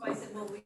So I said, well, we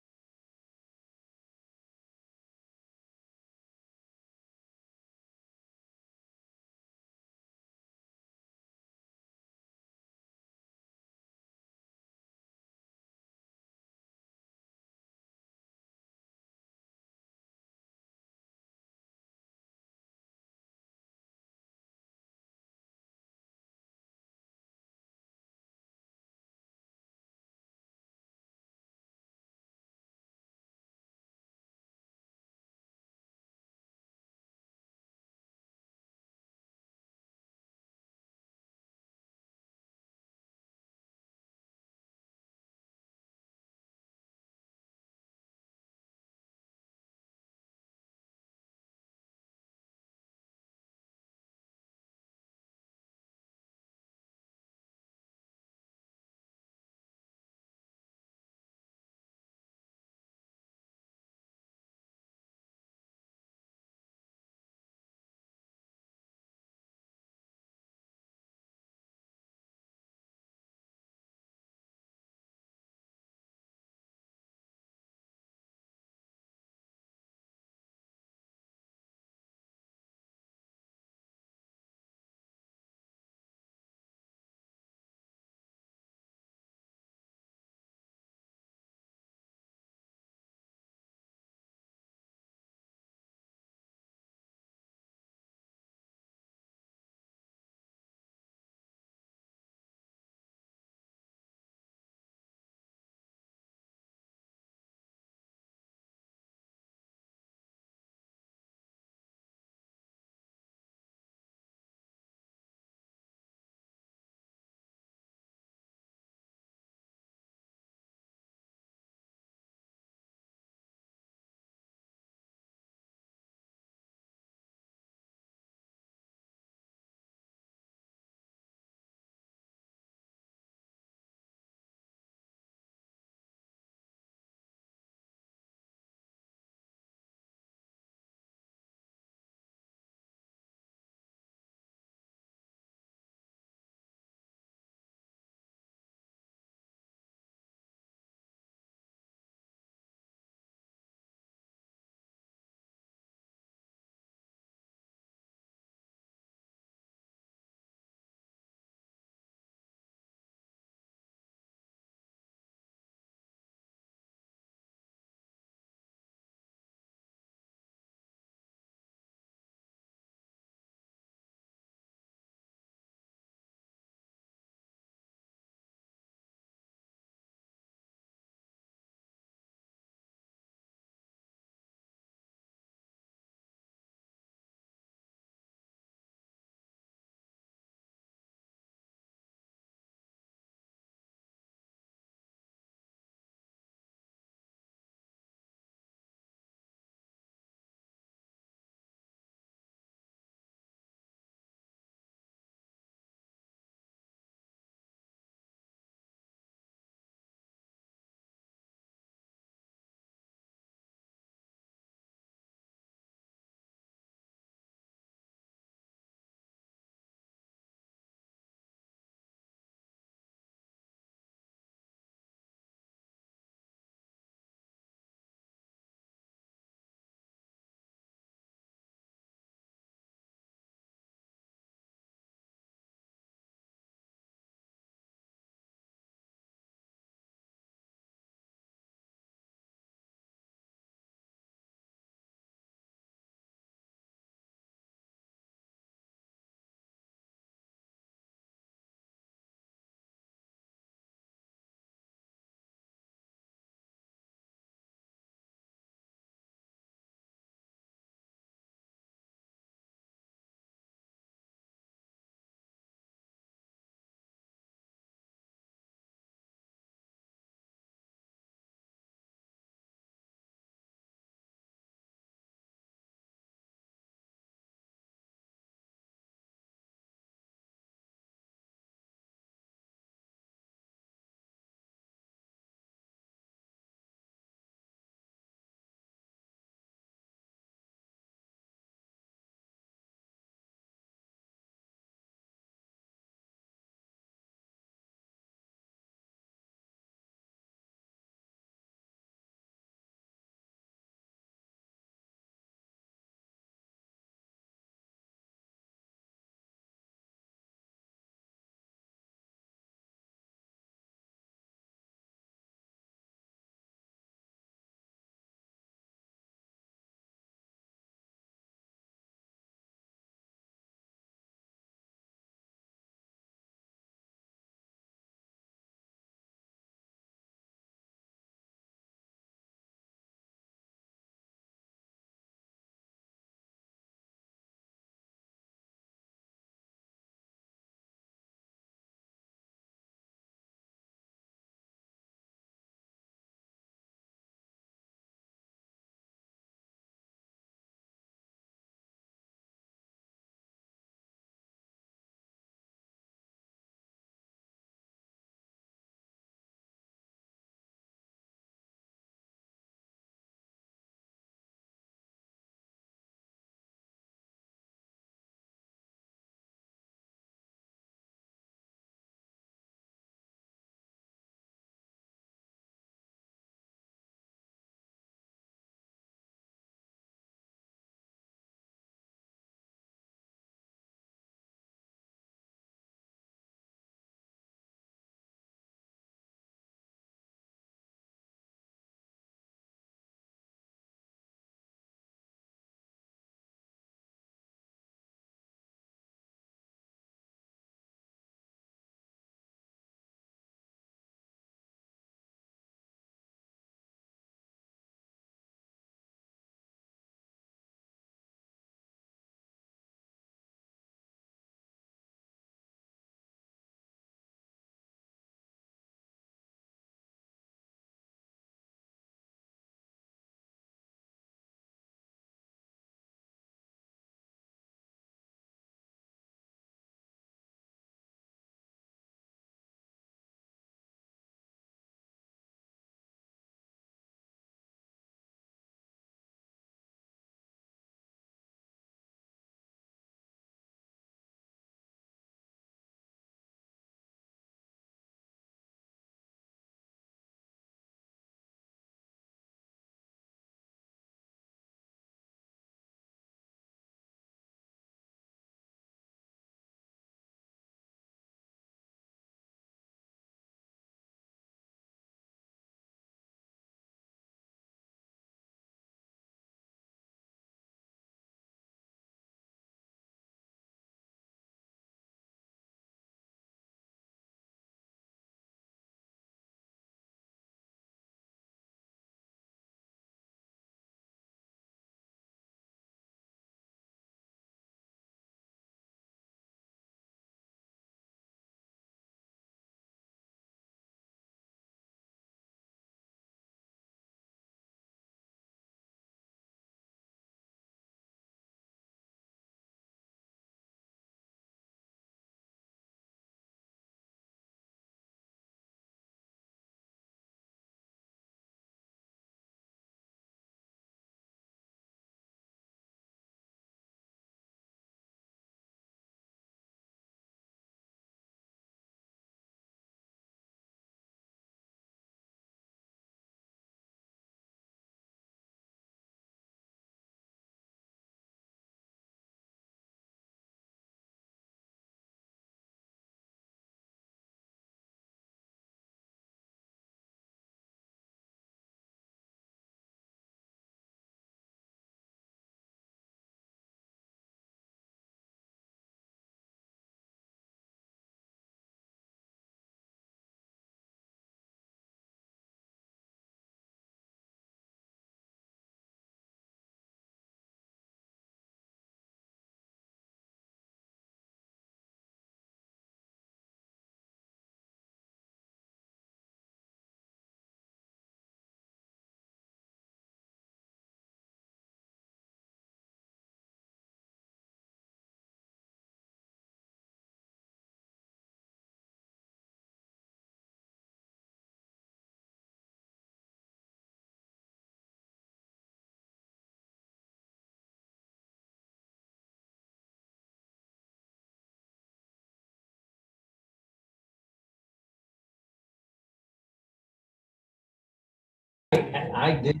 I did.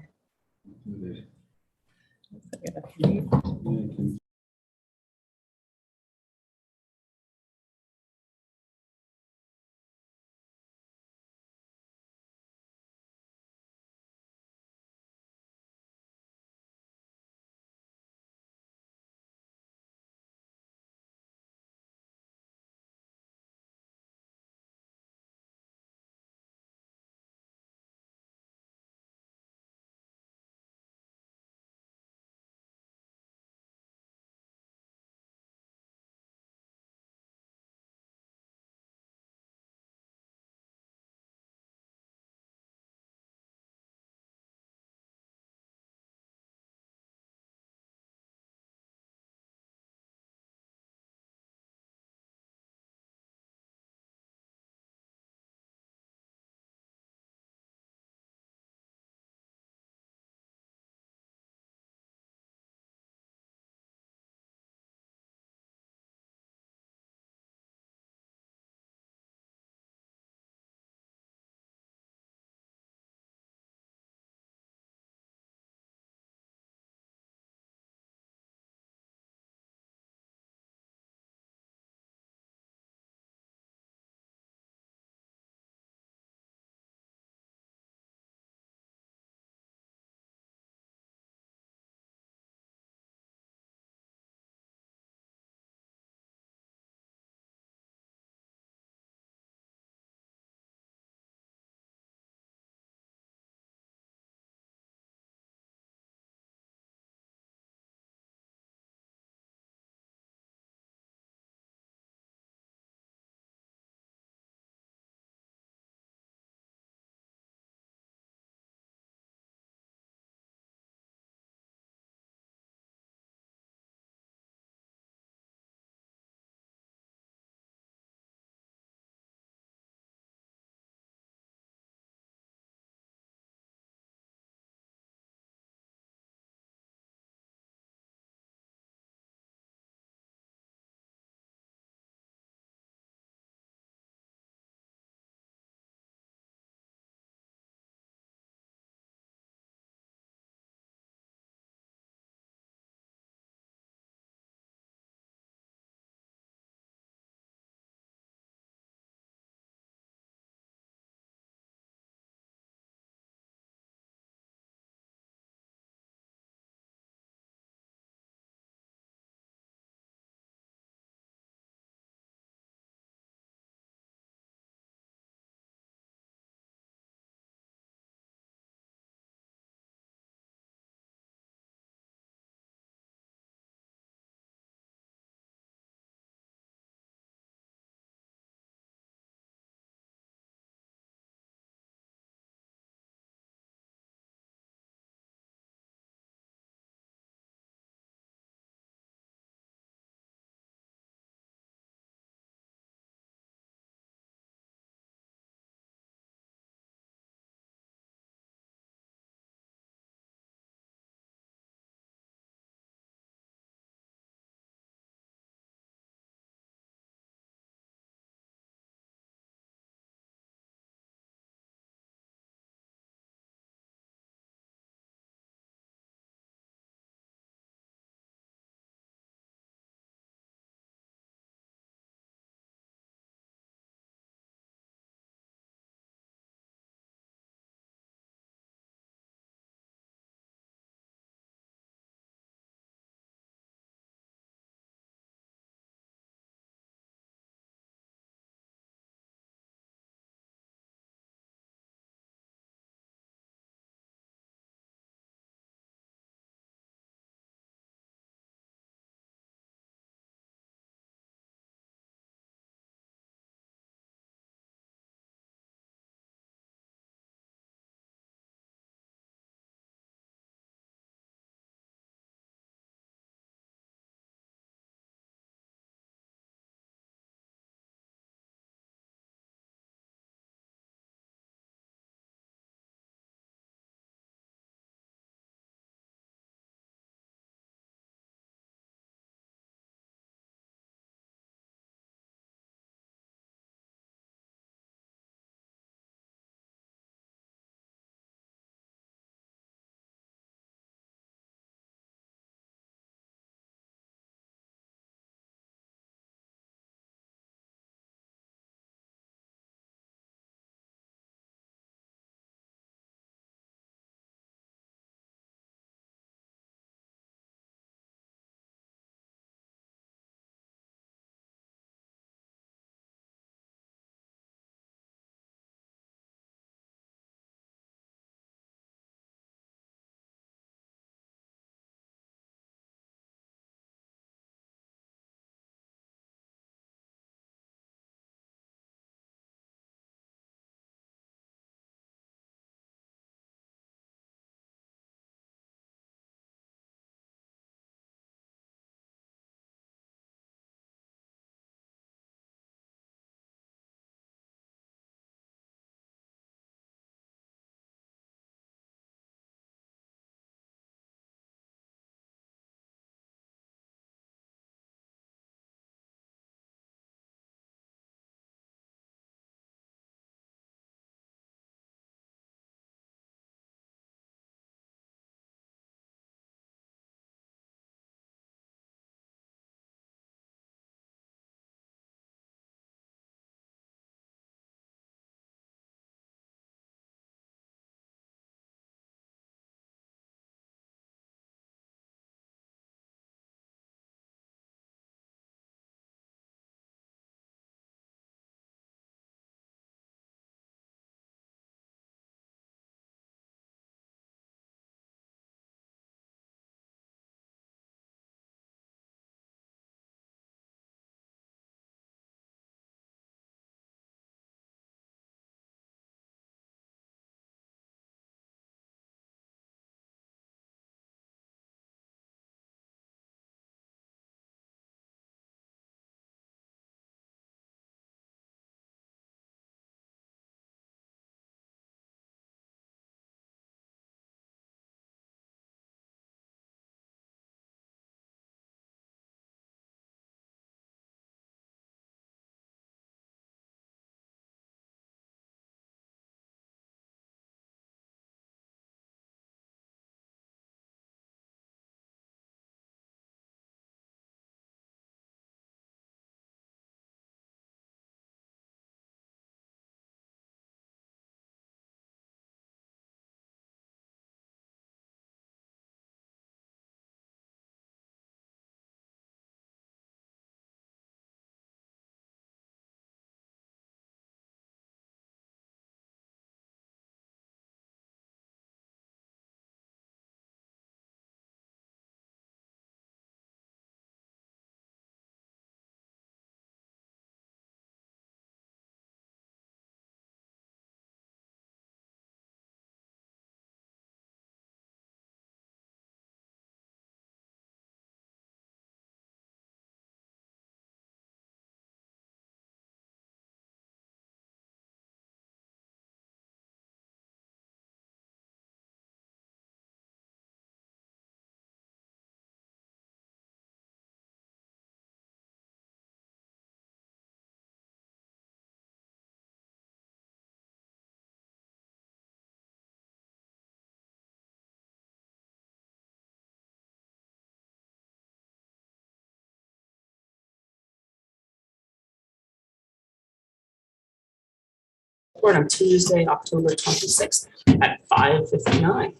Board on Tuesday, October 26th at 5:59.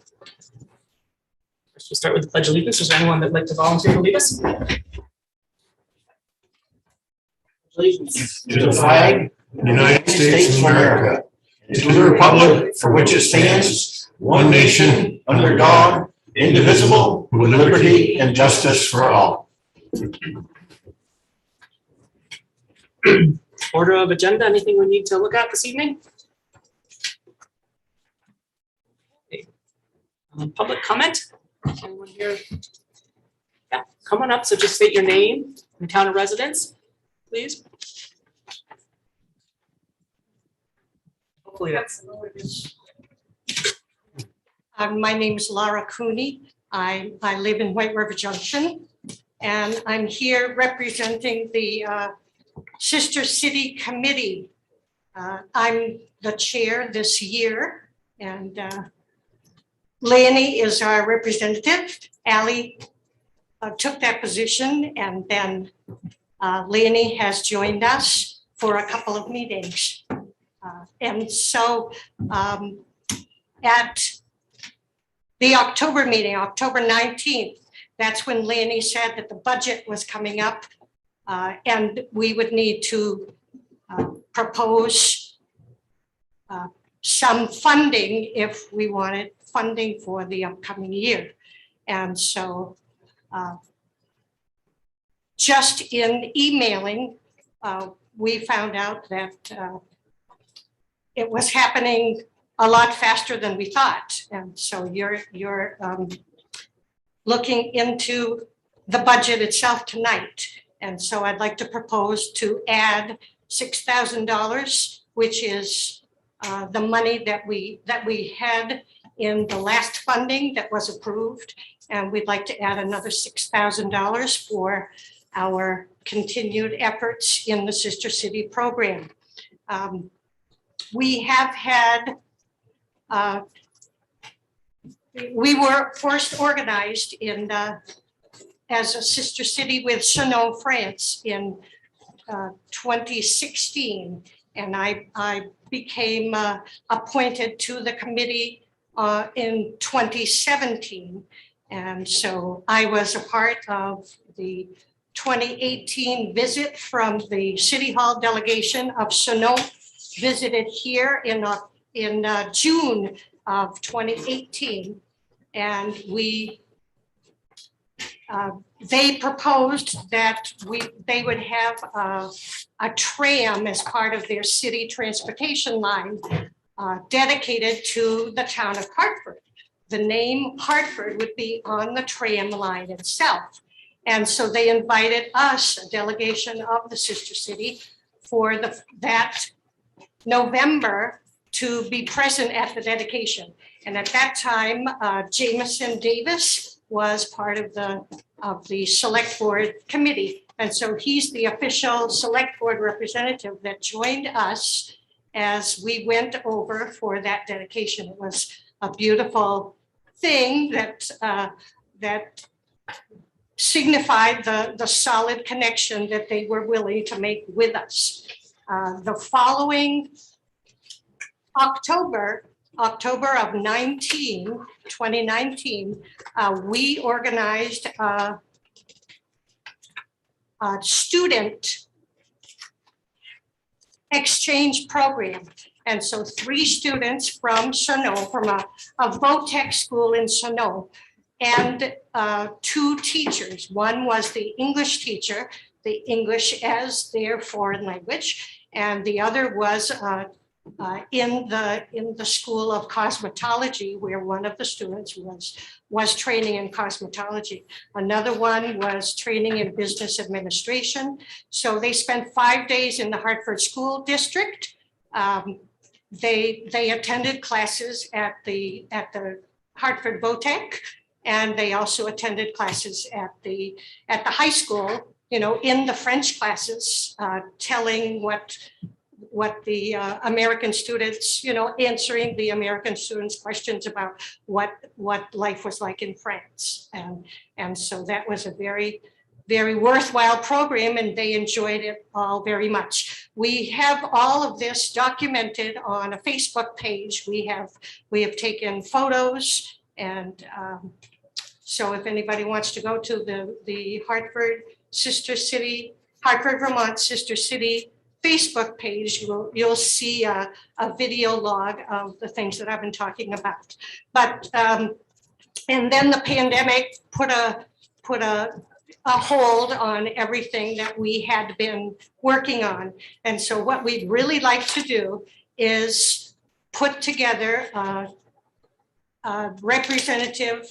First, we'll start with the Pledge of Allegiance. Is there anyone that'd like to volunteer to lead us? Allegiance to the flag of the United States of America, and to the republic for which it stands, one nation, under God, indivisible, with liberty and justice for all. Order of agenda, anything we need to look at this evening? Okay. Public comment? Anyone here? Yeah, come on up. So just state your name and town of residence, please. Hopefully that's. My name is Laura Cooney. I live in White River Junction, and I'm here representing the Sister City Committee. I'm the chair this year, and Lanny is our representative. Allie took that position, and then Lanny has joined us for a couple of meetings. And so at the October meeting, October 19th, that's when Lanny said that the budget was coming up and we would need to propose some funding if we wanted funding for the upcoming year. And so just in emailing, we found out that it was happening a lot faster than we thought. And so you're looking into the budget itself tonight. And so I'd like to propose to add $6,000, which is the money that we had in the last funding that was approved. And we'd like to add another $6,000 for our continued efforts in the Sister City program. We have had we were first organized in as a sister city with Sonneau, France in 2016, and I became appointed to the committee in 2017, and so I was a part of the 2018 visit from the City Hall delegation of Sonneau, visited here in June of 2018, and they proposed that they would have a tram as part of their city transportation line dedicated to the town of Hartford. The name Hartford would be on the tram line itself. And so they invited us, a delegation of the Sister City, for that November to be present at the dedication. And at that time, Jameson Davis was part of the Select Board committee. And so he's the official Select Board representative that joined us as we went over for that dedication. It was a beautiful thing that signified the solid connection that they were willing to make with us. The following October of 2019, we organized a student exchange program. And so 3 students from Sonneau, from a VOTEC school in Sonneau, and 2 teachers. One was the English teacher, the English as their foreign language, and the other was in the School of Cosmetology, where one of the students was training in cosmetology. Another one was training in business administration. So they spent 5 days in the Hartford School District. They attended classes at the Hartford VOTEC, and they also attended classes at the high school, you know, in the French classes, telling what the American students, you know, answering the American students' questions about what life was like in France. And so that was a very, very worthwhile program, and they enjoyed it all very much. we have all of this documented on a Facebook page. We have taken photos, and so if anybody wants to go to the Hartford, Vermont Sister City Facebook page, you'll see a video log of the things that I've been talking about. But and then the pandemic put a hold on everything that we had been working on. And so what we'd really like to do is put together a representative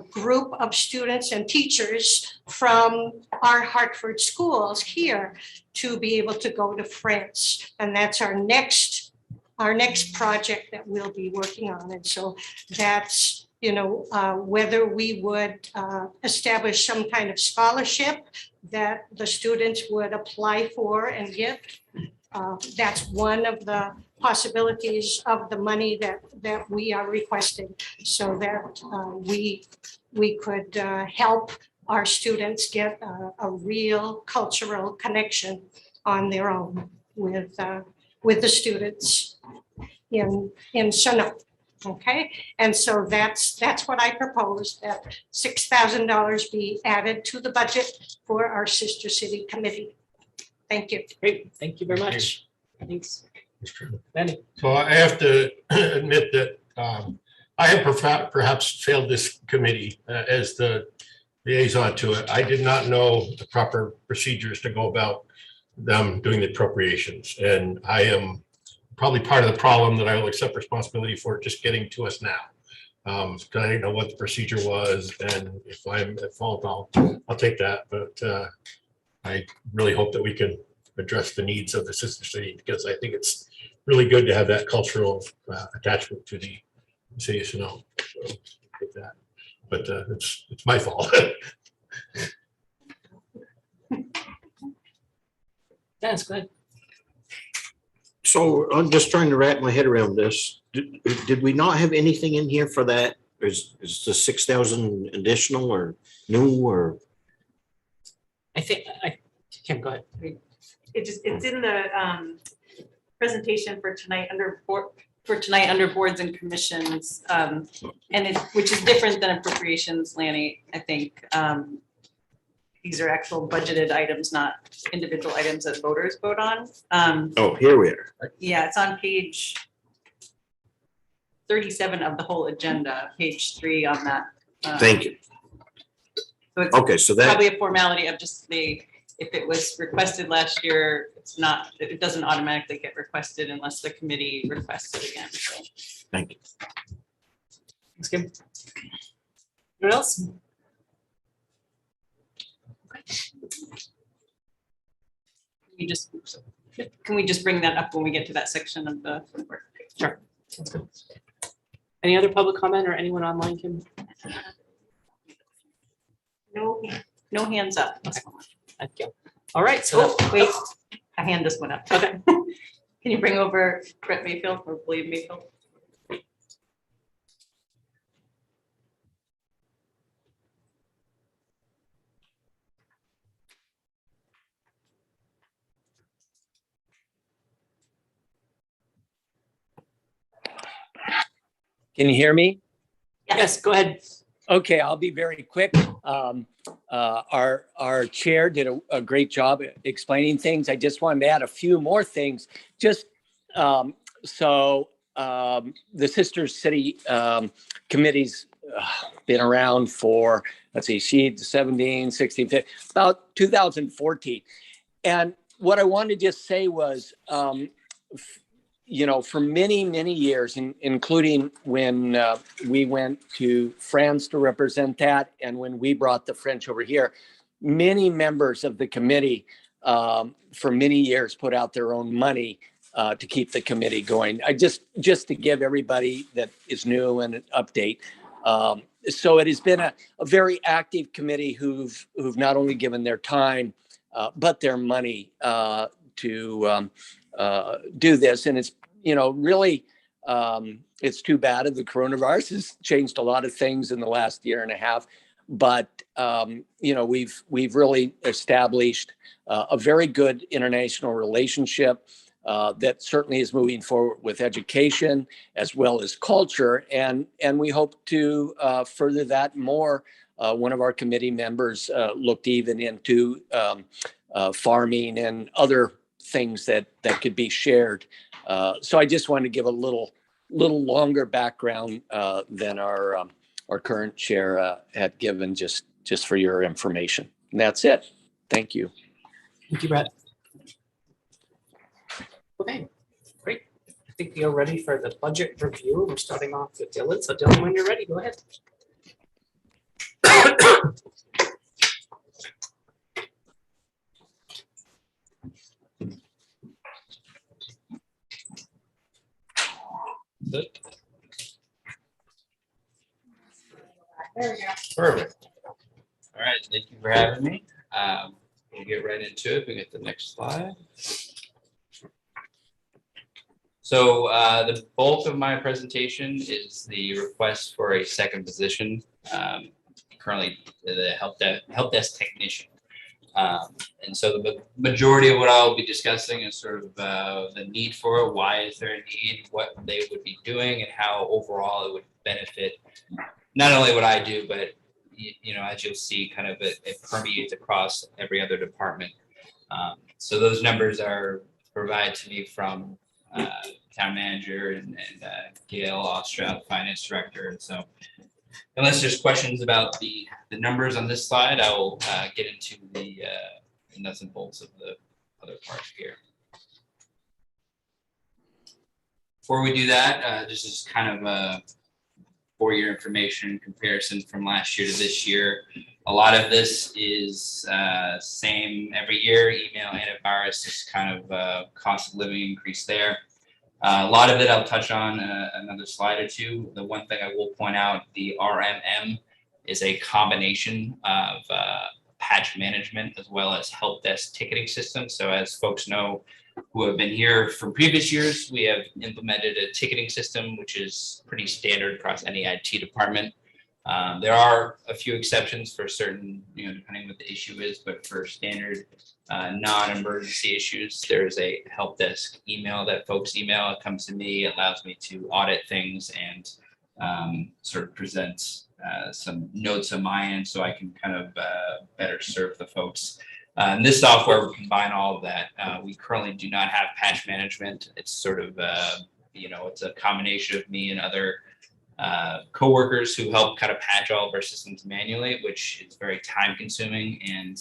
group of students and teachers from our Hartford schools here to be able to go to France. And that's our next project that we'll be working on. And so that's, whether we would establish some kind of scholarship that the students would apply for and get. That's one of the possibilities of the money that we are requesting, so that we could help our students get a real cultural connection on their own with the students in Chinook. Okay, and so that's what I propose, that $6,000 be added to the budget for our Sister City Committee. Thank you. Great, thank you very much. Thanks. Benny. So I have to admit that I have perhaps failed this committee as the liaison to it. I did not know the proper procedures to go about them doing the appropriations. And I am probably part of the problem that I will accept responsibility for just getting to us now. Because I didn't know what the procedure was, and if I'm at fault, I'll take that. But I really hope that we can address the needs of the sister city, because I think it's really good to have that cultural attachment to the city of Chinook. So with that, but it's my fault. That's good. So I'm just trying to wrap my head around this. Did we not have anything in here for that? Is the 6,000 additional or new, or? I think Kim, go ahead. It's in the presentation for tonight under boards and commissions, and which is different than appropriations, Lanny. I think these are actual budgeted items, not individual items that voters vote on. Oh, here we are. Yeah, it's on page 37 of the whole agenda, page 3 on that. Thank you. So it's Okay, so that, probably a formality of just if it was requested last year, it doesn't automatically get requested unless the committee requests it again. So. thank you. Thanks, Kim. What else? Can we just bring that up when we get to that section of the report? Sure. Sounds good. Any other public comment or anyone online, Kim? No hands up. Okay. Thank you. All right, so Wait, a hand just went up. okay. Can you bring over Brett Mayfield or William Mayfield? Can you hear me? Yes, go ahead. Okay, I'll be very quick. Our chair did a great job explaining things. I just wanted to add a few more things. Just so the Sister City Committee's been around for, let's see, 17, 16, 15, about 2014. And what I wanted to just say was, for many, many years, including when we went to France to represent that, and when we brought the French over here, many members of the committee for many years put out their own money to keep the committee going. I just to give everybody that is new and an update. So it has been a very active committee who've not only given their time, but their money to do this. And it's, really, it's too bad that the coronavirus has changed a lot of things in the last year and a half. but we've really established a very good international relationship that certainly is moving forward with education as well as culture, and we hope to further that more. One of our committee members looked even into farming and other things that could be shared. So I just wanted to give a little longer background than our current chair had given, just for your information. And that's it. Thank you. Thank you, Brett. Okay, great. I think we are ready for the budget review. We're starting off with Dillon. So Dillon, when you're ready, go ahead. Good. Perfect. All right, thank you for having me. We'll get right into it. We get the next slide. So the bulk of my presentation is the request for a second position, currently the help desk technician. And so the majority of what I'll be discussing is sort of the need for it, why is there a need, what they would be doing, and how overall it would benefit not only what I do, but as you'll see, kind of it permeates across every other department. So those numbers are provided to me from town manager and Gail Ostrow, finance director. And so unless there's questions about the numbers on this slide, I will get into the nuts and bolts of the other parts here. Before we do that, this is kind of a for-year information comparison from last year to this year. A lot of this is same every year. Email, antivirus, just kind of cost of living increase there. A lot of it I'll touch on another slide or two. The one thing I will point out, the RMM is a combination of patch management as well as help desk ticketing system. So as folks know who have been here from previous years, we have implemented a ticketing system, which is pretty standard across any IT department. There are a few exceptions for certain, depending what the issue is, but for standard non-emergency issues, there's a help desk email that folks email. It comes to me, it allows me to audit things and sort of present some notes on my end so I can kind of better serve the folks. In this software, we combine all of that. We currently do not have patch management. It's sort of, it's a combination of me and other coworkers who help kind of patch all of our systems manually, which is very time consuming. And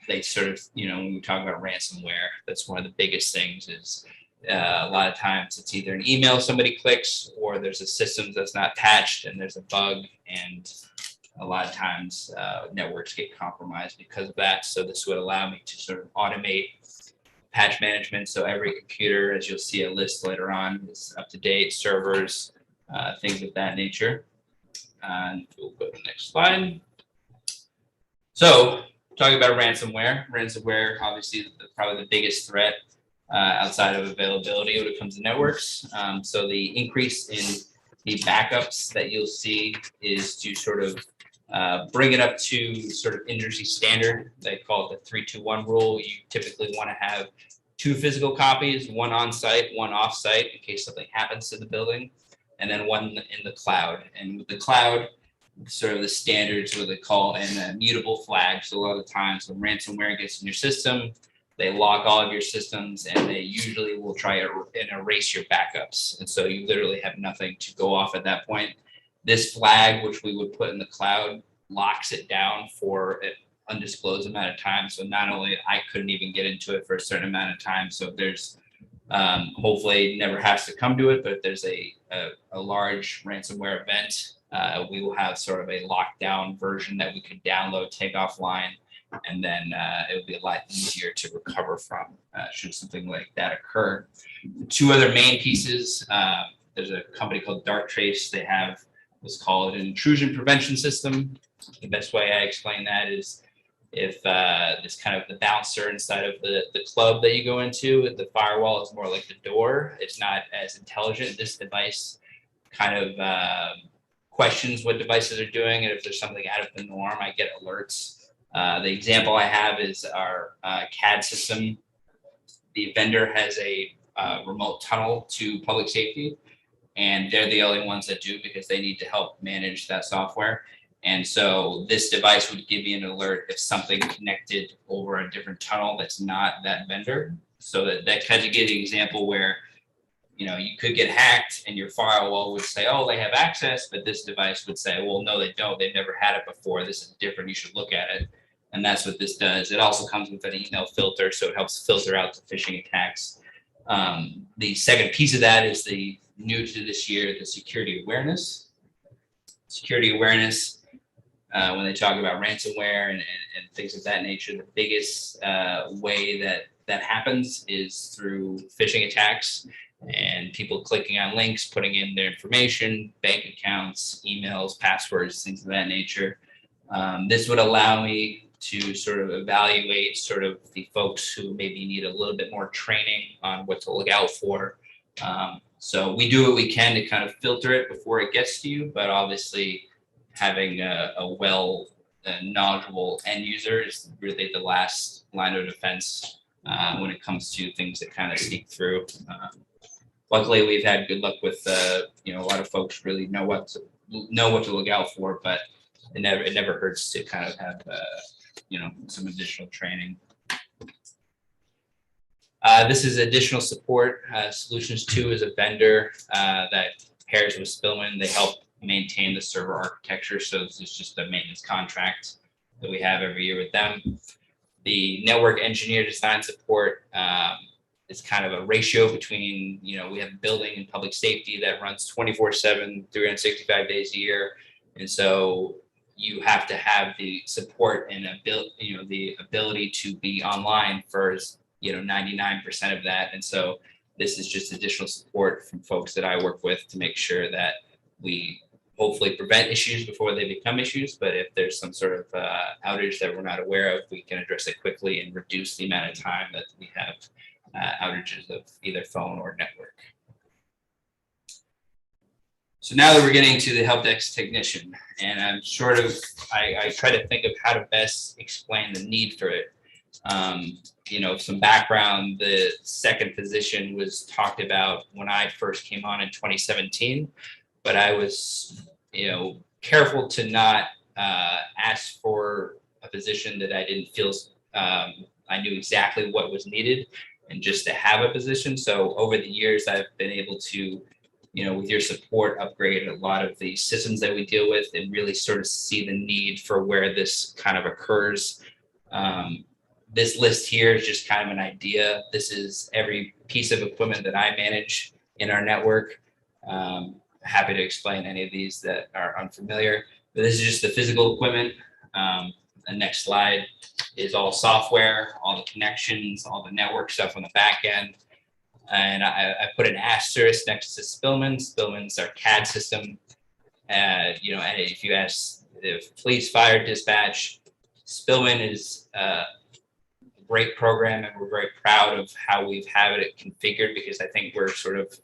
they sort of, when we talk about ransomware, that's one of the biggest things is a lot of times it's either an email somebody clicks or there's a system that's not patched and there's a bug, and a lot of times networks get compromised because of that. So this would allow me to sort of automate patch management. So every computer, as you'll see a list later on, is up to date, servers, things of that nature. And we'll go to the next slide. So talking about ransomware, obviously probably the biggest threat outside of availability when it comes to networks. So the increase in the backups that you'll see is to sort of bring it up to sort of industry standard. They call it the 3-2-1 rule. You typically want to have 2 physical copies, one on site, one off site in case something happens to the building, and then one in the cloud. And with the cloud, sort of the standards what they call an immutable flag. So a lot of the times when ransomware gets in your system, they lock all of your systems and they usually will try and erase your backups. And so you literally have nothing to go off at that point. This flag, which we would put in the cloud, locks it down for an undisclosed amount of time. So not only I couldn't even get into it for a certain amount of time. So there's hopefully never has to come to it, but if there's a large ransomware event, we will have sort of a lockdown version that we could download, take offline, and then it will be a lot easier to recover from should something like that occur. The 2 other main pieces, there's a company called Darktrace. They have what's called an intrusion prevention system. The best way I explain that is if this kind of the bouncer inside of the club that you go into, the firewall is more like the door. It's not as intelligent. This device kind of questions what devices are doing, and if there's something out of the norm, I get alerts. The example I have is our CAD system. The vendor has a remote tunnel to public safety, and they're the only ones that do because they need to help manage that software. And so this device would give me an alert if something connected over a different tunnel that's not that vendor. So that kind of gives you an example where, you know, you could get hacked and your firewall would say, oh, they have access, but this device would say, well, no, they don't. They've never had it before. This is different. You should look at it. And that's what this does. It also comes with an email filter, so it helps filter out the phishing attacks. The second piece of that is the new to this year, the security awareness. Security awareness, when they talk about ransomware and things of that nature, the biggest way that happens is through phishing attacks and people clicking on links, putting in their information, bank accounts, emails, passwords, things of that nature. This would allow me to sort of evaluate sort of the folks who maybe need a little bit more training on what to look out for. So we do what we can to kind of filter it before it gets to you, but obviously having a well knowledgeable end user is really the last line of defense when it comes to things that kind of sneak through. Luckily, we've had good luck with you know, a lot of folks really know what to look out for, but it never hurts to kind of have you know, some additional training. This is additional support. Solutions 2 is a vendor that pairs with Spillman. They help maintain the server architecture. So this is just a maintenance contract that we have every year with them. The network engineer design support is kind of a ratio between, you know, we have building and public safety that runs 24/7, 365 days a year. And so you have to have the support and the ability to be online for, you know, 99% of that. And so this is just additional support from folks that I work with to make sure that we hopefully prevent issues before they become issues. But if there's some sort of outage that we're not aware of, we can address it quickly and reduce the amount of time that we have outages of either phone or network. So now that we're getting to the help desk technician, and I'm sort of, I try to think of how to best explain the need for it. You know, some background, the second position was talked about when I first came on in 2017, but I was, you know, careful to not ask for a position that I didn't feel I knew exactly what was needed, and just to have a position. So over the years, I've been able to, you know, with your support, upgrade a lot of the systems that we deal with and really sort of see the need for where this kind of occurs. This list here is just kind of an idea. This is every piece of equipment that I manage in our network. Happy to explain any of these that are unfamiliar, but this is just the physical equipment. The next slide is all software, all the connections, all the network stuff on the back end. And I put an asterisk next to Spillman. Spillman's our CAD system. You know, and if you ask if police, fire, dispatch, Spillman is a great program, and we're very proud of how we've had it configured, because I think we're sort of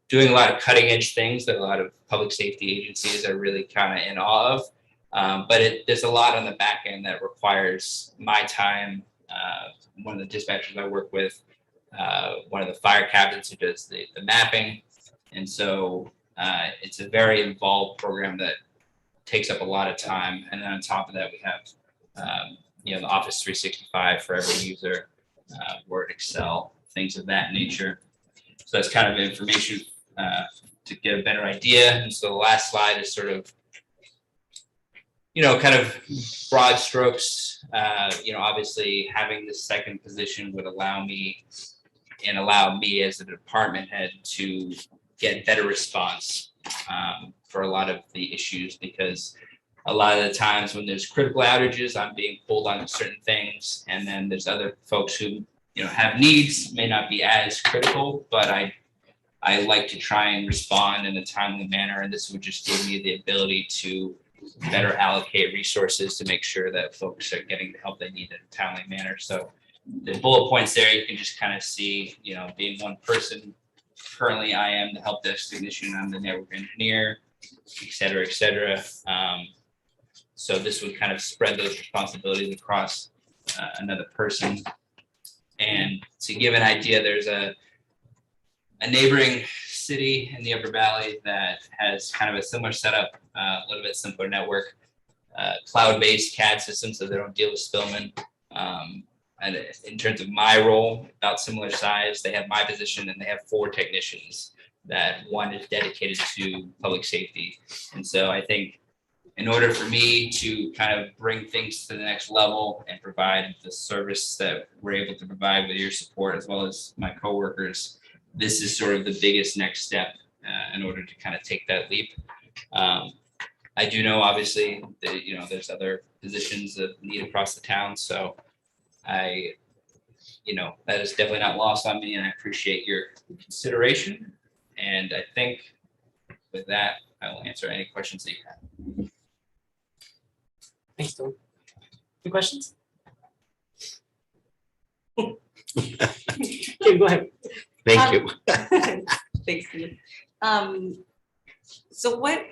doing a lot of cutting edge things that a lot of public safety agencies are really kind of in awe of. But there's a lot on the back end that requires my time. One of the dispatchers I work with, one of the fire captains who does the mapping. And so it's a very involved program that takes up a lot of time. And then on top of that, we have, you know, the Office 365 for every user, Word, Excel, things of that nature. So that's kind of information to get a better idea. And so the last slide is sort of, you know, kind of broad strokes. You know, obviously having this second position would allow me as a department head to get better response for a lot of the issues, because a lot of the times when there's critical outages, I'm being pulled on certain things, and then there's other folks who, you know, have needs, may not be as critical, but I like to try and respond in a timely manner, and this would just give me the ability to better allocate resources to make sure that folks are getting the help they need in a timely manner. So the bullet points there, you can just kind of see, you know, being one person. Currently, I am the help desk technician. I'm the network engineer. et cetera, et cetera. So this would kind of spread those responsibilities across another person. And to give an idea, there's a neighboring city in the Upper Valley that has kind of a similar setup, a little bit simpler network, cloud-based CAD system, so they don't deal with Spillman. And in terms of my role, about similar size, they have my position and they have 4 technicians that one is dedicated to public safety. And so I think in order for me to kind of bring things to the next level and provide the service that we're able to provide with your support, as well as my coworkers, this is sort of the biggest next step in order to kind of take that leap. I do know, obviously, that, you know, there's other positions that need across the town. So you know, that is definitely not lost on me, and I appreciate your consideration. And I think with that, I will answer any questions that you have. Thanks, Dylan. Any questions? Okay, go ahead. Thank you. Thanks, Steve. So what,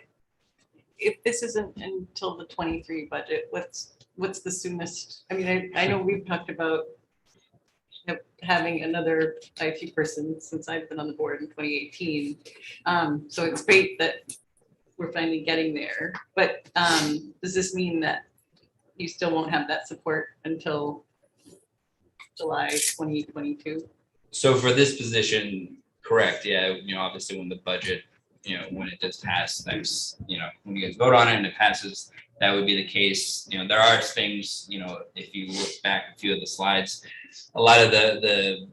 if this isn't until the 23 budget, what's the soonest? I mean, I know we've talked about having another IT person since I've been on the board in 2018. So it's great that we're finally getting there, but does this mean that you still won't have that support until July 2022? So for this position, correct, yeah, you know, obviously when the budget, you know, when it does pass next, you know, when you guys vote on it and it passes, that would be the case. You know, there are things, you know, if you look back a few of the slides, a lot of the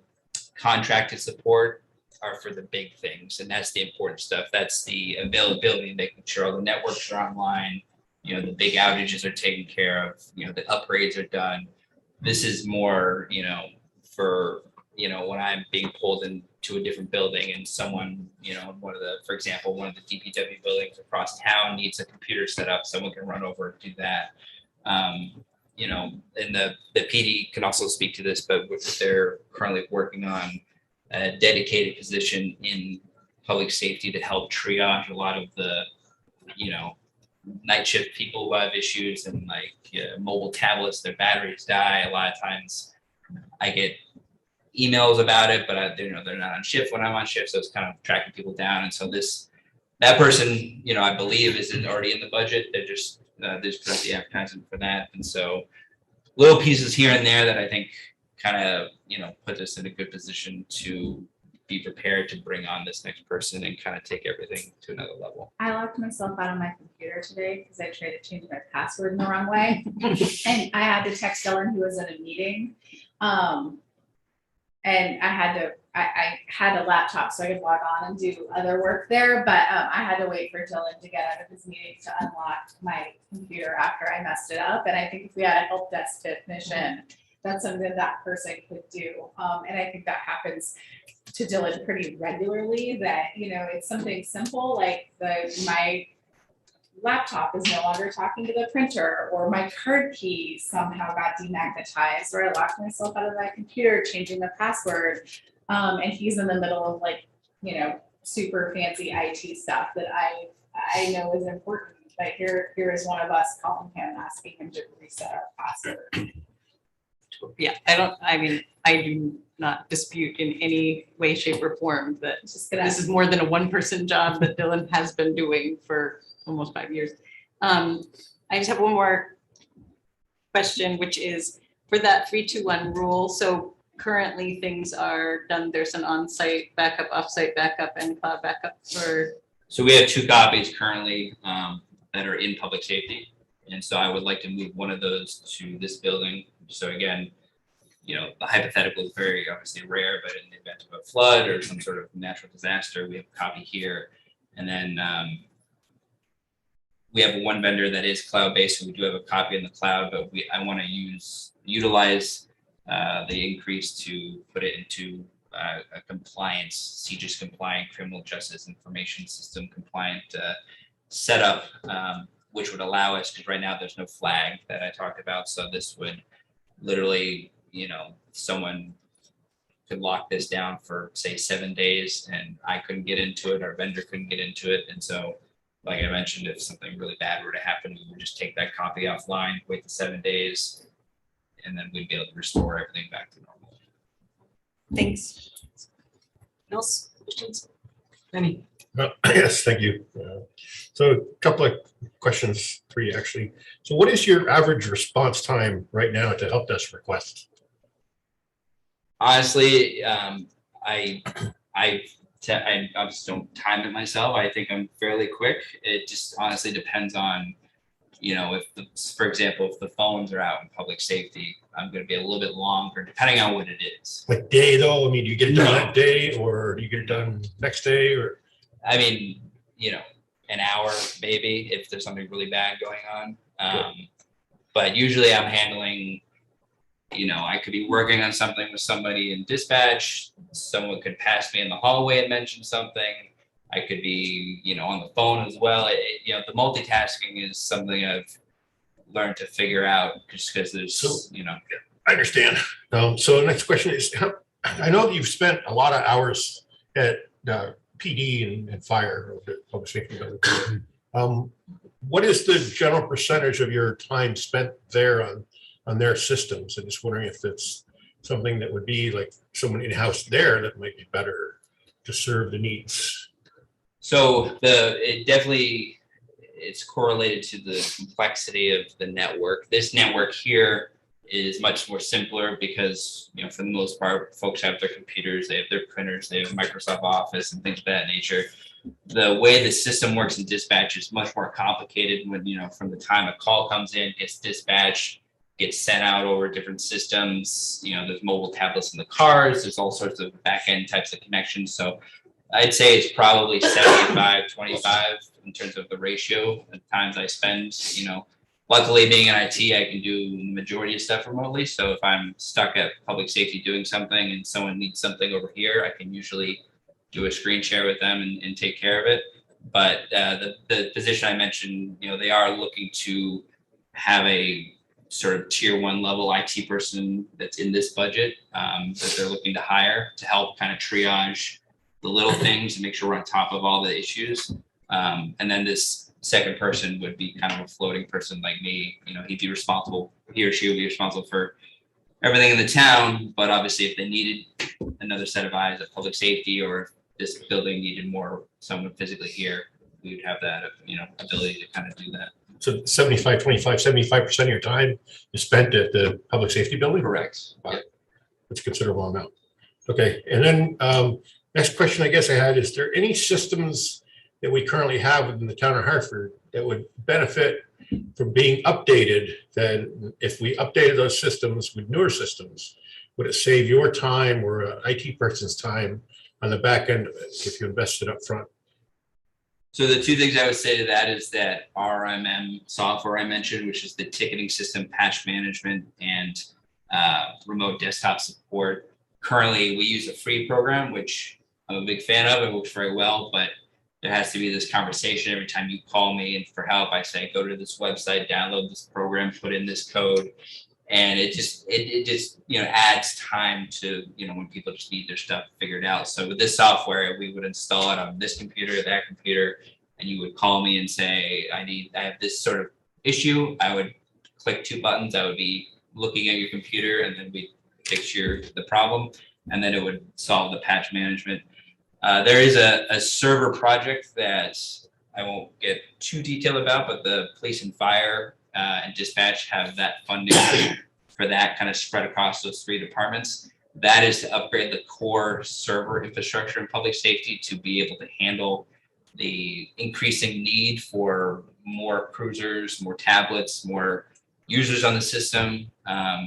contracted support are for the big things, and that's the important stuff. That's the availability, making sure all the networks are online, you know, the big outages are taken care of, you know, the upgrades are done. This is more, you know, for, you know, when I'm being pulled into a different building and someone, you know, for example, one of the DPW buildings across town needs a computer set up, someone can run over and do that. You know, and the PD can also speak to this, but they're currently working on a dedicated position in public safety to help triage a lot of the, you know, night shift people who have issues and like mobile tablets, their batteries die. A lot of times I get emails about it, but you know, they're not on shift when I'm on shift, so it's kind of tracking people down. And so that person, you know, I believe is already in the budget. They just put out the advertisement for that, and so little pieces here and there that I think kind of, you know, put us in a good position to be prepared to bring on this next person and kind of take everything to another level. I locked myself out of my computer today because I tried to change my password in the wrong way. And I had to text Dillon, who was in a meeting. And I had a laptop so I could log on and do other work there, but I had to wait for Dillon to get out of his meeting to unlock my computer after I messed it up. And I think if we had a help desk technician, that's something that person could do. And I think that happens to Dillon pretty regularly, that, you know, it's something simple like my laptop is no longer talking to the printer, or my card key somehow got demagnetized, or I locked myself out of my computer changing the password. And he's in the middle of, like, you know, super fancy IT stuff that I know is important. But here is one of us calling him, asking him to reset our password. Yeah, I do not dispute in any way, shape, or form that this is more than a one-person job that Dillon has been doing for almost 5 years. I just have one more question, which is for that 3-2-1 rule. So currently things are done, there's an on-site backup, off-site backup, and cloud backup for. So we have 2 copies currently that are in public safety. And so I would like to move one of those to this building. So again, you know, the hypothetical is very obviously rare, but in the event of a flood or some sort of natural disaster, we have a copy here. And then we have one vendor that is cloud-based, so we do have a copy in the cloud, but I want to utilize the increase to put it into a compliance, CJIS compliant, criminal justice information system compliant setup, which would allow us, because right now there's no flag that I talked about. So this would literally, you know, someone could lock this down for say 7 days and I couldn't get into it, our vendor couldn't get into it. And so like I mentioned, if something really bad were to happen, we would just take that copy offline, wait the 7 days, and then we'd be able to restore everything back to normal. Thanks. Else, questions? Any? Yes, thank you. So a couple of questions for you, actually. So what is your average response time right now to help desk requests? Honestly, I obviously don't time it myself. I think I'm fairly quick. It just honestly depends on, if for example, if the phones are out in public safety, I'm going to be a little bit longer, depending on what it is. Like day though? I mean, do you get it done that day or do you get it done next day or? I mean, an hour maybe if there's something really bad going on. But usually I'm handling, I could be working on something with somebody in dispatch. Someone could pass me in the hallway and mention something. I could be, on the phone as well. The multitasking is something I've learned to figure out just because there's, I understand. So the next question is, I know that you've spent a lot of hours at PD and fire, or the public safety. What is the general percentage of your time spent there on their systems? I'm just wondering if it's something that would be like someone in-house there that might be better to serve the needs. So it's correlated to the complexity of the network. This network here is much more simpler because, for the most part, folks have their computers, they have their printers, they have Microsoft Office and things of that nature. The way the system works in dispatch is much more complicated when, from the time a call comes in, gets dispatched, gets sent out over different systems. There's mobile tablets in the cars, there's all sorts of back-end types of connections. So I'd say it's probably 75-25 in terms of the ratio of times I spend. Luckily, being in IT, I can do the majority of stuff remotely. So if I'm stuck at public safety doing something and someone needs something over here, I can usually do a screen share with them and take care of it. But the position I mentioned, they are looking to have a sort of tier 1 level IT person that's in this budget that they're looking to hire to help kind of triage the little things and make sure we're on top of all the issues. And then this second person would be kind of a floating person like me. He or she would be responsible for everything in the town. But obviously, if they needed another set of eyes at public safety, or if this building needed someone physically here, we would have that, ability to kind of do that. So 75% of your time is spent at the public safety building? Correct. Wow. That's a considerable amount. Okay, and then next question I guess I had, is there any systems that we currently have within the town of Hartford that would benefit from being updated? Then if we updated those systems with newer systems, would it save your time or an IT person's time on the back end of it if you invested up front? So the two things I would say to that is that RMM software I mentioned, which is the ticketing system, patch management, and remote desktop support. Currently, we use a free program, which I'm a big fan of. It works very well, but there has to be this conversation every time you call me and for help. I say, go to this website, download this program, put in this code. And it just adds time to, when people just need their stuff figured out. So with this software, we would install it on this computer, that computer, and you would call me and say, I have this sort of issue. I would click 2 buttons. I would be looking at your computer, and then we'd fix the problem, and then it would solve the patch management. There is a server project that I won't get too detailed about, but the police and fire and dispatch have that funding for that kind of spread across those 3 departments. That is to upgrade the core server infrastructure in public safety to be able to handle the increasing need for more cruisers, more tablets, more users on the system.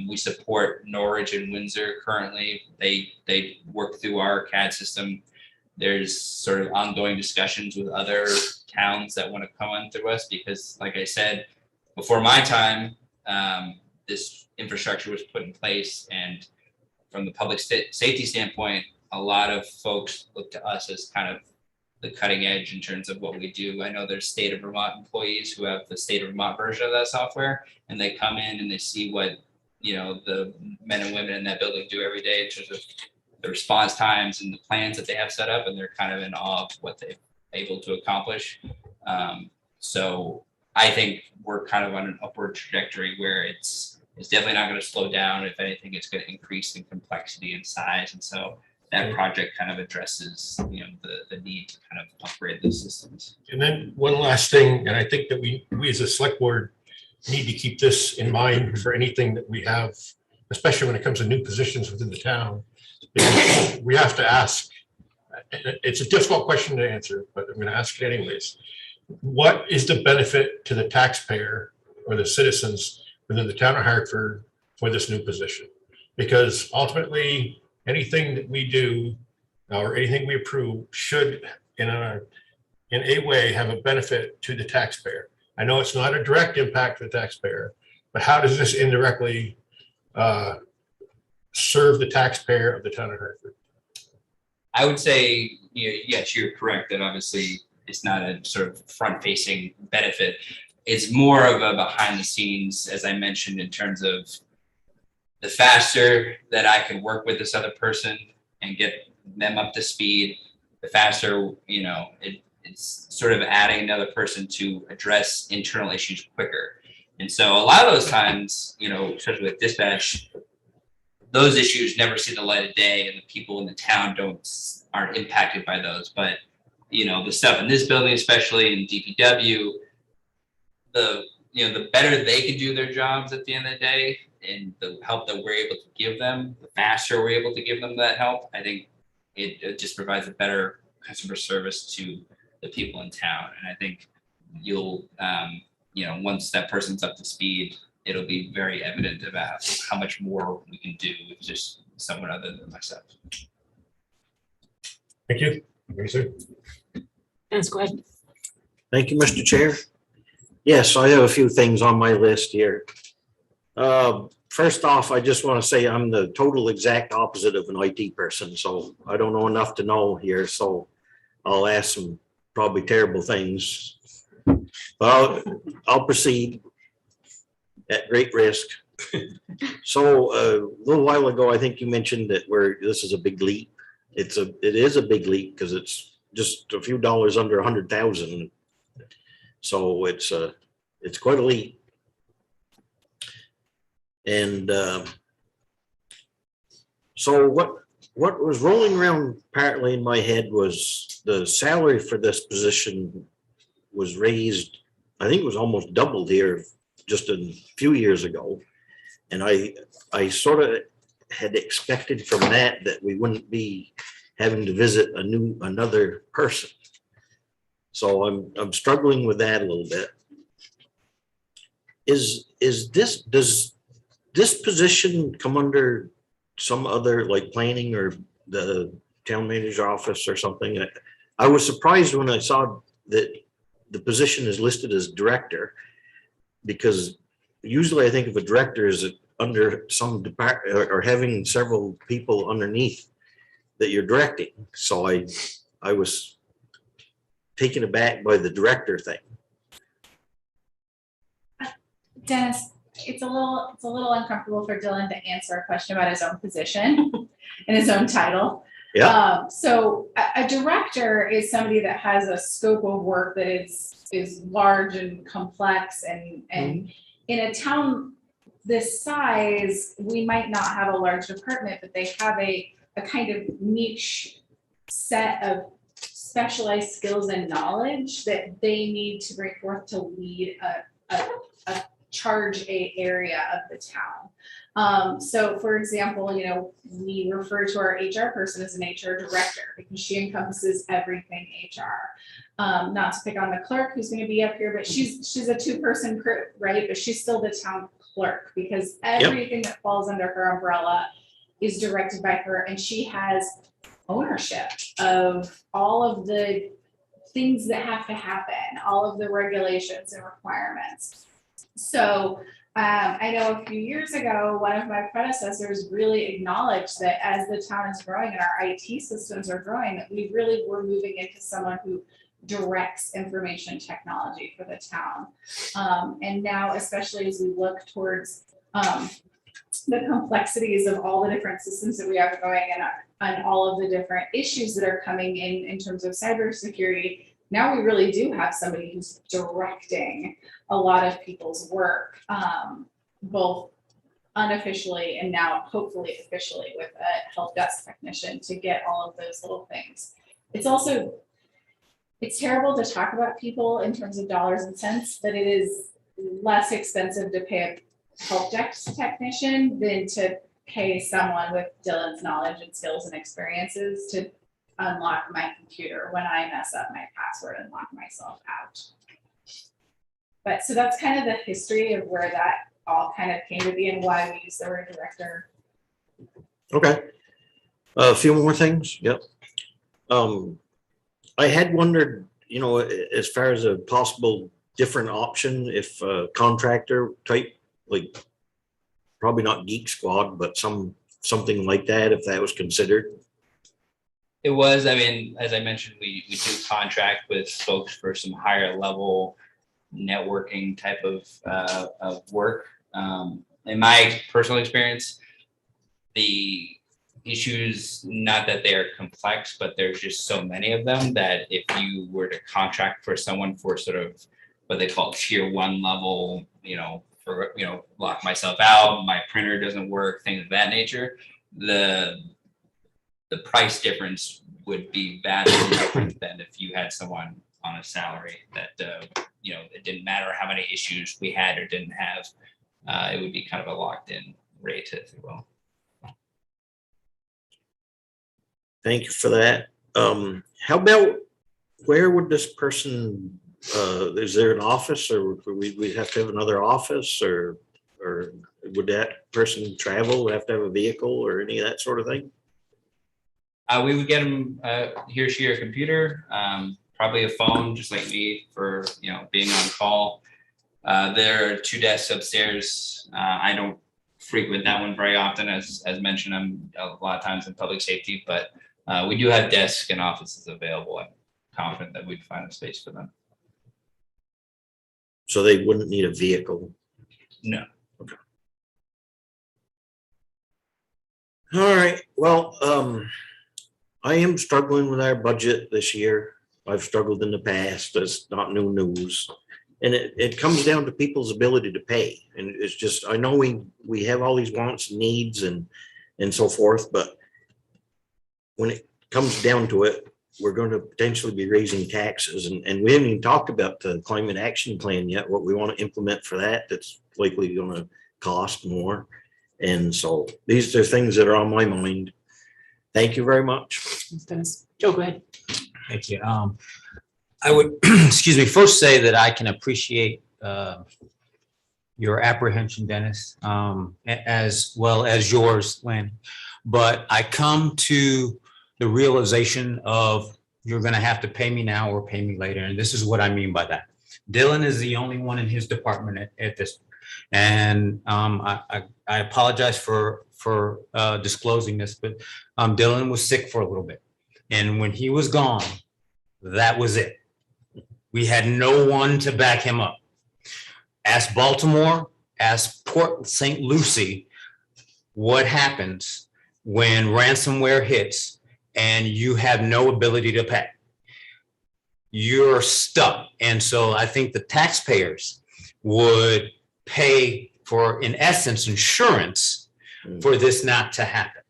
We support Norwich and Windsor currently. They work through our CAD system. There's sort of ongoing discussions with other towns that want to come on through us because, like I said, before my time, this infrastructure was put in place, and from the public safety standpoint, a lot of folks look to us as kind of the cutting edge in terms of what we do. I know there's state of Vermont employees who have the state of Vermont version of that software, and they come in and they see what the men and women in that building do every day in terms of the response times and the plans that they have set up, and they're kind of in awe of what they're able to accomplish. So I think we're kind of on an upward trajectory where it's definitely not going to slow down. If anything, it's going to increase in complexity and size. And so that project kind of addresses, the need to kind of upgrade those systems. And then one last thing, and I think that we as a select board need to keep this in mind for anything that we have, especially when it comes to new positions within the town. Because we have to ask, it's a difficult question to answer, but I'm going to ask it anyways. What is the benefit to the taxpayer or the citizens within the town of Hartford for this new position? Because ultimately, anything that we do or anything we approve should in a way have a benefit to the taxpayer. I know it's not a direct impact to the taxpayer, but how does this indirectly serve the taxpayer of the town of Hartford? I would say, yes, you're correct that obviously it's not a sort of front-facing benefit. It's more of a behind the scenes, as I mentioned, in terms of the faster that I can work with this other person and get them up to speed, the faster, it's sort of adding another person to address internal issues quicker. And so a lot of those times, especially with dispatch, those issues never see the light of day, and the people in the town aren't impacted by those. But the stuff in this building, especially in DPW, the better they can do their jobs at the end of the day, and the help that we're able to give them, the faster we're able to give them that help. I think it just provides a better customer service to the people in town. And I think you'll, once that person's up to speed, it'll be very evident about how much more we can do with just someone other than myself. Thank you. Tracy? Dennis, go ahead. Thank you, Mr. Chair. Yes, I have a few things on my list here. First off, I just want to say I'm the total exact opposite of an IT person, so I don't know enough to know here, so I'll ask some probably terrible things. But I'll proceed at great risk. So a little while ago, I think you mentioned that this is a big leap. It is a big leap because it's just a few dollars under 100,000. So it's quite a leap. And so what was rolling around partly in my head was the salary for this position was raised. I think it was almost doubled here just a few years ago. And I sort of had expected from that we wouldn't be having to visit another person. So I'm struggling with that a little bit. Does this position come under some other like planning or the town manager's office or something? I was surprised when I saw that the position is listed as director, because usually I think of a director as under some department or having several people underneath that you're directing. So I was taken aback by the director thing. Dennis, it's a little uncomfortable for Dillon to answer a question about his own position and his own title. Yeah. So a director is somebody that has a scope of work that is large and complex, and in a town this size, we might not have a large department, but they have a kind of niche set of specialized skills and knowledge that they need to bring forth to lead a charge area of the town. So for example, we refer to our HR person as an HR director because she encompasses everything HR. Not to pick on the clerk who's going to be up here, but she's a two-person crew, right? But she's still the town clerk because everything that falls under her umbrella is directed by her, and she has ownership of all of the things that have to happen, all of the regulations and requirements. So I know a few years ago, one of my predecessors really acknowledged that as the town is growing and our IT systems are growing, that we really were moving into someone who directs information technology for the town. And now, especially as we look towards the complexities of all the different systems that we have going and all of the different issues that are coming in terms of cybersecurity, now we really do have somebody who's directing a lot of people's work, both unofficially and now hopefully officially with a help desk technician to get all of those little things. It's terrible to talk about people in terms of dollars and cents, but it is less expensive to pay a help desk technician than to pay someone with Dillon's knowledge and skills and experiences to unlock my computer when I mess up my password and lock myself out. But so that's kind of the history of where that all kind of came to be and why we use the word director. Okay. A few more things. Yep. I had wondered, you know, as far as a possible different option, if a contractor type, like probably not Geek Squad, but something like that, if that was considered. It was, I mean, as I mentioned, we do contract with folks for some higher level networking type of work. In my personal experience, the issues, not that they're complex, but there's just so many of them that if you were to contract for someone for sort of what they call tier 1 level, for, lock myself out, my printer doesn't work, things of that nature, the price difference would be vastly different than if you had someone on a salary that, it didn't matter how many issues we had or didn't have. It would be kind of a locked in rate, if you will. Thank you for that. How about, where would this person, is there an office, or we have to have another office, or would that person travel, have to have a vehicle or any of that sort of thing? We would get him, he or she, a computer, probably a phone, just like me, for being on call. There are 2 desks upstairs. I don't frequent that one very often, as mentioned. I'm a lot of times in public safety, but we do have desks and offices available. I'm confident that we'd find a space for them. So they wouldn't need a vehicle? No. Okay. All right. Well, I am struggling with our budget this year. I've struggled in the past. That's not new news. And it comes down to people's ability to pay. And it's just, I know we have all these wants, needs, and so forth, but when it comes down to it, we're going to potentially be raising taxes. And we haven't even talked about the climate action plan yet, what we want to implement for that, that's likely going to cost more. And so these are things that are on my mind. Thank you very much. Dennis. Joe, go ahead. Thank you. I would, excuse me, first say that I can appreciate your apprehension, Dennis, as well as yours, Lynn. But I come to the realization of you're going to have to pay me now or pay me later. And this is what I mean by that. Dillon is the only one in his department at this. And I apologize for disclosing this, but Dillon was sick for a little bit. And when he was gone, that was it. We had no one to back him up. Ask Baltimore, ask Port St. Lucie, what happens when ransomware hits and you have no ability to pay? You're stuck. And so I think the taxpayers would pay for, in essence, insurance for this not to happen.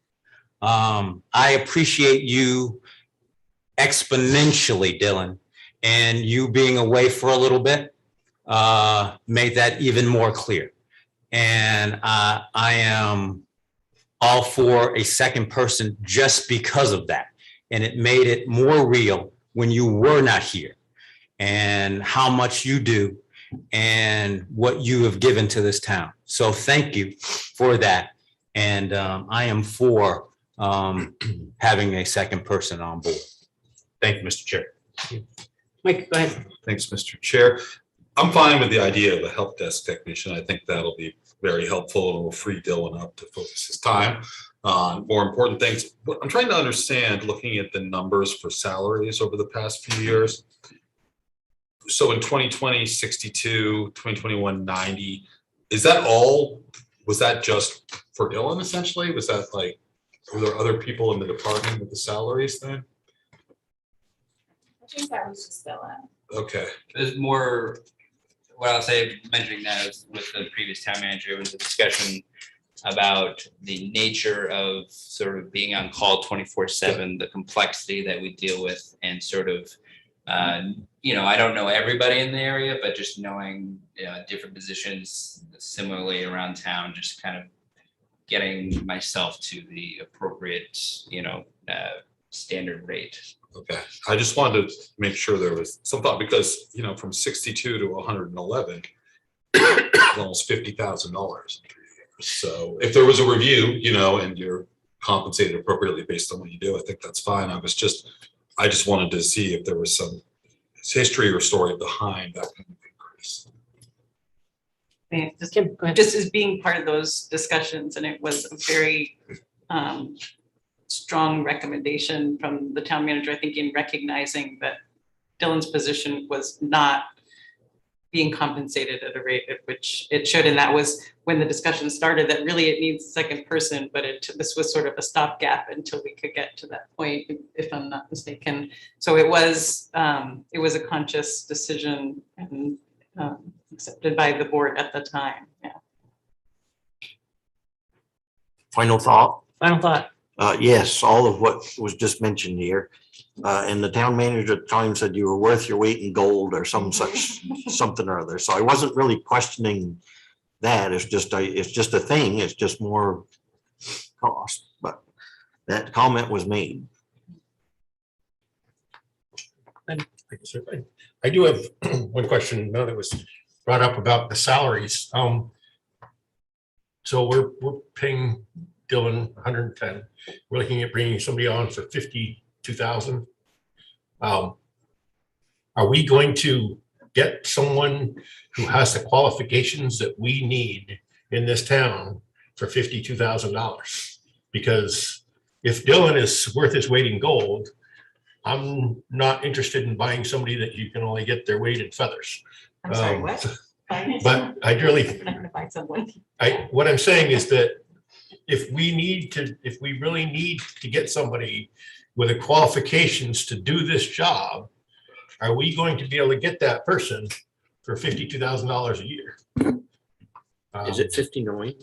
I appreciate you exponentially, Dillon, and you being away for a little bit made that even more clear. And I am all for a second person just because of that. And it made it more real when you were not here, and how much you do and what you have given to this town. So thank you for that. And I am for having a second person on board. Thank you, Mr. Chair. Mike, go ahead. Thanks, Mr. Chair. I'm fine with the idea of a help desk technician. I think that'll be very helpful and will free Dillon up to focus his time on more important things. What I'm trying to understand, looking at the numbers for salaries over the past few years. So in 2020, 62, 2021, 90. Is that all? Was that just for Dillon essentially? Was that like, were there other people in the department with the salaries then? think that was just Dillon. Okay, There's more, what I'll say, mentioning that is with the previous town manager, was a discussion about the nature of sort of being on call 24/7, the complexity that we deal with, and sort of, I don't know everybody in the area, but just knowing different positions similarly around town, just kind of getting myself to the appropriate, standard rate. okay. I just wanted to make sure there was some thought, because, from 62 to 111, it's almost $50,000. So if there was a review, and you're compensated appropriately based on what you do, I think that's fine. I just wanted to see if there was some history or story behind that kind of increase. Yeah, just Kim, go ahead. just as being part of those discussions, and it was a very strong recommendation from the town manager, I think, in recognizing that Dillon's position was not being compensated at a rate at which it should. And that was when the discussion started, that really it needs a second person, but this was sort of a stopgap until we could get to that point, if I'm not mistaken. So it was a conscious decision and accepted by the board at the time. Yeah. Final thought? Final thought. Yes, all of what was just mentioned here. And the town manager at the time said you were worth your weight in gold or something or other. So I wasn't really questioning that. It's just a thing. It's just more cost, but that comment was made. I do have one question now that was brought up about the salaries. So we're paying Dillon 110. We're looking at bringing somebody on for 52,000. Are we going to get someone who has the qualifications that we need in this town for $52,000? Because if Dillon is worth his weight in gold, I'm not interested in buying somebody that you can only get their weight in feathers. I'm sorry, what? But I really, I'm not gonna find someone. what I'm saying is that if we really need to get somebody with the qualifications to do this job, are we going to be able to get that person for $52,000 a year? Is it 59?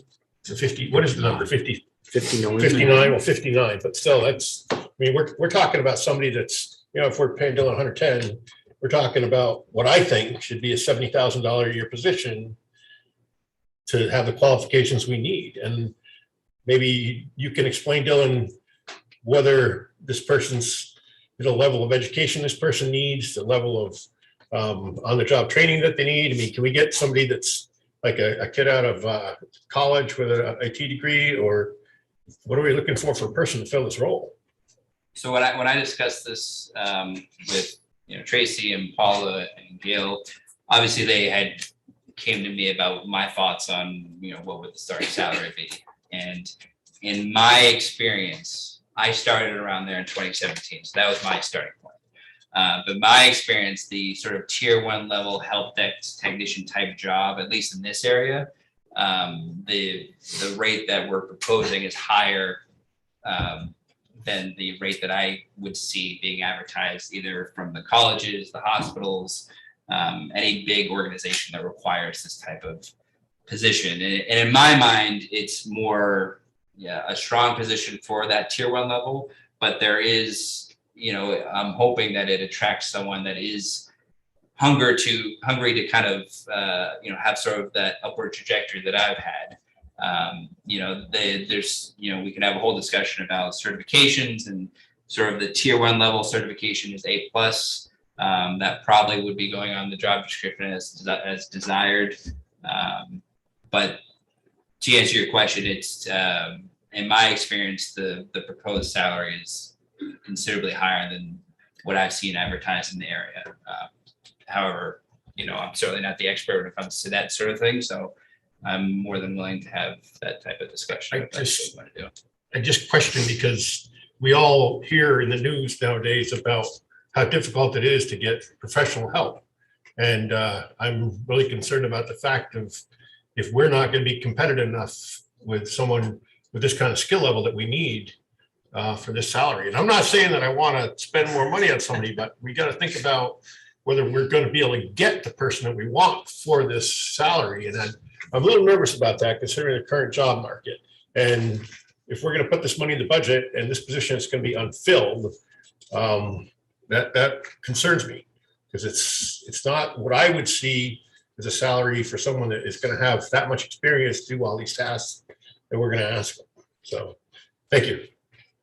So 50, what is the number? 50, 59? 59, well, 59, but still we're talking about somebody that's, if we're paying Dillon 110, we're talking about what I think should be a $70,000 a year position to have the qualifications we need. And maybe you can explain, Dillon, whether this person's, the level of education this person needs, the level of on-the-job training that they need. I mean, can we get somebody that's like a kid out of college with an IT degree, or what are we looking for a person to fill this role? So when I discussed this with Tracy and Paula and Gail, obviously they had came to me about my thoughts on what would the starting salary be. And in my experience, I started around there in 2017, so that was my starting point. But my experience, the sort of tier 1 level help desk technician type job, at least in this area, the rate that we're proposing is higher than the rate that I would see being advertised either from the colleges, the hospitals, any big organization that requires this type of position. And in my mind, it's more a strong position for that tier 1 level, but there is, I'm hoping that it attracts someone that is hungry to kind of, have sort of that upward trajectory that I've had. There's, we can have a whole discussion about certifications, and sort of the tier 1 level certification is A+. That probably would be going on the job description as desired. But to answer your question, it's in my experience, the proposed salary is considerably higher than what I've seen advertised in the area. However, I'm certainly not the expert when it comes to that sort of thing, so I'm more than willing to have that type of discussion. I just question, because we all hear in the news nowadays about how difficult it is to get professional help. And I'm really concerned about the fact of, if we're not going to be competitive enough with someone with this kind of skill level that we need, for this salary. And I'm not saying that I want to spend more money on somebody, but we got to think about whether we're going to be able to get the person that we want for this salary. And I'm a little nervous about that considering the current job market. And if we're going to put this money in the budget and this position is going to be unfilled, that concerns me, because it's not what I would see as a salary for someone that is going to have that much experience to do all these tasks that we're going to ask them. So, thank you.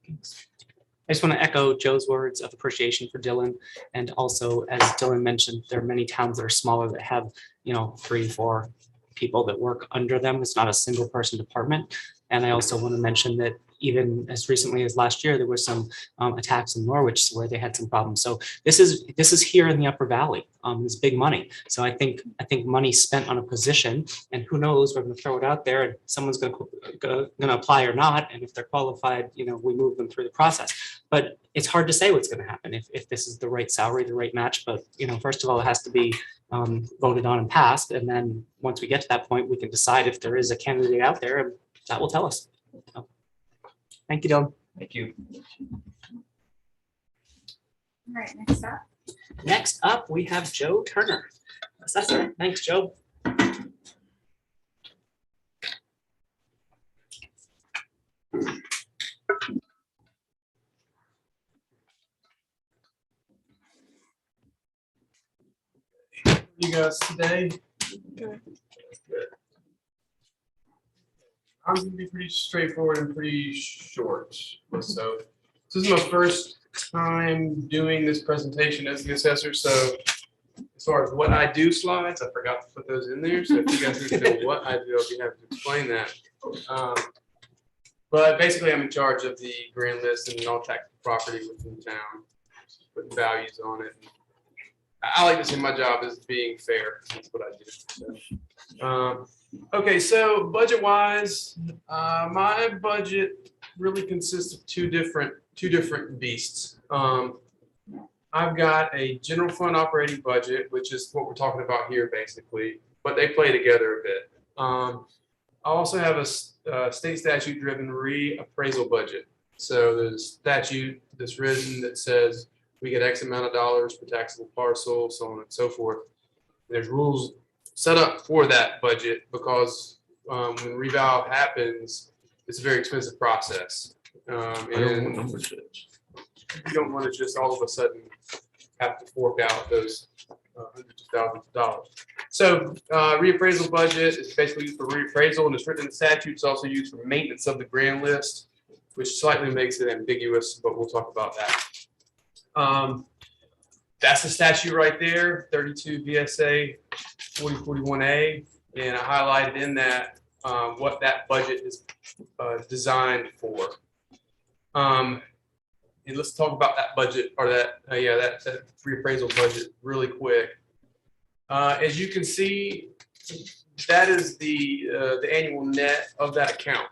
I just want to echo Joe's words of appreciation for Dillon. And also, as Dillon mentioned, there are many towns that are smaller that have, 3, 4 people that work under them. It's not a single person department. And I also want to mention that even as recently as last year, there were some attacks in Norwich where they had some problems. So this is here in the Upper Valley. It's big money. So I think money spent on a position, and who knows, we're going to throw it out there and someone's going to apply or not. And if they're qualified, we move them through the process. But it's hard to say what's going to happen if this is the right salary, the right match. But first of all, it has to be voted on and passed. And then once we get to that point, we can decide if there is a candidate out there, and that will tell us. So, thank you, Dillon. Thank you. All right, next up. Next up, we have Joe Turner, Assessor. Thanks, Joe. You guys today? Good. I'm gonna be pretty straightforward and pretty short. So this is my first time doing this presentation as the assessor. So as far as what I do slides, I forgot to put those in there. So if you guys need to know what I do, I'll be happy to explain that. But basically, I'm in charge of the grand list and all tax property within town, putting values on it. I like to say my job is being fair. That's what I do. So, okay, so budget-wise, my budget really consists of two different beasts. I've got a general fund operating budget, which is what we're talking about here, basically, but they play together a bit. I also have a state statute-driven reappraisal budget. So there's a statute that's written that says we get X amount of dollars per taxable parcel, so on and so forth. There's rules set up for that budget because when reval happens, it's a very expensive process. And you don't want to just all of a sudden have to fork out those hundreds of thousands of dollars. So reappraisal budget is basically used for reappraisal, and it's written in the statute. It's also used for maintenance of the grand list, which slightly makes it ambiguous, but we'll talk about that. That's the statute right there, 32 VSA 4041A, and I highlighted in that what that budget is designed for. And let's talk about that budget, or that reappraisal budget really quick. As you can see, that is the annual net of that account.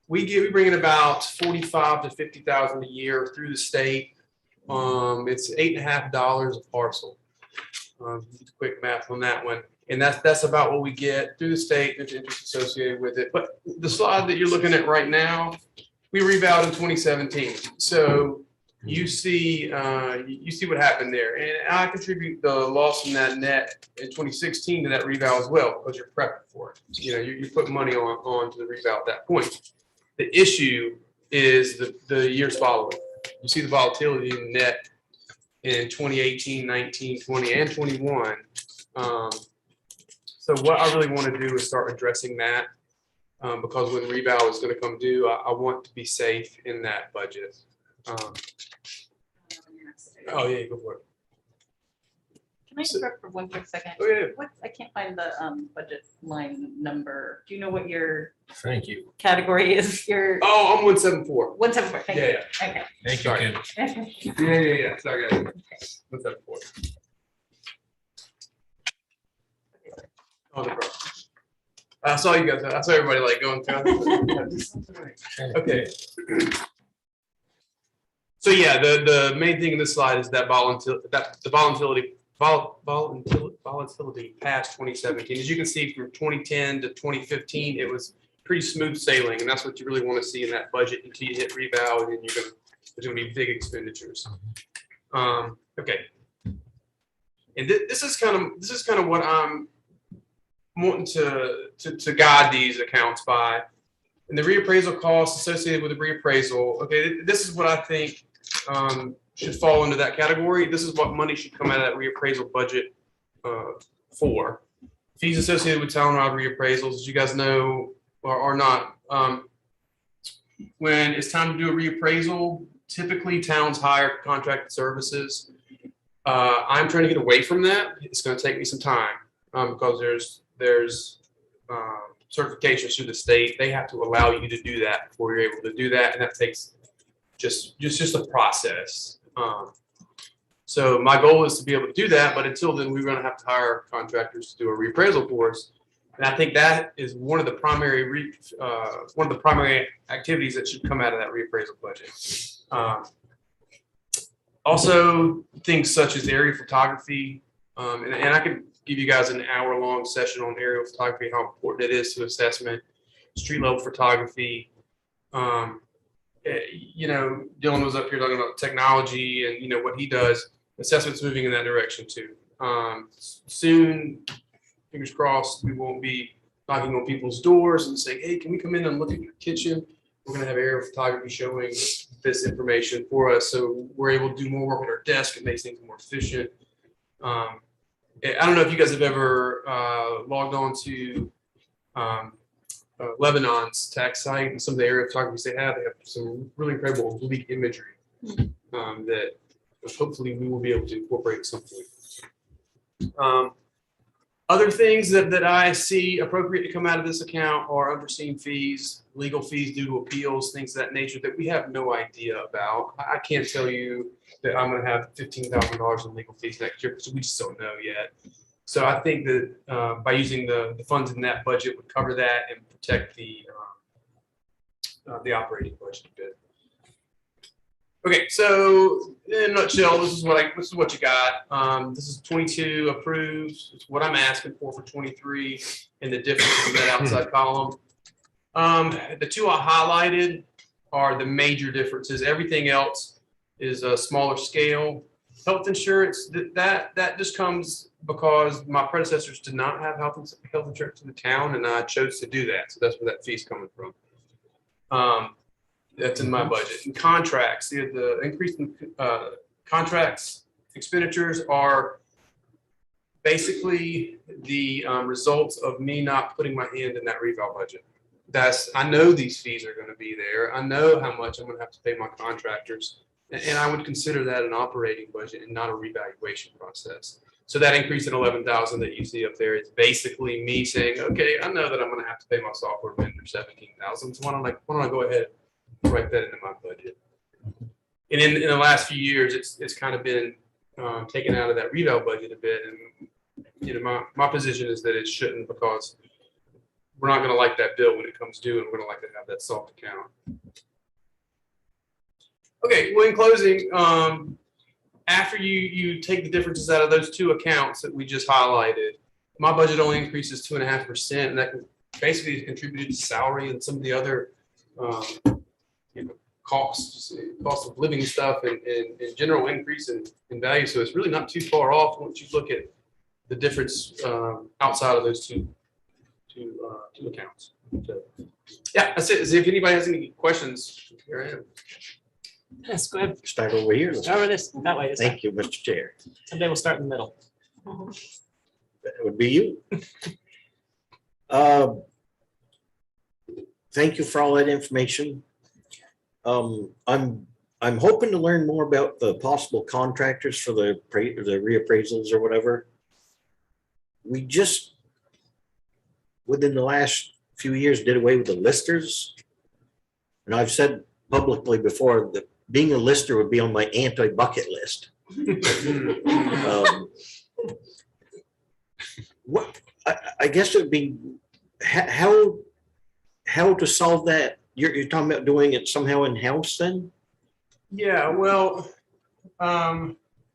We bring in about 45 to 50,000 a year through the state. It's $8.50 a parcel. Quick math on that one, and that's about what we get through the state. There's interest associated with it. But the slide that you're looking at right now, we revaled in 2017. So you see what happened there, and I contribute the loss in that net in 2016 to that reval as well, because you're prepping for it. You put money on to the reval at that point. The issue is the years following. You see the volatility in net in 2018, 19, 20, and 21. So what I really want to do is start addressing that because when reval is going to come due, I want to be safe in that budget. Oh yeah, go for it. Can I interrupt for one quick second? Oh, yeah. I can't find the budget line number. Do you know what your Thank you. category is? Your Oh, I'm 174. 174. Thank you. Yeah, Okay. Thank Sorry. Yeah. Sorry, guys. 174. Oh, no problem. I saw you guys. I saw everybody like going through. Okay. So yeah, the main thing in this slide is that volatility past 2017. As you can see, from 2010 to 2015, it was pretty smooth sailing, and that's what you really want to see in that budget until you hit reval, and then there's gonna be big expenditures. Okay. And this is kind of what I'm wanting to guide these accounts by. And the reappraisal costs associated with the reappraisal, okay, this is what I think should fall into that category. This is what money should come out of that reappraisal budget for. Fees associated with townwide reappraisals, as you guys know, are not. When it's time to do a reappraisal, typically towns hire contracted services. I'm trying to get away from that. It's going to take me some time because there's certifications through the state. They have to allow you to do that before you're able to do that, and that takes just a process. So my goal is to be able to do that, but until then, we're going to have to hire contractors to do a reappraisal for us. And I think that is one of the primary activities that should come out of that reappraisal budget. Also, things such as aerial photography, and I could give you guys an hour-long session on aerial photography, how important it is to assessment, street-level photography. You know, Dillon was up here talking about technology and, you know, what he does. Assessment's moving in that direction too. Soon, fingers crossed, we won't be knocking on people's doors and saying, hey, can we come in and look at your kitchen? We're going to have aerial photography showing this information for us, so we're able to do more work at our desk. It makes things more efficient. I don't know if you guys have ever logged on to Lebanon's tax site and some of the aerial photographies they have some really incredible oblique imagery that hopefully we will be able to incorporate at some point. Other things that I see appropriate to come out of this account are unforeseen fees, legal fees due to appeals, things of that nature that we have no idea about. I can't tell you that I'm going to have $15,000 in legal fees next year because we just don't know yet. So I think that by using the funds in that budget would cover that and protect the operating budget a bit. Okay, so in a nutshell, this is what you got. This is 22 approved. It's what I'm asking for 23, and the difference in that outside column. The two I highlighted are the major differences. Everything else is a smaller scale. Health insurance, that just comes because my predecessors did not have health insurance in the town, and I chose to do that. So that's where that fee's coming from. That's in my budget. And contracts, the increase in contracts expenditures are basically the results of me not putting my hand in that reval budget. I know these fees are going to be there. I know how much I'm going to have to pay my contractors, and I would consider that an operating budget and not a revaluation process. So that increase in 11,000 that you see up there is basically me saying, okay, I know that I'm going to have to pay my software vendor 17,000. So why don't I go ahead and write that into my budget? And in the last few years, it's kind of been taken out of that reval budget a bit. And you know, my position is that it shouldn't, because we're not going to like that bill when it comes due, and we're going to like to have that soft account. Okay, well, in closing, after you take the differences out of those two accounts that we just highlighted, my budget only increases 2.5%, and that basically is contributed to salary and some of the other cost of living stuff and general increase in value. So it's really not too far off once you look at the difference outside of those two accounts. So, yeah, that's it. So if anybody has any questions, here I am. Yes, go ahead. Start over here. Start with this, that way. Thank you, Mr. Chair. Someday we'll start in the middle. That would be you. Thank you for all that information. I'm hoping to learn more about the possible contractors for the reappraisals or whatever. We just, within the last few years, did away with the listers. And I've said publicly before that being a lister would be on my anti-bucket list. What I guess it would be how to solve that. You're talking about doing it somehow in-house then? Yeah, well,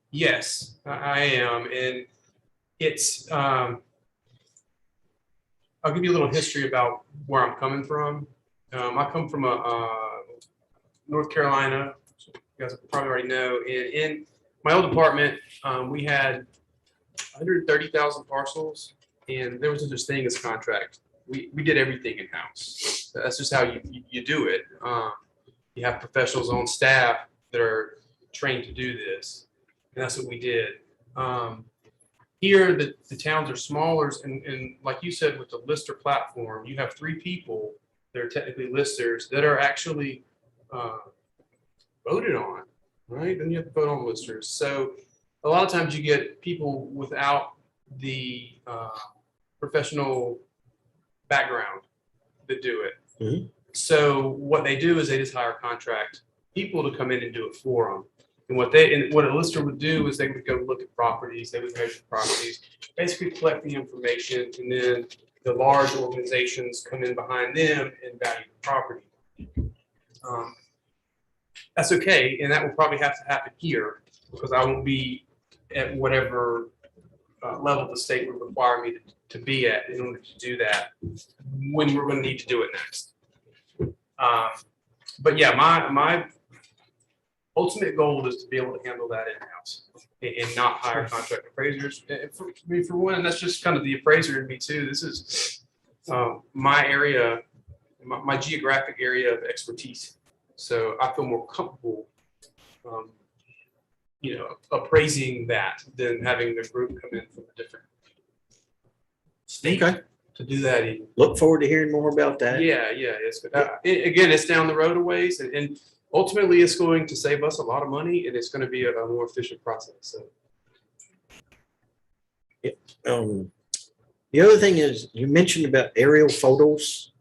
yes, I am. And it's I'll give you a little history about where I'm coming from. I come from North Carolina. You guys probably already know. In my old department, we had 130,000 parcels, and there was no such thing as contract. We did everything in house. That's just how you do it. You have professionals on staff that are trained to do this, and that's what we did. Here, the towns are smaller, and like you said, with the lister platform, you have 3 people that are technically listers that are actually voted on, right? Then you have to vote on listers. So a lot of times you get people without the professional background that do it. Mhm. So what they do is they just hire contract people to come in and do it for them. And what a lister would do is they would go look at properties, they would measure properties, basically collect the information, and then the large organizations come in behind them and value the property. That's okay, and that will probably have to happen here because I won't be at whatever level the state would require me to be at in order to do that when we're going to need to do it next. But yeah, my ultimate goal is to be able to handle that in-house and not hire contract appraisers. And for one, that's just kind of the appraiser in me too. This is my area, my geographic area of expertise. So I feel more comfortable, appraising that than having the group come in from a different state Okay. to do that. Even. Look forward to hearing more about that. Yeah, it's good. Again, it's down the road a ways, and ultimately it's going to save us a lot of money, and it's going to be a more efficient process. So. The other thing is you mentioned about aerial photos,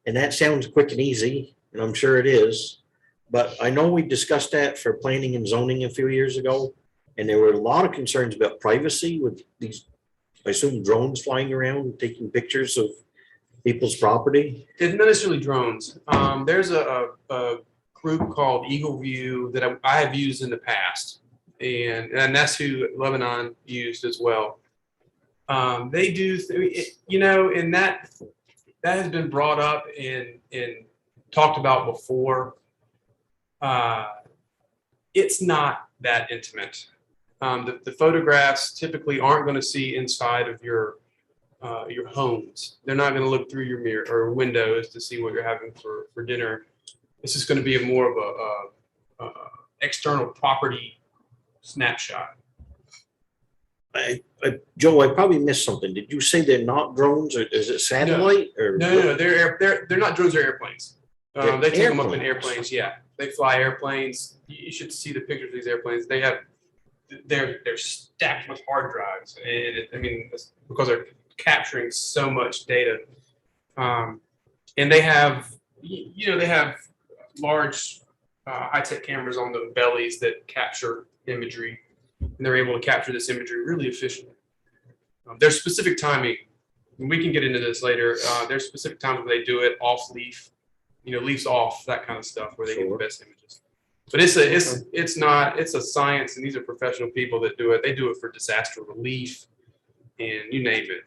and that sounds quick and easy, and I'm sure it is. But I know we discussed that for planning and zoning a few years ago, and there were a lot of concerns about privacy with these, I assume, drones flying around taking pictures of people's property. It's not necessarily drones. There's a group called Eagle View that I have used in the past, and that's who Lebanon used as well. They do, and that has been brought up and talked about before. It's not that intimate. The photographs typically aren't going to see inside of your homes. They're not going to look through your mirror or windows to see what you're having for dinner. This is going to be a more of a external property snapshot. Joe, I probably missed something. Did you say they're not drones, or is it satellite? No, they're not drones, they're airplanes. They take them up in airplanes. airplanes. Yeah, they fly airplanes. You should see the pictures of these airplanes. They're stacked with hard drives, and it's because they're capturing so much data. And they have, they have large high-tech cameras on the bellies that capture imagery, and they're able to capture this imagery really efficiently. There's specific timing, and we can get into this later. There's specific times where they do it off leaf, leaves off, that kind of stuff, where they get the best images. But it's a science, and these are professional people that do it. They do it for disaster relief, and you name it.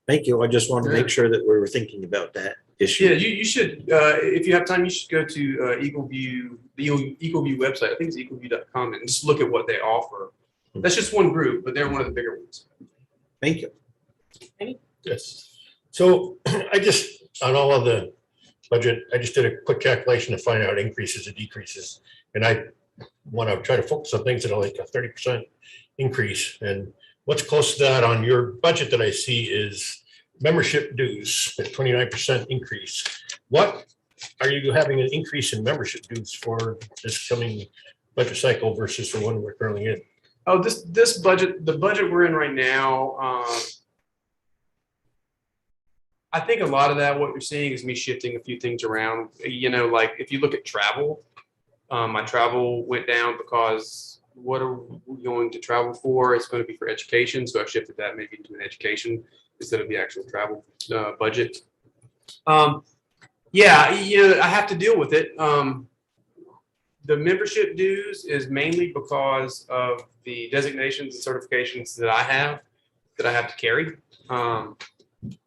Thank you. I just wanted to make sure that we were thinking about that issue. Yeah, you should, if you have time, you should go to Eagle View, the Eagle View website. I think it's eagleview.com, and just look at what they offer. That's just one group, but they're one of the bigger ones. Thank you. Yes. So on all of the budget, I just did a quick calculation to find out increases and decreases. And I want to try to focus on things that are like a 30% increase. And what's close to that on your budget that I see is membership dues at 29% increase. What are you having an increase in membership dues for this coming budget cycle versus the one we're currently in? Oh, this budget, the budget we're in right now, I think a lot of that, what you're seeing is me shifting a few things around. Like if you look at travel, my travel went down because what are we going to travel for? It's going to be for education. So I shifted that maybe to an education instead of the actual travel budget. I have to deal with it. The membership dues is mainly because of the designations and certifications that I have that I have to carry,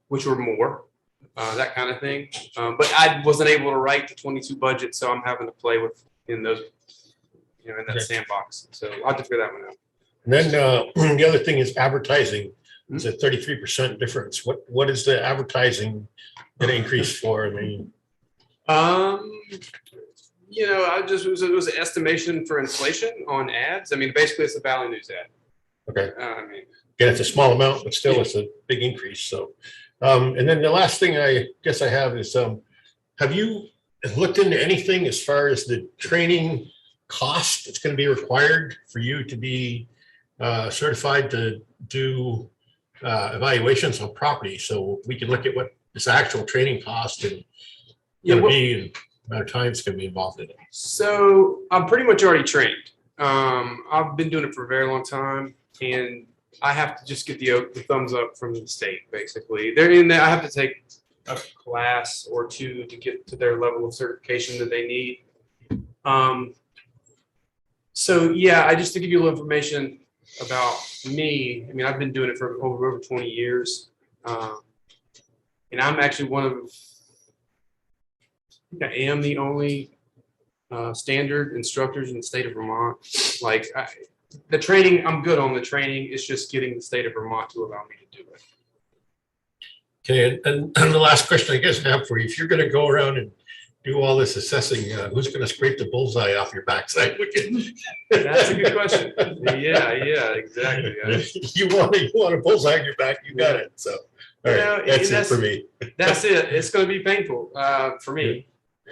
which were more, that kind of thing. But I wasn't able to write the 22 budget, so I'm having to play with in those, in that sandbox. So I'll have to figure that one out. And then the other thing is advertising. It's a 33% difference. What is the advertising that increased for? I mean, I just, it was an estimation for inflation on ads. I mean, basically it's a Valley News ad. okay. I mean, Again, it's a small amount, but still it's a big increase. So, and then the last thing I guess I have is, have you looked into anything as far as the training cost that's going to be required for you to be certified to do evaluations on property? So we can look at what this actual training cost and going to be and amount of time it's going to be involved in it. so I'm pretty much already trained. I've been doing it for a very long time, and I have to just get the thumbs up from the state, basically. I have to take a class or two to get to their level of certification that they need. So yeah, just to give you a little information about me, I mean, I've been doing it for over 20 years. And I'm actually I think I am the only standard instructors in the state of Vermont. Like the training, I'm good on the training. It's just getting the state of Vermont to allow me to do it. Okay, and the last question I guess I have for you, if you're going to go around and do all this assessing, who's going to scrape the bullseye off your backside? That's a good question. Yeah, exactly. You want a bullseye on your back, you got it. So, all right, that's it for me. That's it. It's going to be painful for me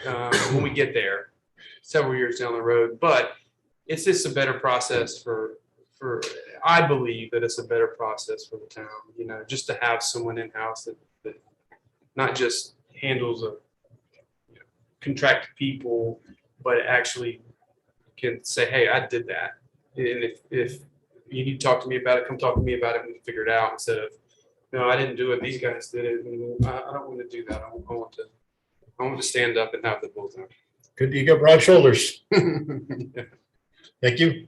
when we get there, several years down the road. But it's just a better process for. I believe that it's a better process for the town. Just to have someone in house that not just handles contract people, but actually can say, "Hey, I did that," and if you need to talk to me about it, come talk to me about it. We can figure it out instead of, "No, I didn't do it. These guys did it." And I don't want to do that. I want to stand up and have the bullseye. Good, you got broad shoulders. Thank you.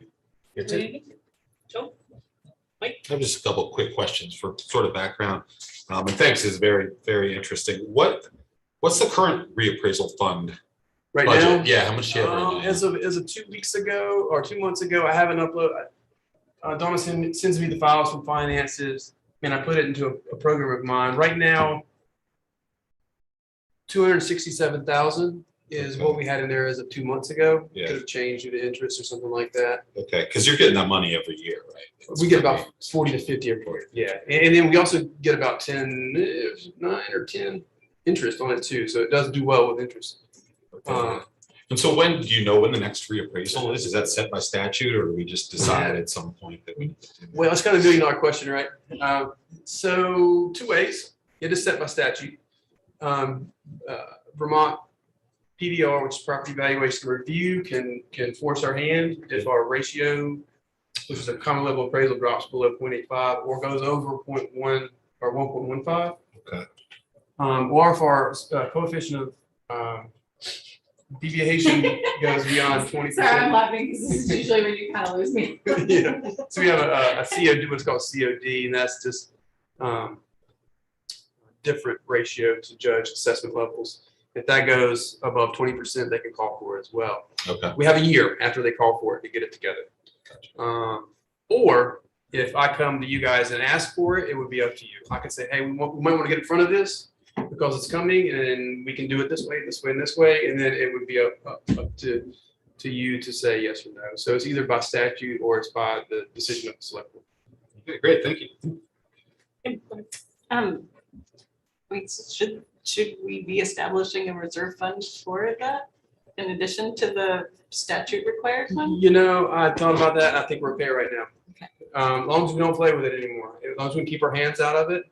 That's it. Joe? I have just a couple of quick questions for sort of background. And thanks, is very, very interesting. What's the current reappraisal fund Right budget? now, Yeah, how much do you have right now? as of 2 weeks ago or 2 months ago, I haven't uploaded. Donna sends me the files from finances, and I put it into a program of mine. Right now, 267,000 is what we had in there as of 2 months ago. Yeah. Could have changed due to interest or something like that. Okay, because you're getting that money every year, right? We get about 40 to 50 every year. Yeah, and then we also get about 9 or 10 interest on it too. So it does do well with interest. And so when do you know when the next reappraisal is? Is that set by statute, or do we just decide at some point that we? Well, it's kind of a $1 million question, right? So 2 ways. It is set by statute. Vermont PVR, which is Property Valuation Review, can force our hand if our ratio, which is a common level appraisal, drops below 0.85 or goes over 0.1 or 1.15. Okay. Or if our coefficient of deviation goes beyond 20%. Sorry, I'm laughing because this is usually when you kind of lose me. Yeah. So we have a COD, what's called COD, and that's just different ratio to judge assessment levels. If that goes above 20%, they can call for it as well. Okay. We have a year after they call for it to get it together. Or if I come to you guys and ask for it, it would be up to you. I could say, hey, we might want to get in front of this because it's coming, and we can do it this way, this way, and this way, and then it would be up to you to say yes or no. So it's either by statute or it's by the decision of the select board. Okay, great, thank you. Should we be establishing a reserve fund for that in addition to the statute required fund? I thought about that. I think we're okay right now. Okay. As long as we don't play with it anymore, as long as we can keep our hands out of it,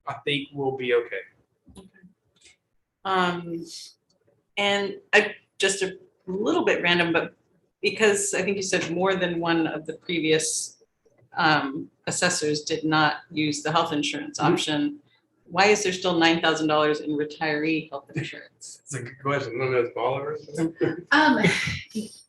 I think we'll be okay. And just a little bit random, but because I think you said more than one of the previous assessors did not use the health insurance option, why is there still $9,000 in retiree health insurance? It's a good question. None of those followers.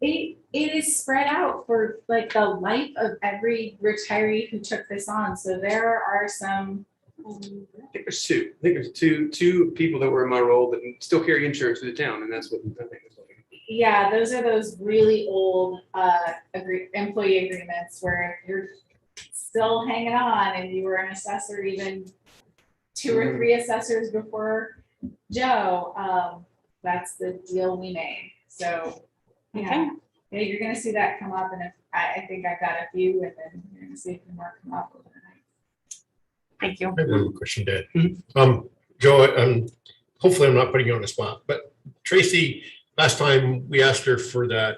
It is spread out for like the life of every retiree who took this on. So there are some. I think there's two. I think there's two people that were in my role that still carry insurance to the town, and that's what I think is like. Yeah, those are those really old employee agreements where you're still hanging on and you were an assessor even 2 or 3 assessors before Joe. That's the deal we made. So yeah, you're gonna see that come up, and if I think I've got a few, and then you're gonna see a few more come up over the night. Thank you. I have one more question, Dad. Joe, hopefully I'm not putting you on the spot, but Tracy, last time we asked her for that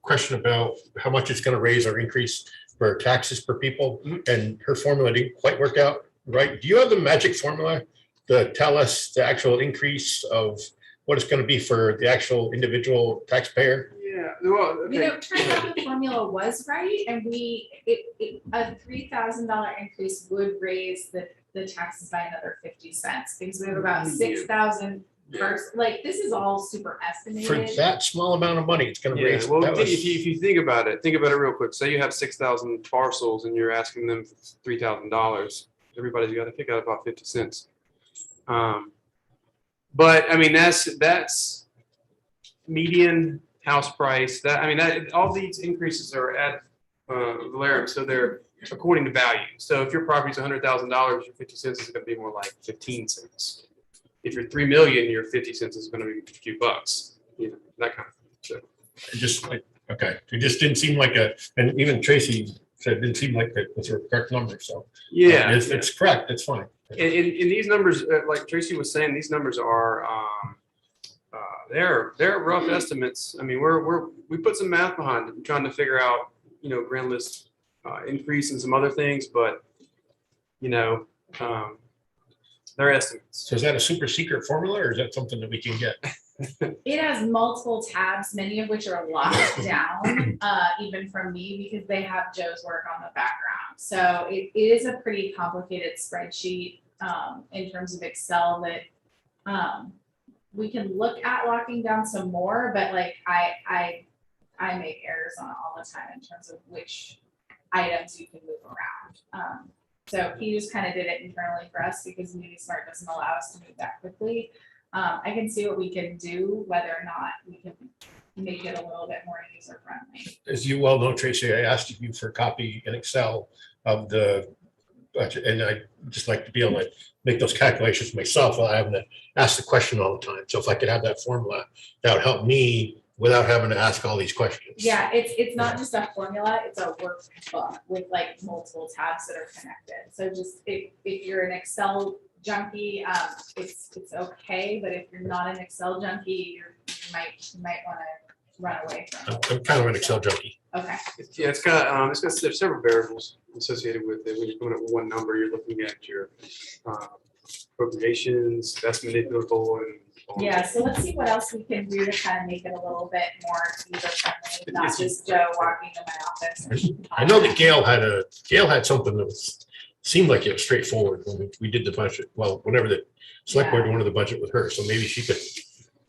question about how much it's gonna raise or increase for taxes per people, and her formula didn't quite work out right. Do you have the magic formula to tell us the actual increase of what it's gonna be for the actual individual taxpayer? Yeah, well, okay. You know, turns out the formula was right, and a $3,000 increase would raise the taxes by another 50 cents, because we have about 6,000 first, like, this is all super For estimated. that small amount of money, it's gonna Yeah, raise. well, that was- if you think about it real quick. Say you have 6,000 parcels and you're asking them for $3,000. Everybody's got to pick out about 50 cents. But I mean, that's median house price. All these increases are ad valorem, so they're according to value. So if your property's $100,000, your 50 cents is going to be more like 15 cents. If you're 3 million, your 50 cents is going to be a few bucks. You know, that kind of thing. So. It just like, okay, it just didn't seem like and even Tracy said it didn't seem like that was a correct number, so. Yeah. If it's correct, it's fine. And these numbers, like Tracy was saying, these numbers are, they're rough estimates. I mean, we put some math behind it, trying to figure out, grand list increase and some other things, but, they're estimates. So is that a super secret formula, or is that something that we can get? It has multiple tabs, many of which are locked down, even from me, because they have Joe's work on the background. So it is a pretty complicated spreadsheet in terms of Excel that we can look at locking down some more, but like I make errors on it all the time in terms of which items you can move around. So he just kind of did it internally for us because Munismart doesn't allow us to move that quickly. I can see what we can do, whether or not we can make it a little bit more user friendly. As you well know, Tracy, I asked you for a copy in Excel of the budget, and I just like to be able to make those calculations myself while I having to ask the question all the time. So if I could have that formula, that would help me without having to ask all these questions. Yeah, it's not just a formula, it's a workbook with like multiple tabs that are connected. So just if you're an Excel junkie, it's okay, but if you're not an Excel junkie, you might want to run away from it. I'm kind of an Excel junkie. Okay. Yeah, there's several variables associated with it. When you're coming up with one number, you're looking at your appropriations, that's manipulable, and Yeah, so let's see what else we can do to kind of make it a little bit more user friendly, not just Joe walking to my office. I know that Gail had something that seemed like it was straightforward when we did the budget. Well, whenever the select board wanted the budget with her, so maybe she could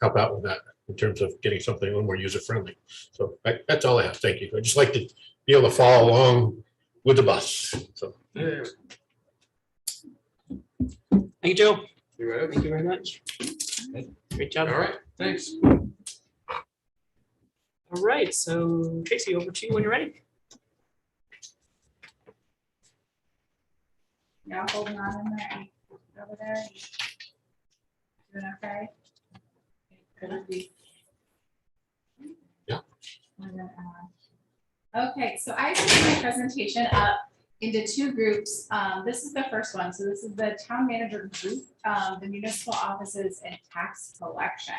help out with that in terms of getting something a little more user friendly. So that's all I have. Thank you. I just like to be able to follow along with the bus. So. yeah. Thank you, Joe. You're right. Thank you very much. Great job. All right, thanks. All right, so Tracy, over to you when you're ready. Y'all holding on in there, over there? Doing okay? Could it be? Yeah. Okay, so I split my presentation up into 2 groups. This is the first one. So this is the town manager group, the municipal offices and tax collection.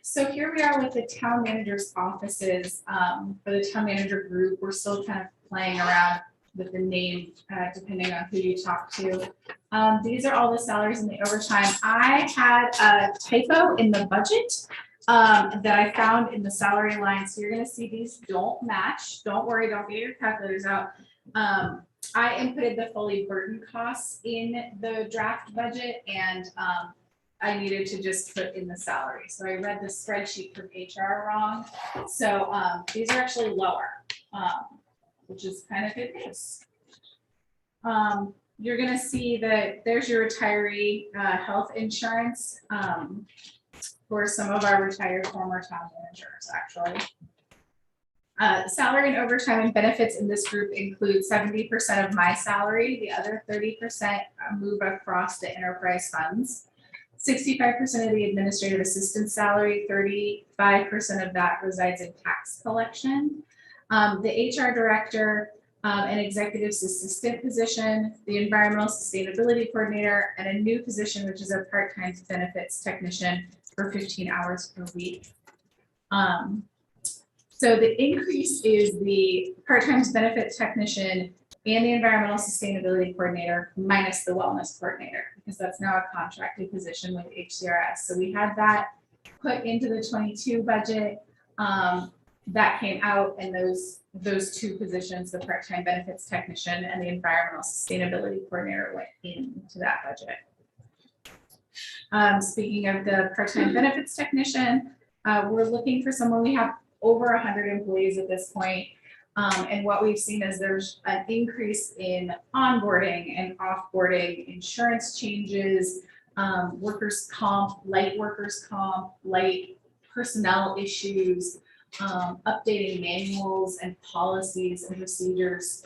So here we are with the town manager's offices. For the town manager group, we're still kind of playing around with the name, depending on who you talk to. These are all the salaries and the overtime. I had a typo in the budget that I found in the salary line. So you're gonna see these don't match. Don't worry, don't get your calculators out. I inputted the fully burdened costs in the draft budget, and I needed to just put in the salary. So I read the spreadsheet from HR wrong. So these are actually lower, which is kind of good news. You're gonna see that there's your retiree health insurance for some of our retired former town managers, actually. Salary and overtime and benefits in this group include 70% of my salary. The other 30% move across the enterprise funds. 65% of the administrative assistant salary, 35% of that resides in tax collection. The HR director an executive assistant position, the environmental sustainability coordinator, and a new position, which is a part-time benefits technician for 15 hours per week. So the increase is the part-time benefits technician and the environmental sustainability coordinator minus the wellness coordinator, because that's now a contracted position with HCRS. So we had that put into the 22 budget. That came out, and those two positions, the part-time benefits technician and the environmental sustainability coordinator, went into that budget. Speaking of the part-time benefits technician, we're looking for someone. We have over 100 employees at this point. And what we've seen is there's an increase in onboarding and offboarding, insurance changes, workers' comp, light personnel issues, updating manuals and policies and procedures.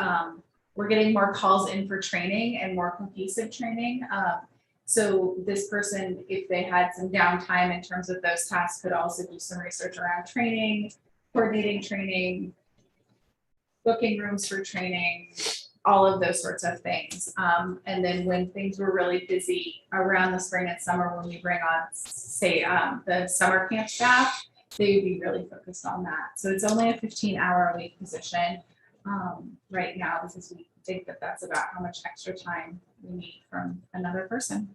We're getting more calls in for training and more cohesive training. So this person, if they had some downtime in terms of those tasks, could also do some research around training, coordinating training, booking rooms for training, all of those sorts of things. And then when things were really busy around the spring and summer, when we bring on, say, the summer camp staff, they would be really focused on that. So it's only a 15-hour-a-week position right now, because we think that that's about how much extra time we need from another person.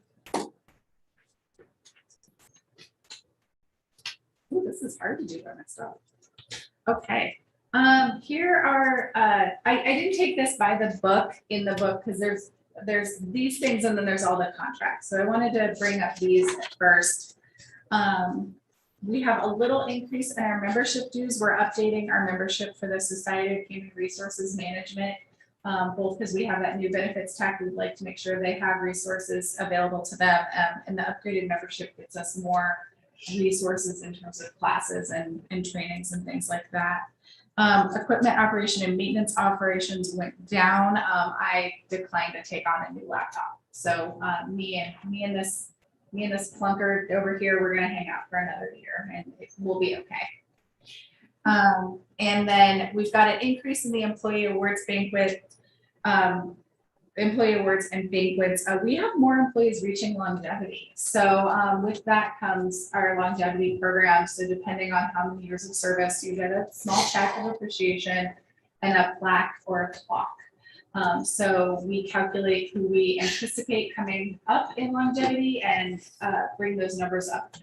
Ooh, this is hard to do by myself. Okay. Here are, I didn't take this by the book in the book, because there's these things and then there's all the contracts. So I wanted to bring up these first. We have a little increase in our membership dues. We're updating our membership for the Society of Human Resources Management, both because we have that new benefits tax. We'd like to make sure they have resources available to them. And the upgraded membership gets us more resources in terms of classes and trainings and things like that. Equipment operation and maintenance operations went down. I declined to take on a new laptop. So me and this clunker over here, we're gonna hang out for another year and it will be okay. And then we've got an increase in the employee awards banquet, employee awards and banquets. We have more employees reaching longevity. So with that comes our longevity program. So depending on how many years of service, you get a small check of appreciation and a plaque or a clock. So we calculate who we anticipate coming up in longevity and bring those numbers up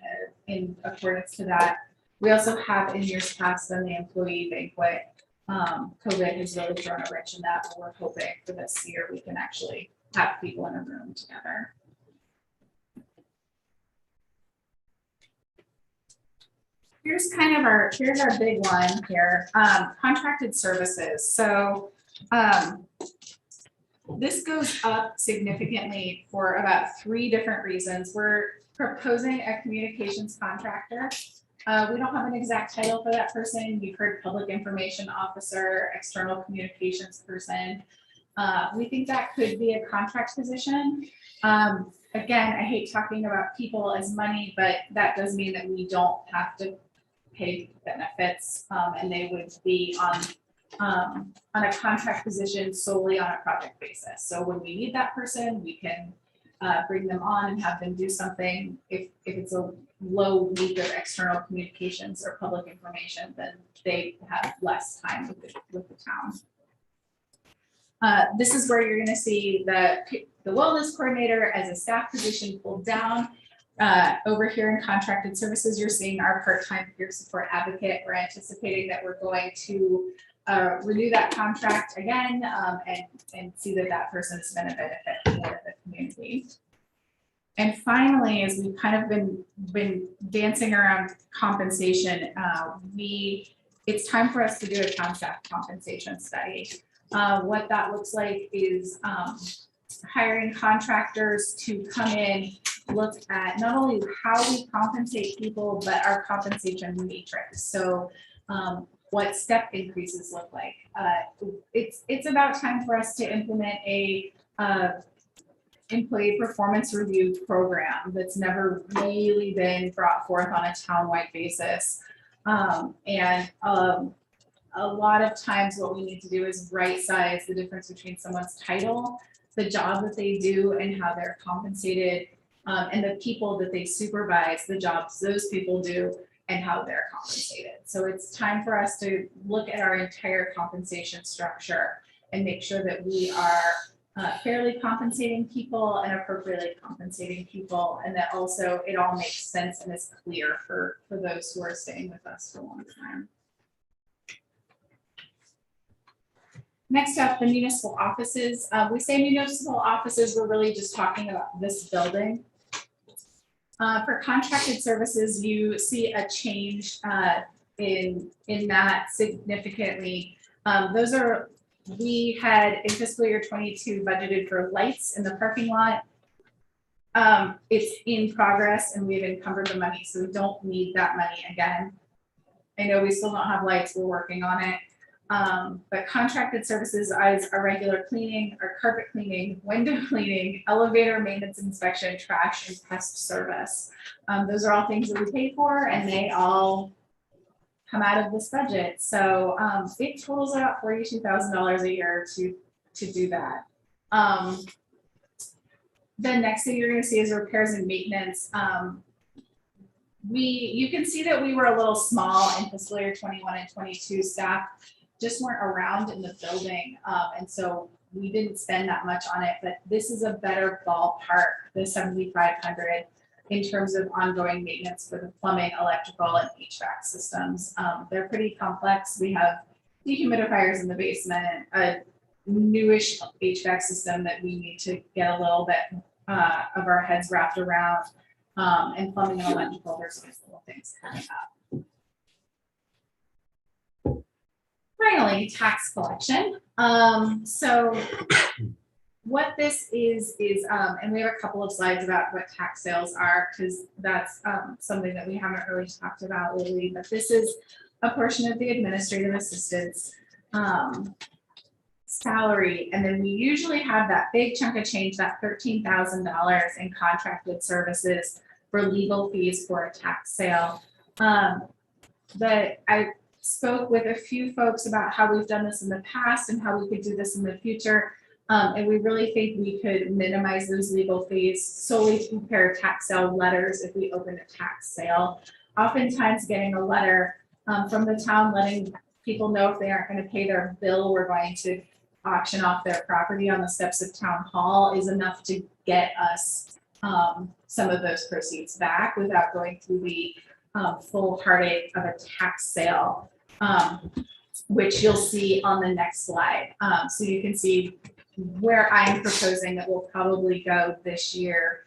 in accordance to that. We also have in years past done the employee banquet. COVID has really thrown a wrench in that, but we're hoping for this year we can actually have people in a room together. Here's our big one here, contracted services. So this goes up significantly for about 3 different reasons. We're proposing a communications contractor. We don't have an exact title for that person. You've heard public information officer, external communications person. We think that could be a contract position. Again, I hate talking about people as money, but that does mean that we don't have to pay benefits, and they would be on a contract position solely on a project basis. So when we need that person, we can bring them on and have them do something. If it's a low week of external communications or public information, then they have less time with the town. This is where you're going to see the wellness coordinator as a staff position pulled down. Over here in contracted services, you're seeing our part-time peer support advocate. We're anticipating that we're going to renew that contract again, and see that that person has been a benefit for the community. And finally, as we've kind of been dancing around compensation, it's time for us to do a town staff compensation study. What that looks like is hiring contractors to come in, look at not only how we compensate people, but our compensation matrix. So what step increases look like. It's about time for us to implement a employee performance review program that's never really been brought forth on a townwide basis. A lot of times what we need to do is right size the difference between someone's title, the job that they do and how they're compensated, and the people that they supervise, the jobs those people do and how they're compensated. So it's time for us to look at our entire compensation structure and make sure that we are fairly compensating people and appropriately compensating people, and that also it all makes sense and is clear for those who are staying with us for a long time. Next up, the municipal offices. We say municipal offices, we're really just talking about this building. For contracted services, you see a change in that significantly. We had in fiscal year 22 budgeted for lights in the parking lot. It's in progress and we've encumbered the money, so we don't need that money again. I know we still don't have lights, we're working on it. But contracted services is our regular cleaning, our carpet cleaning, window cleaning, elevator maintenance, inspection, trash, and pest service. Those are all things that we pay for and they all come out of this budget. So it totals about $42,000 a year to do that. The next thing you're going to see is repairs and maintenance. You can see that we were a little small in fiscal year 21 and 22. Staff just weren't around in the building, and so we didn't spend that much on it. But this is a better ballpark, the 7,500, in terms of ongoing maintenance for the plumbing, electrical, and HVAC systems. They're pretty complex. We have dehumidifiers in the basement, a newish HVAC system that we need to get a little bit of our heads wrapped around, and plumbing and electrical. There's some little things coming up. Finally, tax collection. So what this is, and we have a couple of slides about what tax sales are, because that's something that we haven't really talked about lately, but this is a portion of the administrative assistant's salary. And then we usually have that big chunk of change, that $13,000 in contracted services for legal fees for a tax sale. But I spoke with a few folks about how we've done this in the past and how we could do this in the future. And we really think we could minimize those legal fees solely to prepare tax sale letters if we open a tax sale. Oftentimes getting a letter from the town letting people know if they aren't going to pay their bill, we're going to auction off their property on the steps of town hall is enough to get us some of those proceeds back without going through the full heartache of a tax sale, which you'll see on the next slide. So you can see where I'm proposing that will probably go this year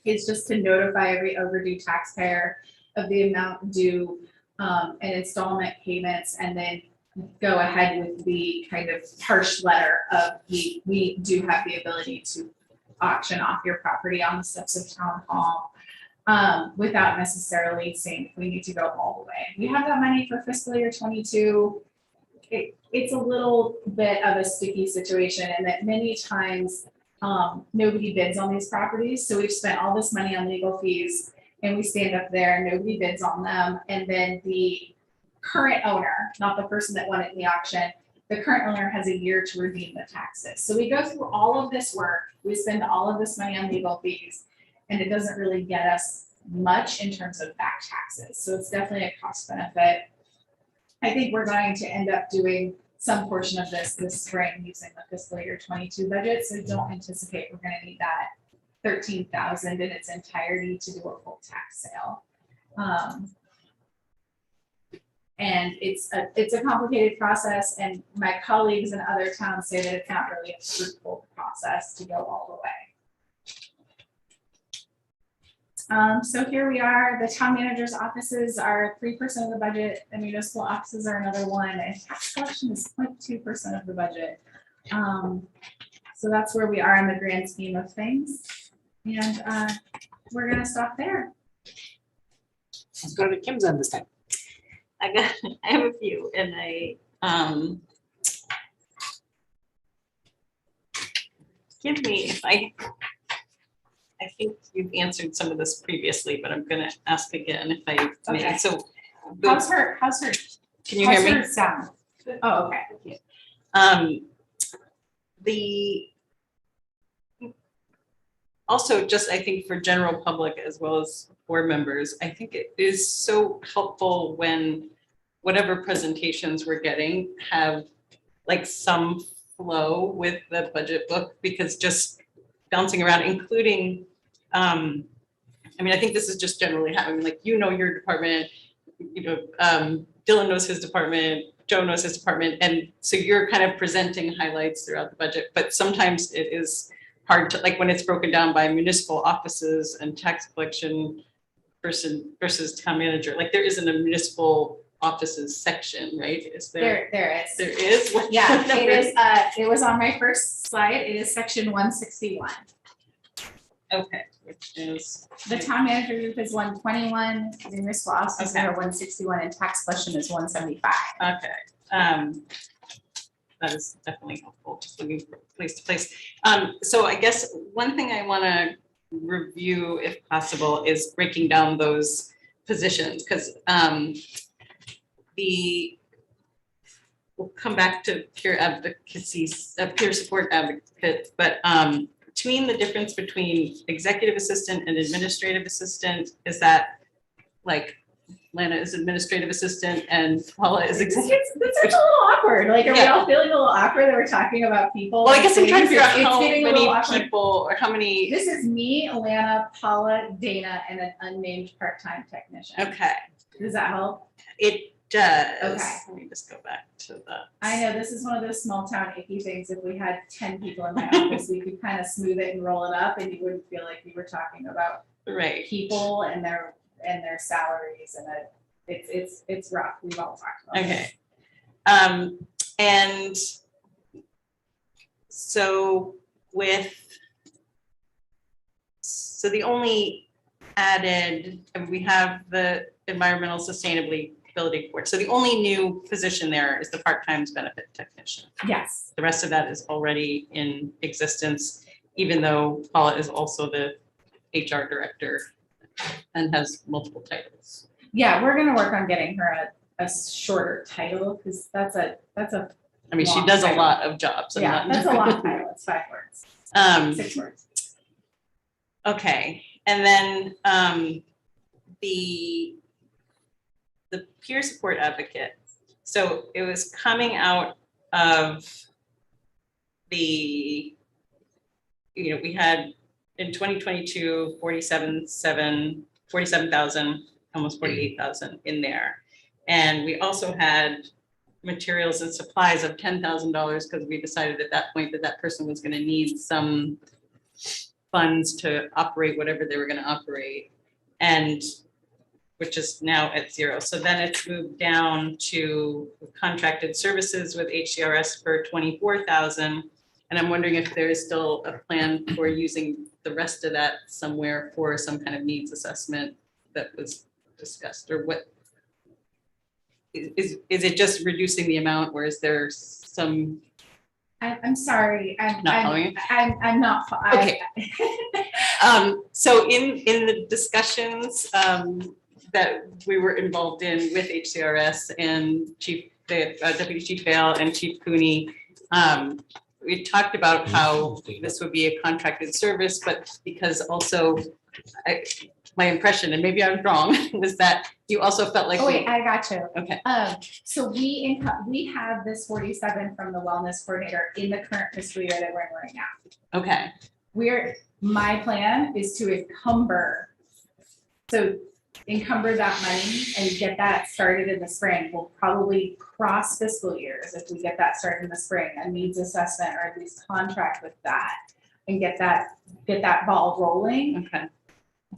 is just to notify every overdue taxpayer of the amount due and installment payments, and then go ahead with the kind of harsh letter of we do have the ability to auction off your property on the steps of town hall, without necessarily saying we need to go all the way. We have that money for fiscal year 22. It's a little bit of a sticky situation, and that many times nobody bids on these properties. So we've spent all this money on legal fees and we stand up there, nobody bids on them. And then the current owner, not the person that won it in the auction, the current owner has a year to redeem the taxes. So we go through all of this work, we spend all of this money on legal fees, and it doesn't really get us much in terms of back taxes. So it's definitely a cost benefit. I think we're going to end up doing some portion of this spring using the fiscal year 22 budget. So don't anticipate we're going to need that 13,000 in its entirety to do a full tax sale. And it's a complicated process, and my colleagues in other towns say that it's not really a fruitful process to go all the way. So here we are, the town manager's offices are 3% of the budget, the municipal offices are another 1%, and tax collection is 0.2% of the budget. So that's where we are in the grand scheme of things. And we're gonna stop there. Let's go to Kim's end this time. I have a few, and give me, if I think you've answered some of this previously, but I'm gonna ask again if I may. Okay. So How's her, can you hear me? how's her sound? Oh, okay. Also, just I think for general public as well as board members, I think it is so helpful when whatever presentations we're getting have like some flow with the budget book, because just bouncing around, including, I mean, I think this is just generally happening, like, you know, your department, Dillon knows his department, Joe knows his department, and so you're kind of presenting highlights throughout the budget, but sometimes it is hard to, like when it's broken down by municipal offices and tax collection person versus town manager, like there isn't a municipal offices section, right? Is there? There is. There is? What Yeah, number? it is, it was on my first slide, it is section 161. Okay, which is, The town manager group is 121, the municipal offices are 161, and tax collection is 175. okay. That is definitely helpful, just looking from place to place. So I guess one thing I want to review, if possible, is breaking down those positions, because we'll come back to peer advocacy, peer support advocate, but between the difference between executive assistant and administrative assistant, is that like Lana is administrative assistant and Paula is executive? It's a little awkward, like, are we all feeling a little awkward that we're talking about people? Well, I guess I'm trying to figure out It's how getting a many little awkward. people, or how many, This is me, Alana, Paula, Dana, and an unnamed part-time technician. okay, Does that help? it does. Okay. Let me just go back to the. I know this is one of those small town icky things. If we had 10 people in my office, we could kind of smooth it and roll it up, and you wouldn't feel like you were talking about Right. people and their salaries, and it's rough. We've all talked about it. Okay. And so the only added, and we have the environmental sustainability board. So the only new position there is the part-time benefit technician. Yes. The rest of that is already in existence, even though Paula is also the HR director and has multiple titles. Yeah, we're gonna work on getting her a shorter title, because that's a I mean, she long does a title. lot of jobs. Yeah, that's a long title. It's 5 words, 6 words. Okay, and then the peer support advocate. So it was coming out of we had in 2022, 47,000, almost 48,000 in there. And we also had materials and supplies of $10,000, because we decided at that point that that person was going to need some funds to operate whatever they were going to operate, and which is now at 0. So then it's moved down to contracted services with HCRS for 24,000. And I'm wondering if there is still a plan for using the rest of that somewhere for some kind of needs assessment that was discussed, or what is it just reducing the amount, or is there some? I'm sorry. I'm Not following you? I'm not. Okay. So in the discussions that we were involved in with HCRS and Deputy Chief Vale and Chief Cooney, we talked about how this would be a contracted service, but because also my impression, and maybe I'm wrong, was that you also felt like. Oh wait, I got you. Okay. So we have this 47 from the wellness coordinator in the current fiscal year that we're in right now. Okay. My plan is to encumber. So encumber that money and get that started in the spring. We'll probably cross fiscal years if we get that started in the spring, a needs assessment or at least contract with that and get that ball rolling Okay,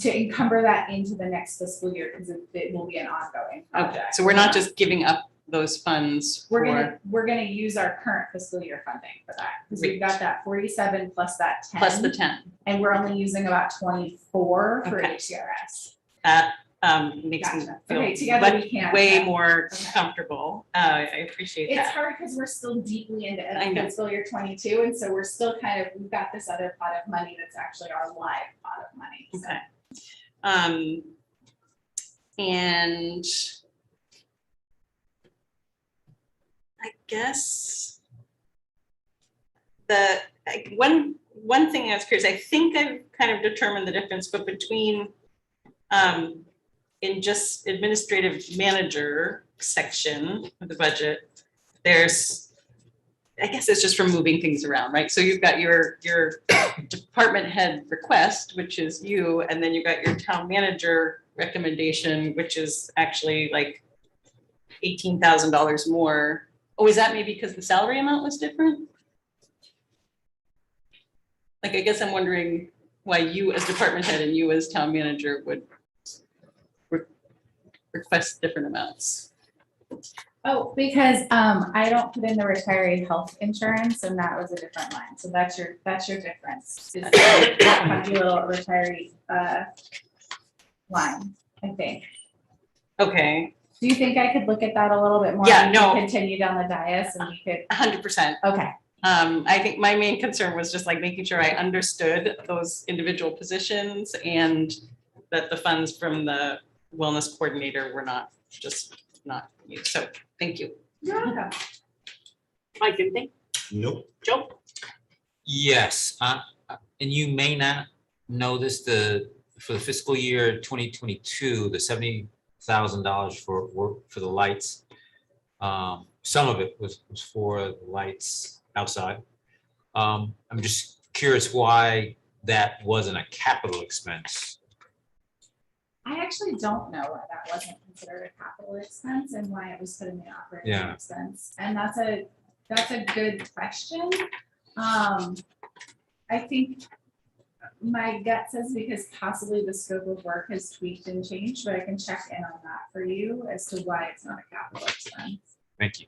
to encumber that into the next fiscal year because it will be an ongoing okay, project. so we're not just giving up those funds We're for, gonna use our current fiscal year funding for that, because we've Great. got that 47 plus that 10. plus the 10. And we're only using about 24 for Okay. HCRS. That makes me Gotcha. feel Okay, together much- we can. way yeah. more Okay. comfortable. I appreciate It's that. hard because we're still deeply into I know. fiscal year 22, and so we're still we've got this other pot of money that's actually our live pot of money. So. Okay. And I guess one thing I was curious, I think I've kind of determined the difference, but between in just administrative manager section of the budget, there's, I guess it's just for moving things around, right? So you've got your department head request, which is you, and then you've got your town manager recommendation, which is actually like $18,000 more. Oh, is that maybe because the salary amount was different? Like, I guess I'm wondering why you as department head and you as town manager would request different amounts. Oh, because I don't put in the retiree health insurance, and that was a different line. So that's your difference. Is that funny little retiree line, I think. Okay, Do you think I could look at that a little bit more? Yeah, and we no. could Continue down the dais and we could, 100%. okay. I think my main concern was just like making sure I understood those individual positions and that the funds from the wellness coordinator were not used. So thank you. You're welcome. Mike, anything? Nope. Joe? Yes, and you may not know this, for the fiscal year 2022, the $70,000 for the lights. Some of it was for the lights outside. I'm just curious why that wasn't a capital expense. I actually don't know why that wasn't considered a capital expense and why it was put in the operating Yeah. expense. And that's a good question. I think my gut says because possibly the scope of work has tweaked and changed, but I can check in on that for you as to why it's not a capital expense. Thank you.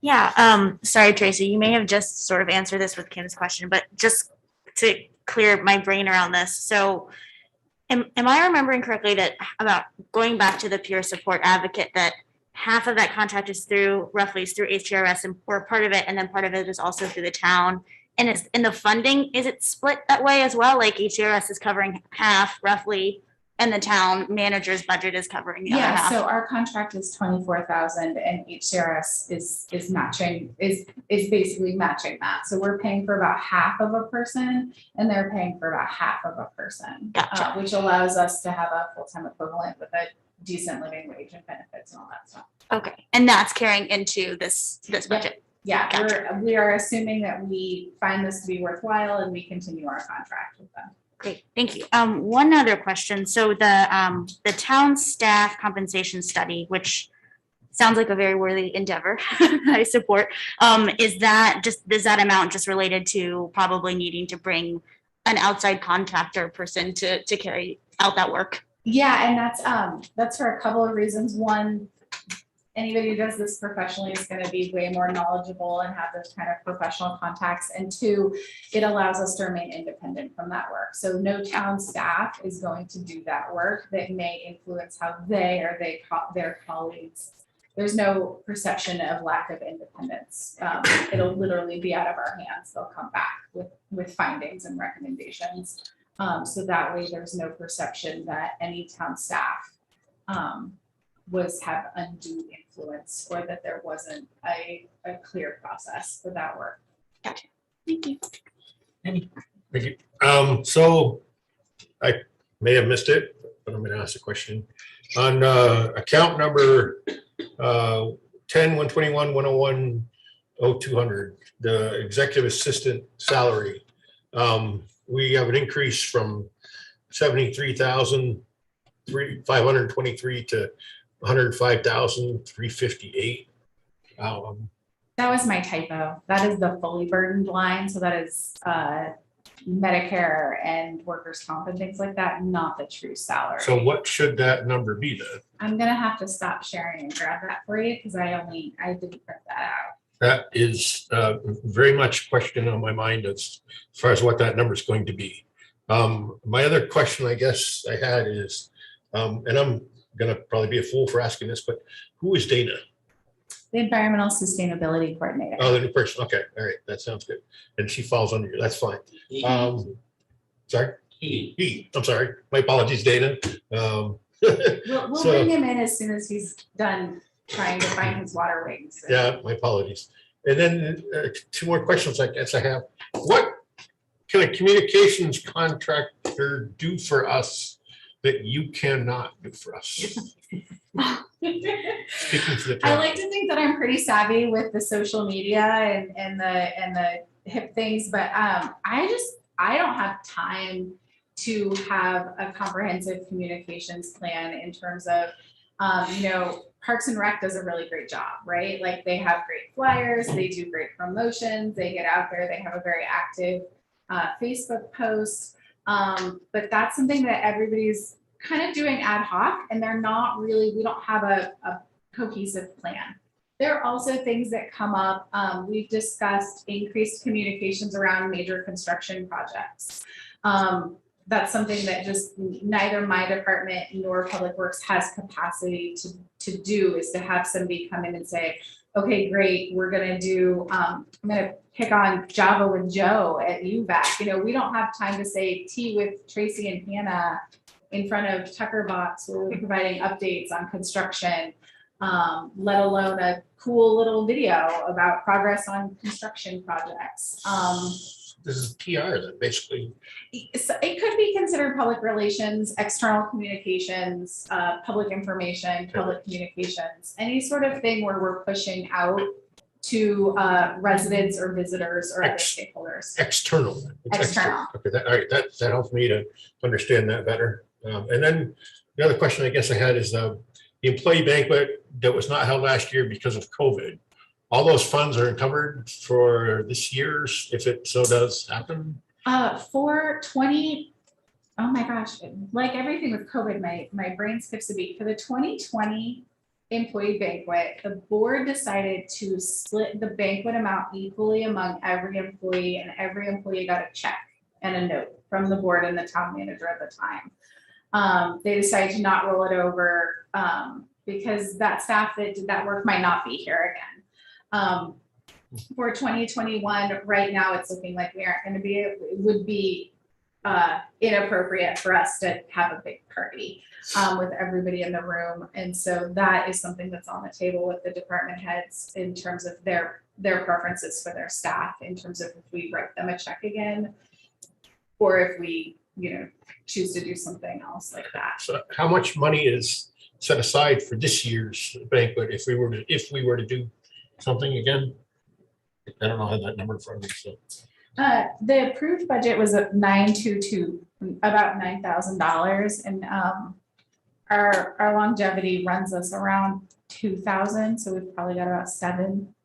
Yeah, sorry, Tracy, you may have just sort of answered this with Kim's question, but just to clear my brain around this. So am I remembering correctly that about going back to the peer support advocate, that half of that contract is roughly through HRS and or part of it, and then part of it is also through the town? And it's in the funding, is it split that way as well? Like HRS is covering half roughly, and the town manager's budget is covering the other Yeah, half? so our contract is 24,000 and HCRS is basically matching that. So we're paying for about half of a person and they're paying for about half of a person. Gotcha. Which allows us to have a full-time equivalent with a decent living wage and benefits and all that stuff. Okay, and that's carrying into this budget? Yeah, Gotcha. we are assuming that we find this to be worthwhile and we continue our contract with them. Great, thank you. One other question. So the town staff compensation study, which sounds like a very worthy endeavor, I support. Is that amount just related to probably needing to bring an outside contractor person to carry out that work? Yeah, and that's for a couple of reasons. One, anybody who does this professionally is going to be way more knowledgeable and have those kind of professional contacts. And two, it allows us to remain independent from that work. So no town staff is going to do that work that may influence how their colleagues. There's no perception of lack of independence. It'll literally be out of our hands. They'll come back with findings and recommendations. So that way there's no perception that any town staff have undue influence or that there wasn't a clear process for that work. Gotcha. Thank you. Thank you. So I may have missed it, but I'm going to ask a question. On account number 10-121-101-0200, the executive assistant salary, we have an increase from 73,000 523 to 105,358. That was my typo. That is the fully burdened line. So that is Medicare and workers' comp and things like that, not the true salary. So what should that number be then? I'm gonna have to stop sharing and grab that for you because I didn't print that out. That is very much question on my mind as far as what that number is going to be. My other question, I guess I had is, and I'm gonna probably be a fool for asking this, but who is Dana? The Environmental Sustainability Coordinator. Oh, the new person. Okay, all right, that sounds good. And she falls under you. That's fine. Sorry. I'm sorry. My apologies, Dana. We'll so- bring him in as soon as he's done trying to find his water wings. Yeah, my apologies. And then two more questions I guess I have. What can a communications contractor do for us that you cannot do for us? Speaking to the I town. like to think that I'm pretty savvy with the social media and the hip things, but I don't have time to have a comprehensive communications plan in terms of Parks and Rec does a really great job, right? Like they have great flyers, they do great promotions, they get out there, they have a very active Facebook post. But that's something that everybody's kind of doing ad hoc and they're not really, we don't have a cohesive plan. There are also things that come up. We've discussed increased communications around major construction projects. That's something that just neither my department nor Public Works has capacity to do, is to have somebody come in and say, okay, great, we're gonna do, I'm gonna pick on Java with Joe at UVAC. We don't have time to say tea with Tracy and Hannah in front of Tucker Box where we're providing updates on construction, let alone a cool little video about progress on construction projects. This is PR then basically. It could be considered public relations, external communications, public information, public communications, any sort of thing where we're pushing out to residents or visitors or other stakeholders. External. It's External. Okay, all right, that helps me to understand that better. And then the other question I guess I had is the employee banquet that was not held last year because of COVID. All those funds are encumbered for this year's, if it so does happen? For 20, oh my gosh, like everything with COVID, my brain skips a beat. For the 2020 employee banquet, the board decided to split the banquet amount equally among every employee, and every employee got a check and a note from the board and the town manager at the time. They decided to not roll it over because that staff that did that work might not be here again. For 2021, right now, it's looking like we aren't going to be, it would be inappropriate for us to have a big party with everybody in the room. And so that is something that's on the table with the department heads in terms of their preferences for their staff, in terms of if we write them a check again, or if we, choose to do something else like that. So how much money is set aside for this year's banquet if we were to do something again? I don't know how that number from me, so. The approved budget was at about $9,000, and our longevity runs us around 2,000, so we've probably got about 7.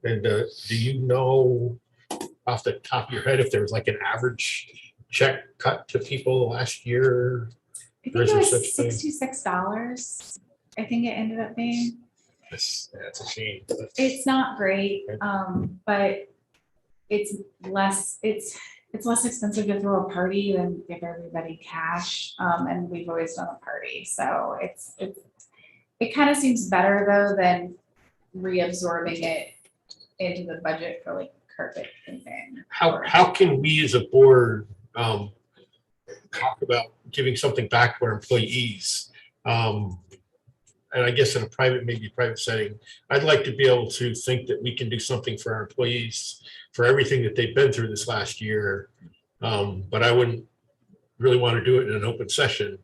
And do you know off the top of your head if there was like an average check cut to people last year? I think it was $66. I think it ended up being. That's a shame. It's not great, but it's less expensive to throw a party than give everybody cash. And we've always done a party, so it kind of seems better though than reabsorbing it into the budget for like carpet and thing. How can we as a board talk about giving something back to our employees? And I guess in a maybe private setting, I'd like to be able to think that we can do something for our employees for everything that they've been through this last year. But I wouldn't really want to do it in an open session.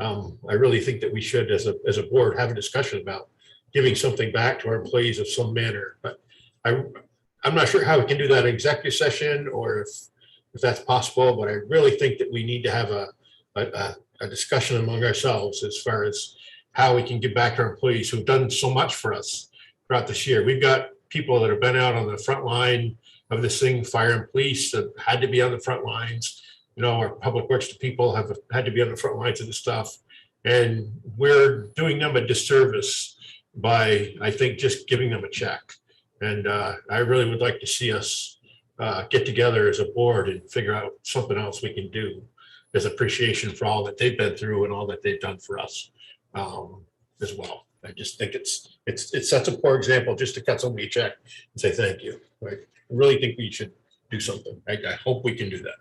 I really think that we should, as a board, have a discussion about giving something back to our employees of some manner. But I'm not sure how we can do that in executive session or if that's possible, but I really think that we need to have a a discussion among ourselves as far as how we can give back to our employees who've done so much for us throughout this year. We've got people that have been out on the front line of this thing, fire and police that had to be on the front lines. You know, our public works people have had to be on the front lines of this stuff. And we're doing them a disservice by, I think, just giving them a check. And I really would like to see us get together as a board and figure out something else we can do as appreciation for all that they've been through and all that they've done for us as well. I just think it's such a poor example just to cut somebody a check and say thank you. Right? I really think we should do something. I hope we can do that.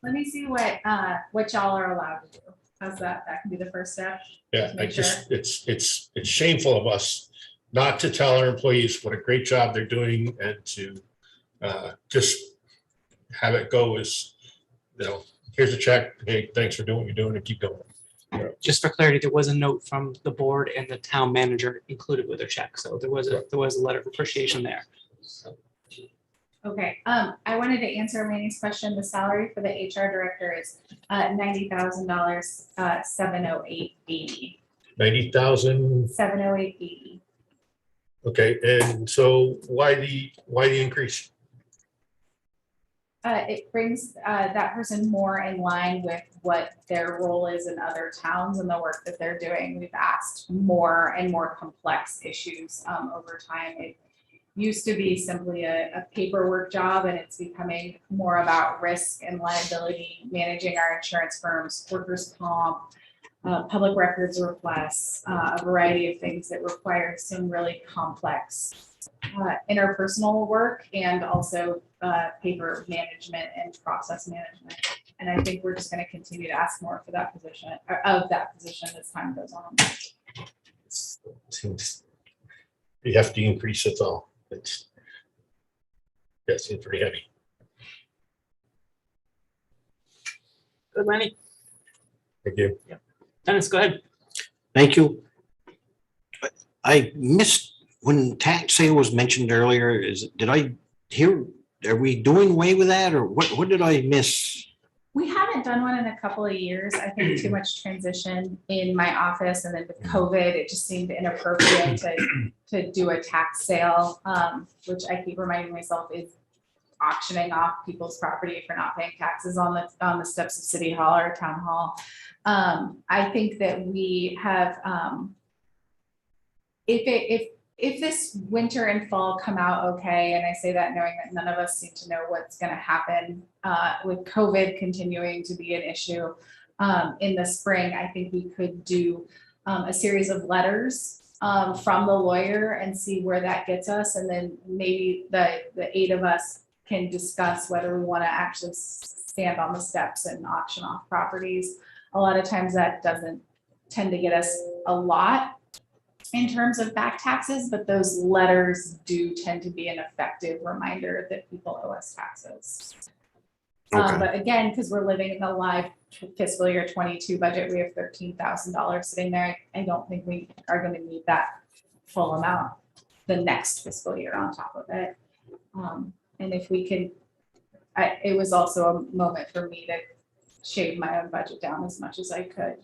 Let me see what y'all are allowed to do. How's that? That can be the first step. Yeah, I Make sure. just, it's shameful of us not to tell our employees what a great job they're doing and to just have it go as, you know, here's a check. Hey, thanks for doing what you're doing and keep going. Just for clarity, there was a note from the board and the town manager included with their check. So there was a letter of appreciation there. Okay, I wanted to answer Laney's question. The salary for the HR director is $90,000, $708.80. 90,000. $708.80. Okay, and so why the increase? It brings that person more in line with what their role is in other towns and the work that they're doing. We've asked more and more complex issues over time. It used to be simply a paperwork job, and it's becoming more about risk and liability, managing our insurance firms, workers' comp, public records requests, a variety of things that require some really complex interpersonal work and also paper management and process management. And I think we're just going to continue to ask more for that position, or of that position as time goes on. Seems the hefty increase, that's all. That seems pretty heavy. Good, Lenny. Thank you. Dennis, go ahead. Thank you. I missed when tax sale was mentioned earlier. Did I hear, are we doing away with that, or what did I miss? We haven't done one in a couple of years. I think too much transition in my office, and then with COVID, it just seemed inappropriate to do a tax sale, which I keep reminding myself is auctioning off people's property for not paying taxes on the steps of City Hall or Town Hall. I think that we have, if this winter and fall come out okay, and I say that knowing that none of us seem to know what's going to happen with COVID continuing to be an issue in the spring, I think we could do a series of letters from the lawyer and see where that gets us, and then maybe the 8 of us can discuss whether we want to actually stand on the steps and auction off properties. A lot of times that doesn't tend to get us a lot in terms of back taxes, but those letters do tend to be an effective reminder that people owe us taxes. Okay. But again, because we're living in the live fiscal year 22 budget, we have $13,000 sitting there. I don't think we are going to need that full amount the next fiscal year on top of it. And if we could, it was also a moment for me to shave my own budget down as much as I could.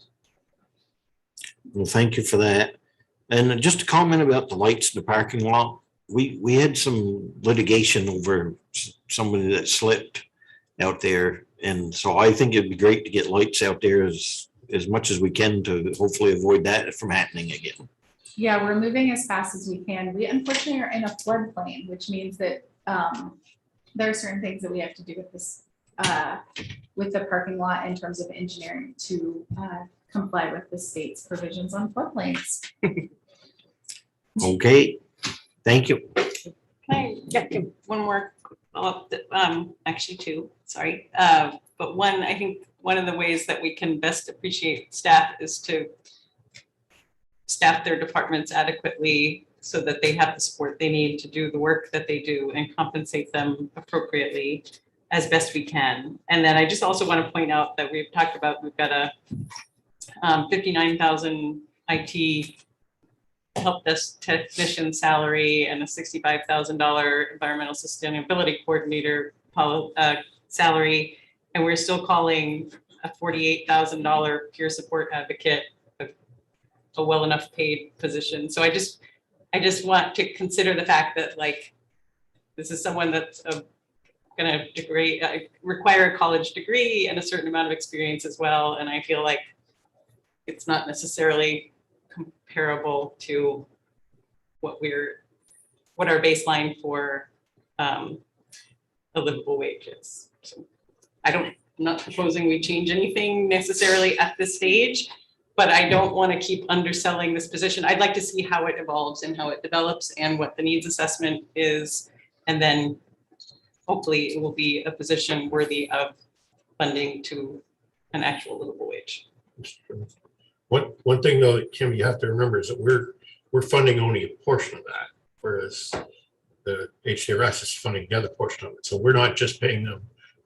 Well, thank you for that. And just a comment about the lights in the parking lot. We had some litigation over somebody that slipped out there. And so I think it'd be great to get lights out there as much as we can to hopefully avoid that from happening again. Yeah, we're moving as fast as we can. We unfortunately are in a floodplain, which means that there are certain things that we have to do with this, with the parking lot in terms of engineering to comply with the state's provisions on floodplains. Okay, thank you. Can I get one more follow-up? Actually 2, sorry. But one, I think one of the ways that we can best appreciate staff is to staff their departments adequately so that they have the support they need to do the work that they do and compensate them appropriately as best we can. And then I just also want to point out that we've talked about, we've got a 59,000 IT help desk technician salary and a $65,000 environmental sustainability coordinator salary. And we're still calling a $48,000 peer support advocate, a well enough paid position. So I just want to consider the fact that like, this is someone that's gonna require a college degree and a certain amount of experience as well. And I feel like it's not necessarily comparable to what our baseline for a livable wage is. So I'm not proposing we change anything necessarily at this stage, but I don't want to keep underselling this position. I'd like to see how it evolves and how it develops and what the needs assessment is. And then hopefully it will be a position worthy of funding to an actual livable wage. One thing though, Kim, you have to remember is that we're funding only a portion of that, whereas the HCRS is funding the other portion of it. So we're not just paying them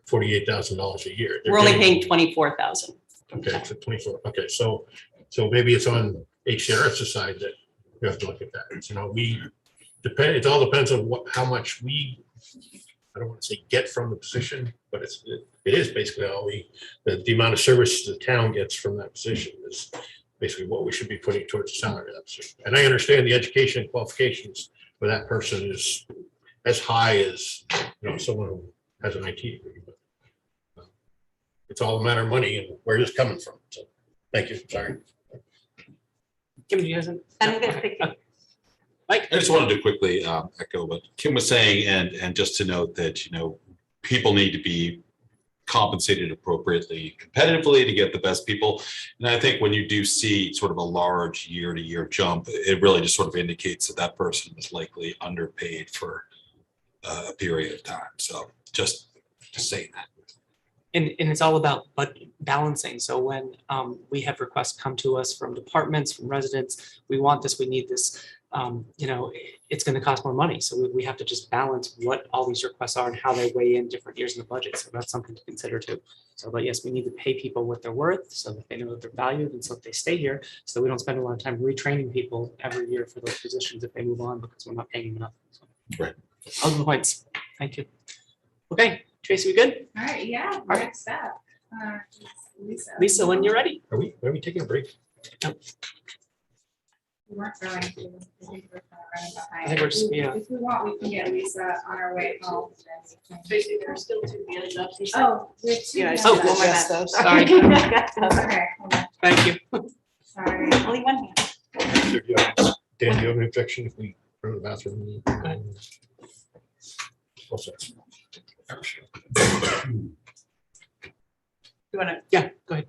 $48,000 a year. They're We're only getting- paying 24,000. Okay, so 24. Okay, so maybe it's on HCRS's side that we have to look at that. You know, it all depends on how much I don't want to say get from the position, but it is basically all the amount of service the town gets from that position is basically what we should be putting towards the salary of that position. And I understand the education qualifications for that person is as high as, someone who has an IT degree. But it's all a matter of money and where it's coming from. So, thank you. Sorry. Kim, do you have some? I'm gonna pick it. I just wanted to quickly echo what Kim was saying, and just to note that, people need to be compensated appropriately, competitively to get the best people. And I think when you do see sort of a large year-to-year jump, it really just sort of indicates that that person is likely underpaid for a period of time. So just saying that. And it's all about balancing. So when we have requests come to us from departments, from residents, we want this, we need this, it's going to cost more money. So we have to just balance what all these requests are and how they weigh in different years in the budget. So that's something to consider too. So, but yes, we need to pay people what they're worth so that they know that they're valued and so that they stay here. So we don't spend a lot of time retraining people every year for those positions if they move on because we're not paying them enough. So, right. All the points. Thank you. Okay, Tracy, we good? All right, yeah, right. next up. Lisa. Lisa, when you're ready. Are we taking a break? We weren't going to. I think we're running behind. I think we're just, yeah. If we want, we can get Lisa on our way home. Tracy, there are still 2 hands up. Oh, we have 2. Yeah, I hands saw up. one my bad. Sorry. Okay, hold on. Thank you. Sorry. Only one hand. Dan, do you have an objection if we go to the bathroom? Also, You want to? Yeah, go ahead.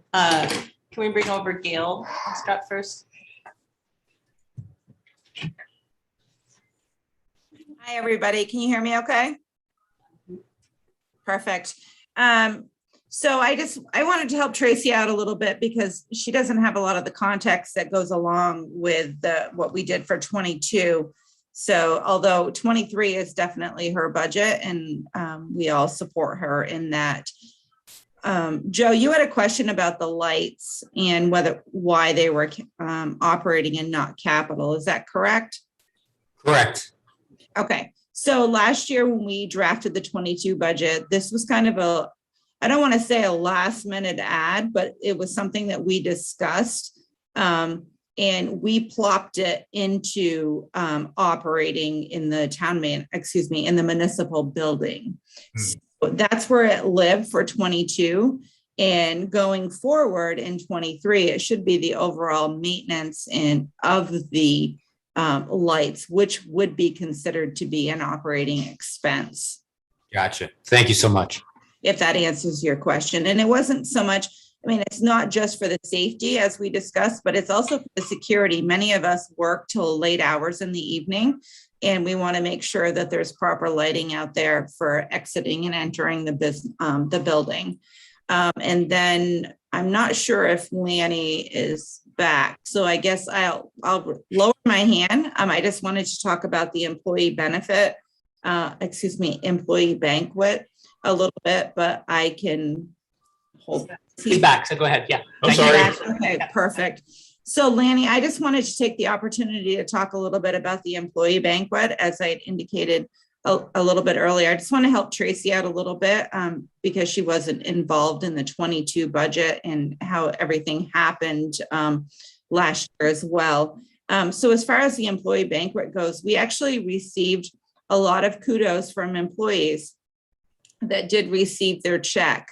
Can we bring over Gail Strut first? Hi, everybody. Can you hear me okay? Perfect. So I wanted to help Tracy out a little bit because she doesn't have a lot of the context that goes along with what we did for 22. So although 23 is definitely her budget and we all support her in that. Joe, you had a question about the lights and why they were operating and not capital. Is that correct? Correct. Okay. So last year when we drafted the 22 budget, this was kind of I don't want to say a last minute ad, but it was something that we discussed. And we plopped it into operating in the in the municipal building. So that's where it lived for 22. And going forward in 23, it should be the overall maintenance of the lights, which would be considered to be an operating expense. Gotcha. Thank you so much. If that answers your question. And it wasn't so much, it's not just for the safety as we discussed, but it's also for the security. Many of us work till late hours in the evening, and we want to make sure that there's proper lighting out there for exiting and entering the building. And then I'm not sure if Lanny is back. So I guess I'll lower my hand. I just wanted to talk about the employee benefit, employee banquet a little bit, but I can hold that. He's back, so go ahead. Yeah. I'm sorry. Okay, perfect. So Lanny, I just wanted to take the opportunity to talk a little bit about the employee banquet. As I had indicated, a little bit earlier. I just want to help Tracy out a little bit because she wasn't involved in the 22 budget and how everything happened last year as well. So as far as the employee banquet goes, we actually received a lot of kudos from employees that did receive their check.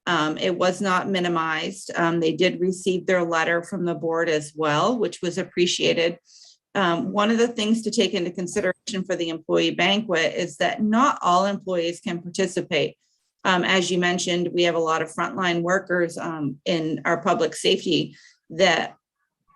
It was not minimized. They did receive their letter from the board as well, which was appreciated. One of the things to take into consideration for the employee banquet is that not all employees can participate. As you mentioned, we have a lot of frontline workers in our public safety that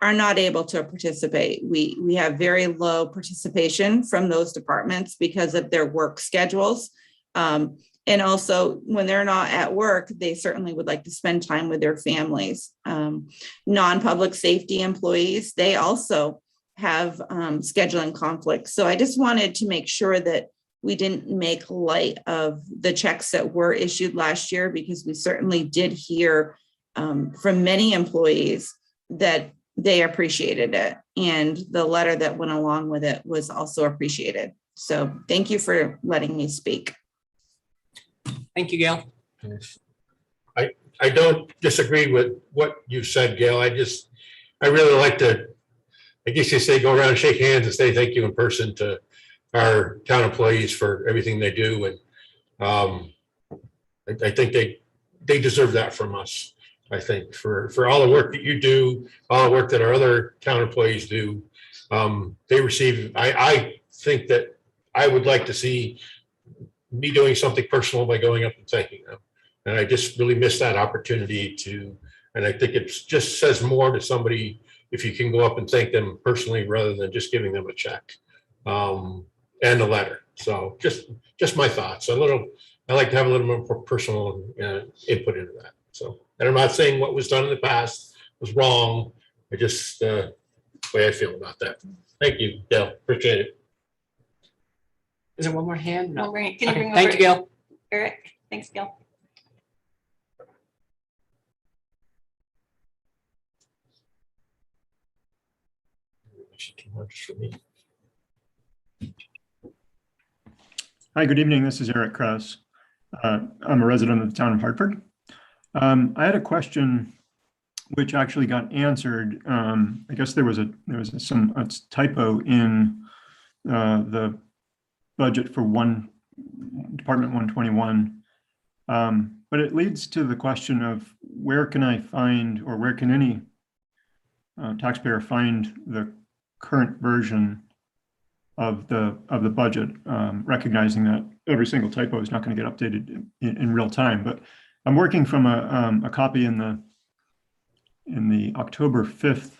are not able to participate. We have very low participation from those departments because of their work schedules. And also when they're not at work, they certainly would like to spend time with their families. Non-public safety employees, they also have scheduling conflicts. So I just wanted to make sure that we didn't make light of the checks that were issued last year, because we certainly did hear from many employees that they appreciated it. And the letter that went along with it was also appreciated. So thank you for letting me speak. Thank you, Gail. I don't disagree with what you said, Gail. I really like to, I guess you say, go around and shake hands and say thank you in person to our town employees for everything they do. And I think they deserve that from us. I think for all the work that you do, all the work that our other town employees do, they receive, I think that I would like to see me doing something personal by going up and thanking them. And I just really missed that opportunity to, and I think it just says more to somebody if you can go up and thank them personally rather than just giving them a check and a letter. So just my thoughts. I like to have a little more personal input into that. So, and I'm not saying what was done in the past was wrong. I just, the way I feel about that. Thank you, Gail. Appreciate it. Is there one more hand? No. Can you Okay, bring thank over you, Gail. Eric? Thanks, Gail. Hi, good evening. This is Eric Krause. I'm a resident of the town of Hartford. I had a question which actually got answered. I guess there was a typo in the budget for Department 121. But it leads to the question of where can I find, or where can any taxpayer find the current version of the budget, recognizing that every single typo is not going to get updated in real time. But I'm working from a copy in the October 5th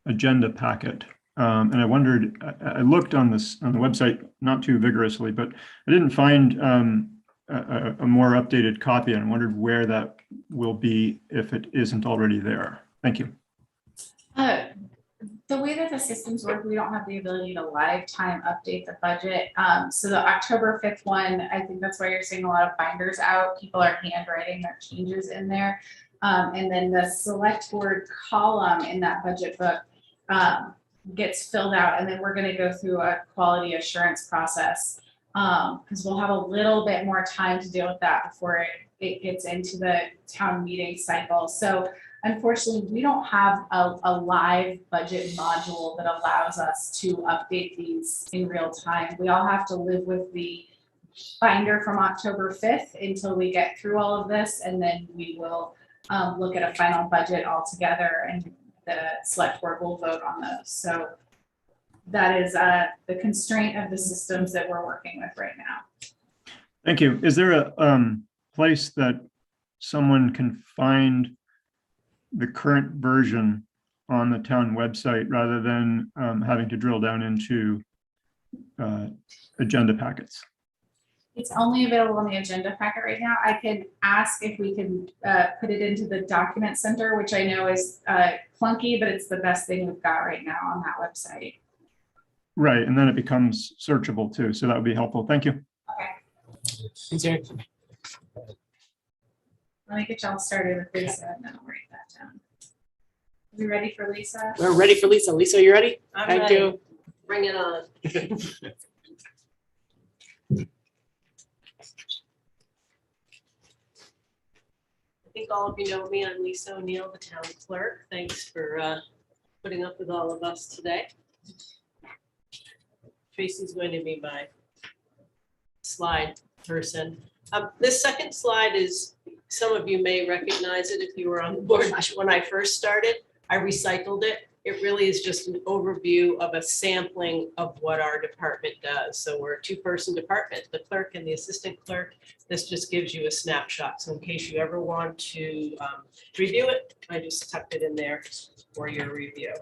agenda packet. And I wondered, I looked on the website not too vigorously, but I didn't find a more updated copy, and I wondered where that will be if it isn't already there. Thank you. The way that the systems work, we don't have the ability to lifetime update the budget. So the October 5th one, I think that's why you're seeing a lot of binders out. People are handwriting their changes in there. And then the select board column in that budget book gets filled out, and then we're going to go through a quality assurance process because we'll have a little bit more time to deal with that before it gets into the town meeting cycle. So unfortunately, we don't have a live budget module that allows us to update these in real time. We all have to live with the binder from October 5th until we get through all of this, and then we will look at a final budget altogether, and the select board will vote on those. So that is the constraint of the systems that we're working with right now. Thank you. Is there a place that someone can find the current version on the town website rather than having to drill down into agenda packets? It's only available in the agenda packet right now. I can ask if we can put it into the document center, which I know is clunky, but it's the best thing we've got right now on that website. Right, and then it becomes searchable too, so that would be helpful. Thank you. Okay. Thanks, Eric. Let me get y'all started with Lisa, and then I'll write that down. Are we ready for Lisa? We're ready for Lisa. Lisa, you ready? I'm Thank ready. you. Bring it on. think all of you know me. I'm Lisa O'Neill, the town clerk. Thanks for putting up with all of us today. Tracy's going to be my slide person. This second slide is, some of you may recognize it if you were on the board when I first started. I recycled it. It really is just an overview of a sampling of what our department does. So we're a two-person department, the clerk and the assistant clerk. This just gives you a snapshot. So in case you ever want to review it, I just tucked it in there for your review.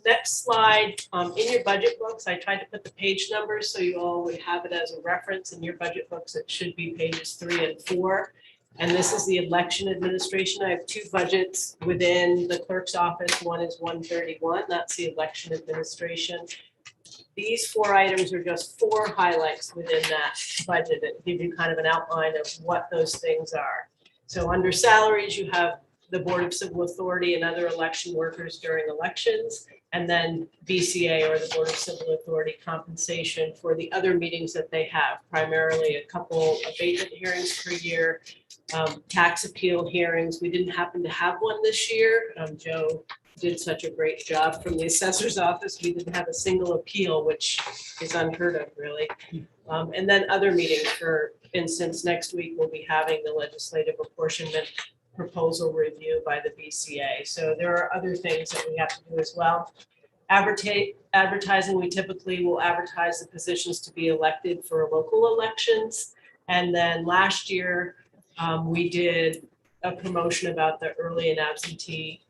Next slide, in your budget books, I tried to put the page numbers so you all would have it as a reference. In your budget books, it should be pages 3 and 4. And this is the election administration. I have 2 budgets within the clerk's office. One is 131, that's the election administration. These 4 items are just 4 highlights within that budget that give you kind of an outline of what those things are. So under salaries, you have the Board of Civil Authority and other election workers during elections, and then BCA, or the Board of Civil Authority, compensation for the other meetings that they have, primarily a couple abatement hearings per year, tax appeal hearings. We didn't happen to have one this year. Joe did such a great job from the assessor's office. We didn't have a single appeal, which is unheard of, really. And then other meetings, for instance, next week we'll be having the legislative apportionment proposal review by the BCA. So there are other things that we have to do as well. Advertising, we typically will advertise the positions to be elected for local elections. And then last year, we did a promotion about the early and absentee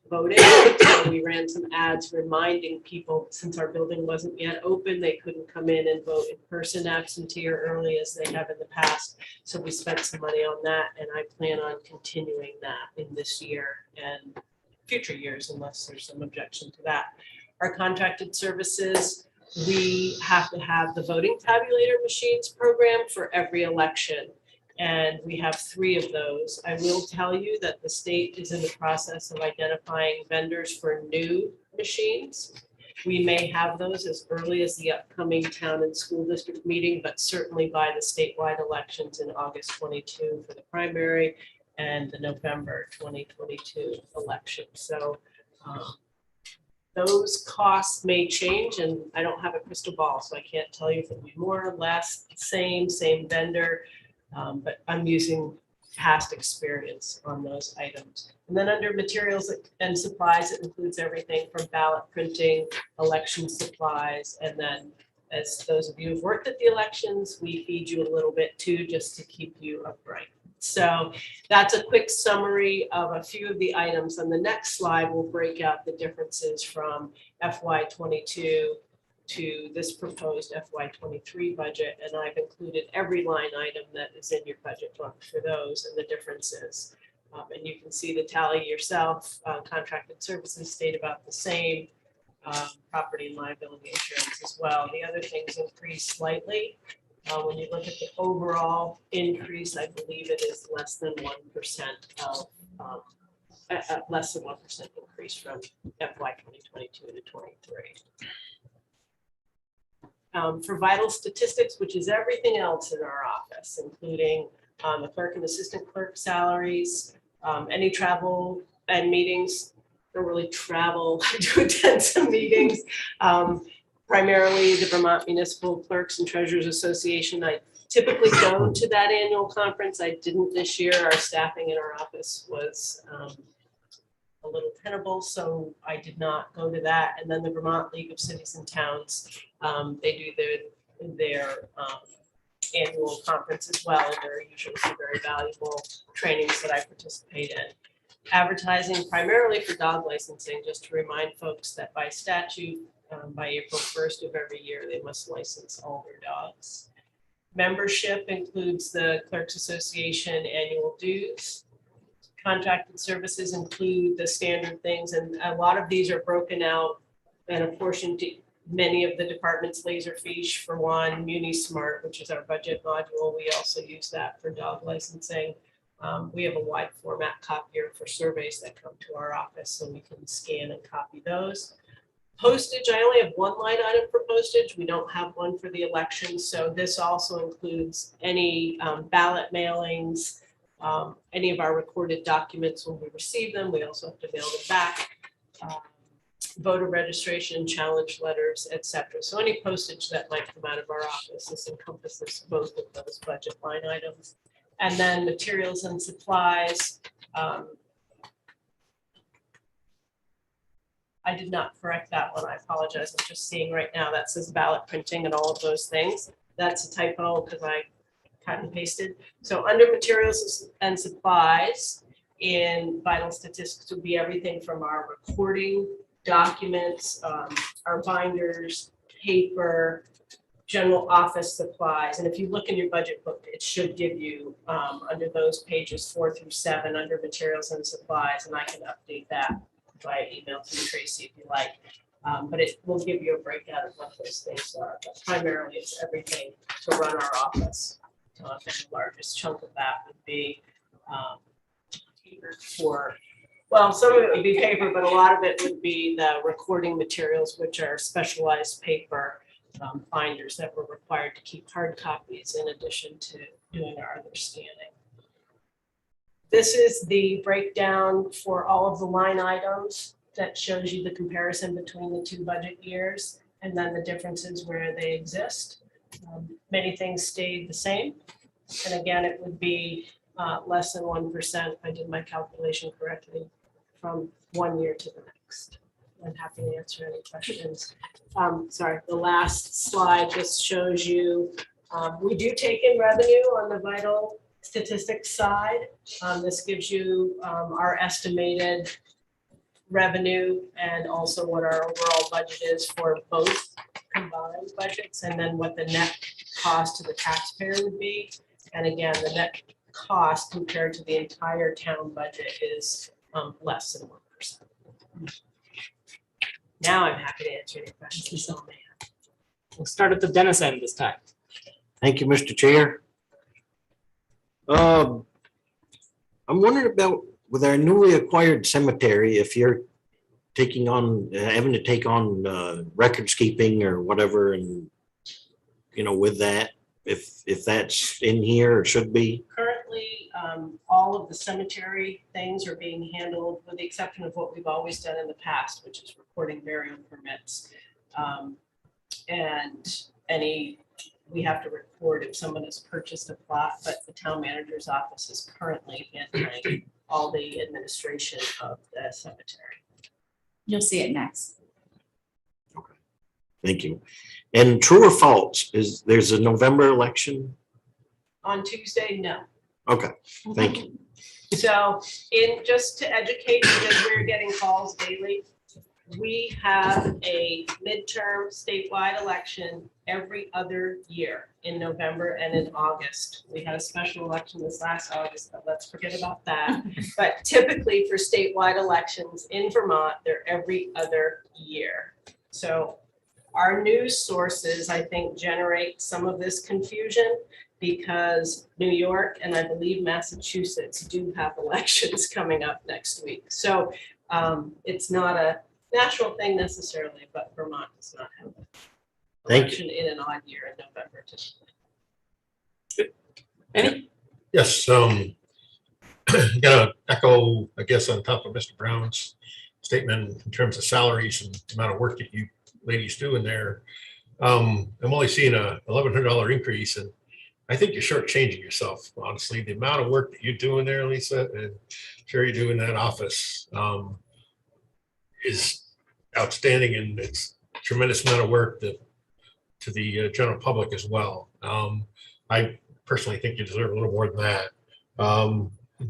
voting. So we ran some ads reminding people, since our building wasn't yet open, they couldn't come in and vote in person, absentee or early, as they have in the past. So we spent some money on that, and I plan on continuing that in this year and future years, unless there's some objection to that. Our contracted services, we have to have the voting tabulator machines program for every election. And we have 3 of those. I will tell you that the state is in the process of identifying vendors for new machines. We may have those as early as the upcoming town and school district meeting, but certainly by the statewide elections in August 22 for the primary and the November 2022 election. So those costs may change, and I don't have a crystal ball, so I can't tell you if it'll be more or less, same vendor. But I'm using past experience on those items. And then under materials and supplies, it includes everything from ballot printing, election supplies, and then, as those of you who've worked at the elections, we feed you a little bit too, just to keep you upright. So that's a quick summary of a few of the items. On the next slide, we'll break out the differences from FY22 to this proposed FY23 budget, and I've included every line item that is in your budget book for those and the differences. And you can see the tally yourself. Contracted services stayed about the same, property and liability insurance as well. The other things increased slightly. When you look at the overall increase, I believe it is less than 1% of less than 1% increase from FY 2022 to 23. For vital statistics, which is everything else in our office, including the clerk and assistant clerk salaries, any travel and meetings, don't really travel to attend some meetings. Primarily the Vermont Municipal Clerks and Treasurers Association. I typically go to that annual conference. I didn't this year. Our staffing in our office was a little tenable, so I did not go to that. And then the Vermont League of Cities and Towns, they do their annual conference as well. And there are usually some very valuable trainings that I participate in. Advertising primarily for dog licensing, just to remind folks that by statute, by April 1st of every year, they must license all their dogs. Membership includes the Clerks Association annual dues. Contracted services include the standard things, and a lot of these are broken out and apportioned to many of the departments. Laserfiche for one, MuniSmart, which is our budget module. We also use that for dog licensing. We have a wide format copier for surveys that come to our office, so we can scan and copy those. Postage, I only have one line item for postage. We don't have one for the election. So this also includes any ballot mailings, Any of our recorded documents when we receive them, we also have to mail them back. Voter registration, challenge letters, et cetera. So any postage that might come out of our office, this encompasses both of those budget line items. And then materials and supplies. I did not correct that one. I apologize. I'm just seeing right now that says ballot printing and all of those things. That's a typo because I cut and pasted. So under materials and supplies in vital statistics would be everything from our recording documents, our binders, paper, general office supplies. And if you look in your budget book, it should give you under those pages 4 through 7 under materials and supplies, and I can update that by email to Tracy if you like. But it will give you a breakout of what those things are. But primarily, it's everything to run our office. And the largest chunk of that would be well, some of it would be paper, but a lot of it would be the recording materials, which are specialized paper binders that we're required to keep hard copies in addition to doing our other scanning. This is the breakdown for all of the line items that shows you the comparison between the 2 budget years and then the differences where they exist. Many things stayed the same. And again, it would be less than 1%, if I did my calculation correctly, from one year to the next. I'm happy to answer any questions. Sorry, the last slide just shows you, we do take in revenue on the vital statistics side. This gives you our estimated revenue and also what our overall budget is for both combined budgets, and then what the net cost to the taxpayer would be. And again, the net cost compared to the entire town budget is less than 1%. Now I'm happy to answer any questions. We'll start at the Dennis end this time. Thank you, Mr. Chair. I'm wondering about with our newly acquired cemetery, if you're taking on, having to take on records keeping or whatever, and with that, if that's in here or should be. Currently, all of the cemetery things are being handled with the exception of what we've always done in the past, which is recording burial permits. And we have to record if someone has purchased a plot, but the town manager's office is currently handling all the administration of the cemetery. You'll see it next. Thank you. And true or false, there's a November election? On Tuesday, no. Okay, thank you. So just to educate, because we're getting calls daily, we have a midterm statewide election every other year in November and in August. We had a special election this last August, but let's forget about that. But typically for statewide elections in Vermont, they're every other year. So our news sources, I think, generate some of this confusion because New York and I believe Massachusetts do have elections coming up next week. So it's not a national thing necessarily, but Vermont does not have an election in an odd year in November. Any? Yes, gotta echo, I guess, on top of Mr. Brown's statement in terms of salaries and the amount of work that you ladies do in there. I'm only seeing a $1,100 increase, and I think you're shortchanging yourself, honestly. The amount of work that you do in there, Lisa, and sure you do in that office is outstanding, and it's a tremendous amount of work to the general public as well. I personally think you deserve a little more than that.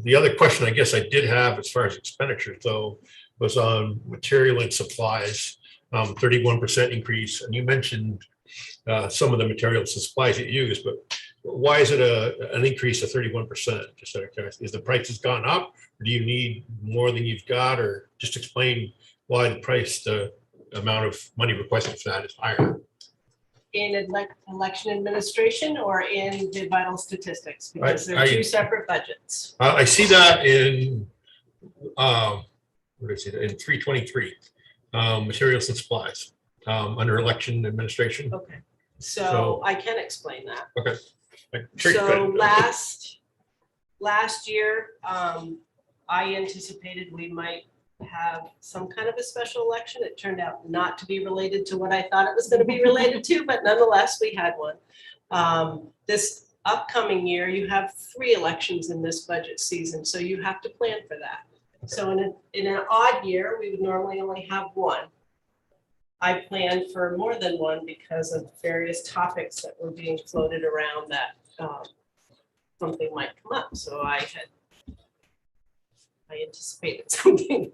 The other question I guess I did have as far as expenditures though was on material and supplies, 31% increase. And you mentioned some of the materials and supplies that you use, but why is it an increase of 31%? Just out of curiosity, is the prices gone up? Or do you need more than you've got, or just explain why the amount of money requested for that is higher? In election administration or in the vital statistics? Because they're two separate budgets. I see that in, what is it, in 323, materials and supplies, under election administration. Okay, so I can explain that. Okay. So last year, I anticipated we might have some kind of a special election. It turned out not to be related to what I thought it was going to be related to, but nonetheless, we had one. This upcoming year, you have 3 elections in this budget season, so you have to plan for that. So in an odd year, we would normally only have 1. I planned for more than 1 because of various topics that were being floated around that something might come up. So I anticipated something.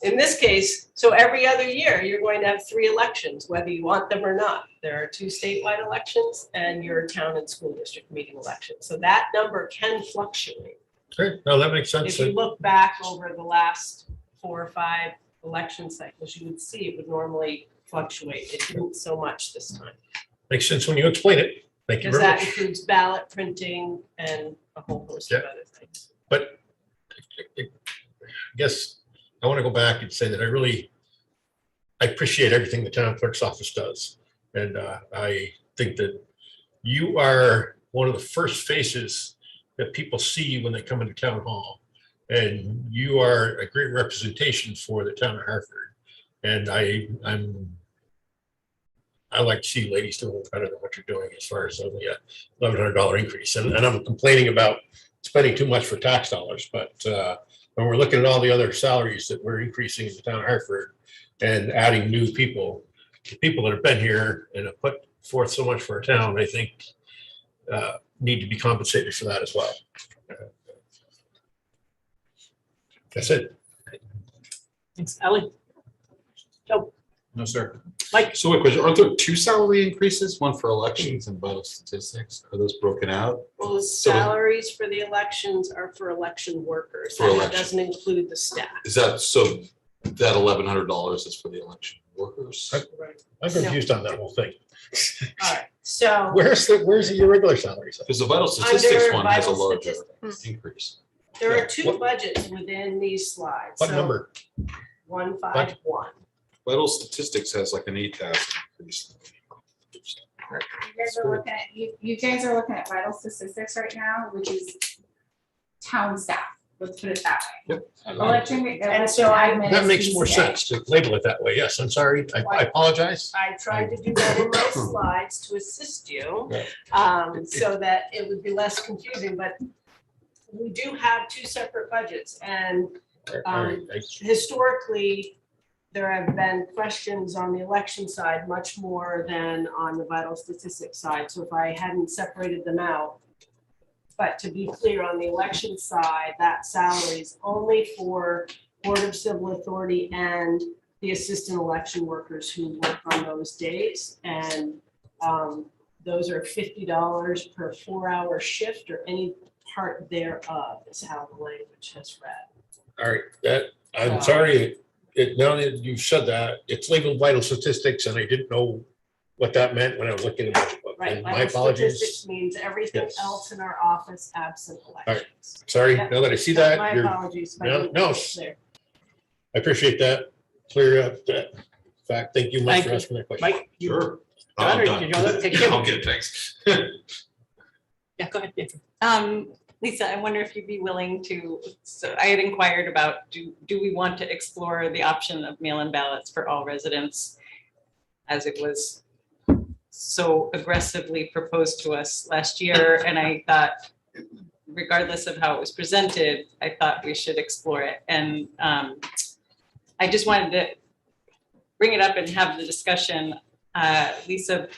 In this case, so every other year, you're going to have 3 elections, whether you want them or not. There are 2 statewide elections and your town and school district meeting elections. So that number can fluctuate. Okay, no, that makes sense. If you look back over the last 4 or 5 election cycles, you would see it would normally fluctuate. It didn't so much this time. Makes sense when you explain it. Thank you Because very that much. includes ballot printing and a whole host of other things. But I guess I want to go back and say that I appreciate everything the town clerk's office does. And I think that you are one of the first faces that people see when they come into town hall. And you are a great representation for the town of Hartford. And I like to see ladies do a little better than what you're doing as far as only a $1,100 increase. And I'm complaining about spending too much for tax dollars, but when we're looking at all the other salaries that we're increasing in the town of Hartford and adding new people, the people that have been here and have put forth so much for our town, I think need to be compensated for that as well. That's it. Thanks, Ellie. Joe. No, sir. Mike. So wait, aren't there 2 salary increases, one for elections and vital statistics? Are those broken out? Well, the salaries for the elections are for election workers. For That election. doesn't include the staff. Is that, so that $1,100 is for the election workers? I'm confused on that whole thing. All right, so. Where's your regular salaries? Because the vital statistics Under one has a vital larger statistics. increase. There are 2 budgets within these slides. What So number? 151. Vital statistics has like an 8,000 increase. You guys are looking at, you guys are looking at vital statistics right now, which is town staff, let's put it that way. Election, And so admin That is makes more PCA. sense to label it that way. Yes, I'm sorry. I apologize. I tried to do that in my slides to assist you, so that it would be less confusing, but we do have 2 separate budgets, and historically, there have been questions on the election side much more than on the vital statistics side. So if I hadn't separated them out, but to be clear, on the election side, that salary is only for Board of Civil Authority and the assistant election workers who work on those days. And those are $50 per 4-hour shift or any part thereof is how the language has read. All right, I'm sorry. Now that you've said that, it's labeled vital statistics and I didn't know what that meant when I was looking at the budget book. Right, And My vital apologies. statistics means everything Yes. else in our office absent right. elections. Sorry, Yeah. now that I see that, My apologies. if I No, didn't no. make it clear. I appreciate that. Clear up that fact. Thank you much Thank for you. asking that question. Mike, you Sure. got I'm it? done. Did you want to take it? I'm good, thanks. Yeah, go ahead. Andrew. Lisa, I wonder if you'd be willing to, so I had inquired about, do we want to explore the option of mail-in ballots for all residents as it was so aggressively proposed to us last year? And I thought, regardless of how it was presented, I thought we should explore it. And I just wanted to bring it up and have the discussion. Lisa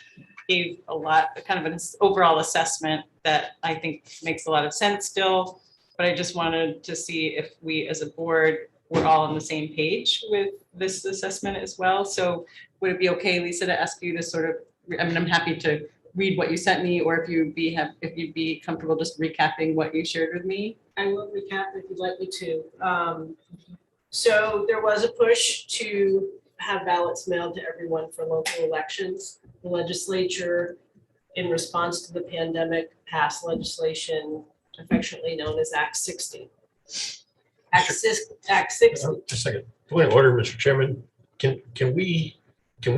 gave a lot, kind of an overall assessment that I think makes a lot of sense still, but I just wanted to see if we as a board were all on the same page with this assessment as well. So would it be okay, Lisa, to ask you to sort of, I mean, I'm happy to read what you sent me, or if you'd be comfortable just recapping what you shared with me? I will recap if you'd like me to. So there was a push to have ballots mailed to everyone for local elections. The legislature, in response to the pandemic, passed legislation affectionately known as Act 60. Act 60. Just a second. Point of order, Mr. Chairman. Can we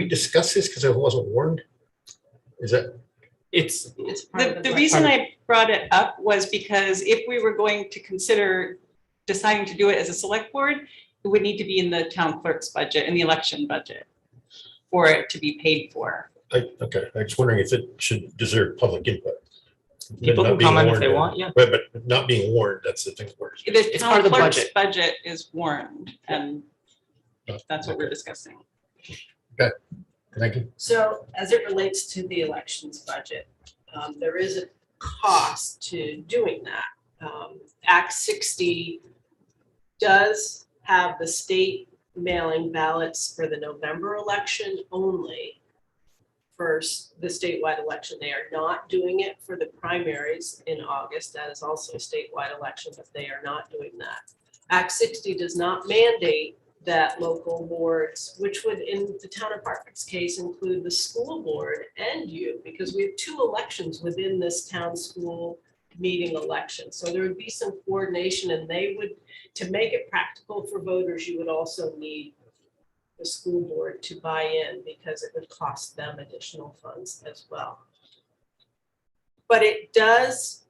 discuss this because I wasn't warned? Is that It's, It's part of The reason I brought it up was because if we were going to consider deciding to do it as a select board, it would need to be in the town clerk's budget, in the election budget, for it to be paid for. Okay, I was wondering if it should deserve public input. people Not can being comment if they warned, want, yeah. But not being warned, that's the thing. where it's- The It's part town of the clerk's budget. budget is warned, and that's what we're discussing. Thank you. So as it relates to the elections budget, there is a cost to doing that. Act 60 does have the state mailing ballots for the November election only. First, the statewide election, they are not doing it for the primaries in August. That is also a statewide election, but they are not doing that. Act 60 does not mandate that local boards, which would in the town of Hartford's case include the school board and you, because we have two elections within this town school meeting election. So there would be some coordination, and they would, to make it practical for voters, you would also need the school board to buy in, because it would cost them additional funds as well. But it does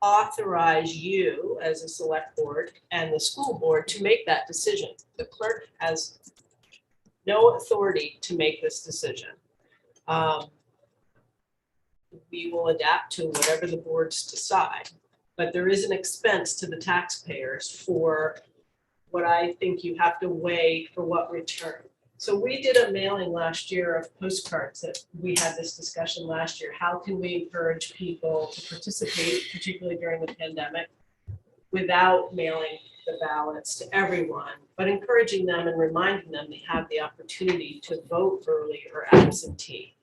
authorize you as a select board and the school board to make that decision. The clerk has no authority to make this decision. We will adapt to whatever the boards decide, but there is an expense to the taxpayers for what I think you have to weigh for what return. So we did a mailing last year of postcards that we had this discussion last year. How can we encourage people to participate, particularly during the pandemic, without mailing the ballots to everyone, but encouraging them and reminding them they have the opportunity to vote early or absentee.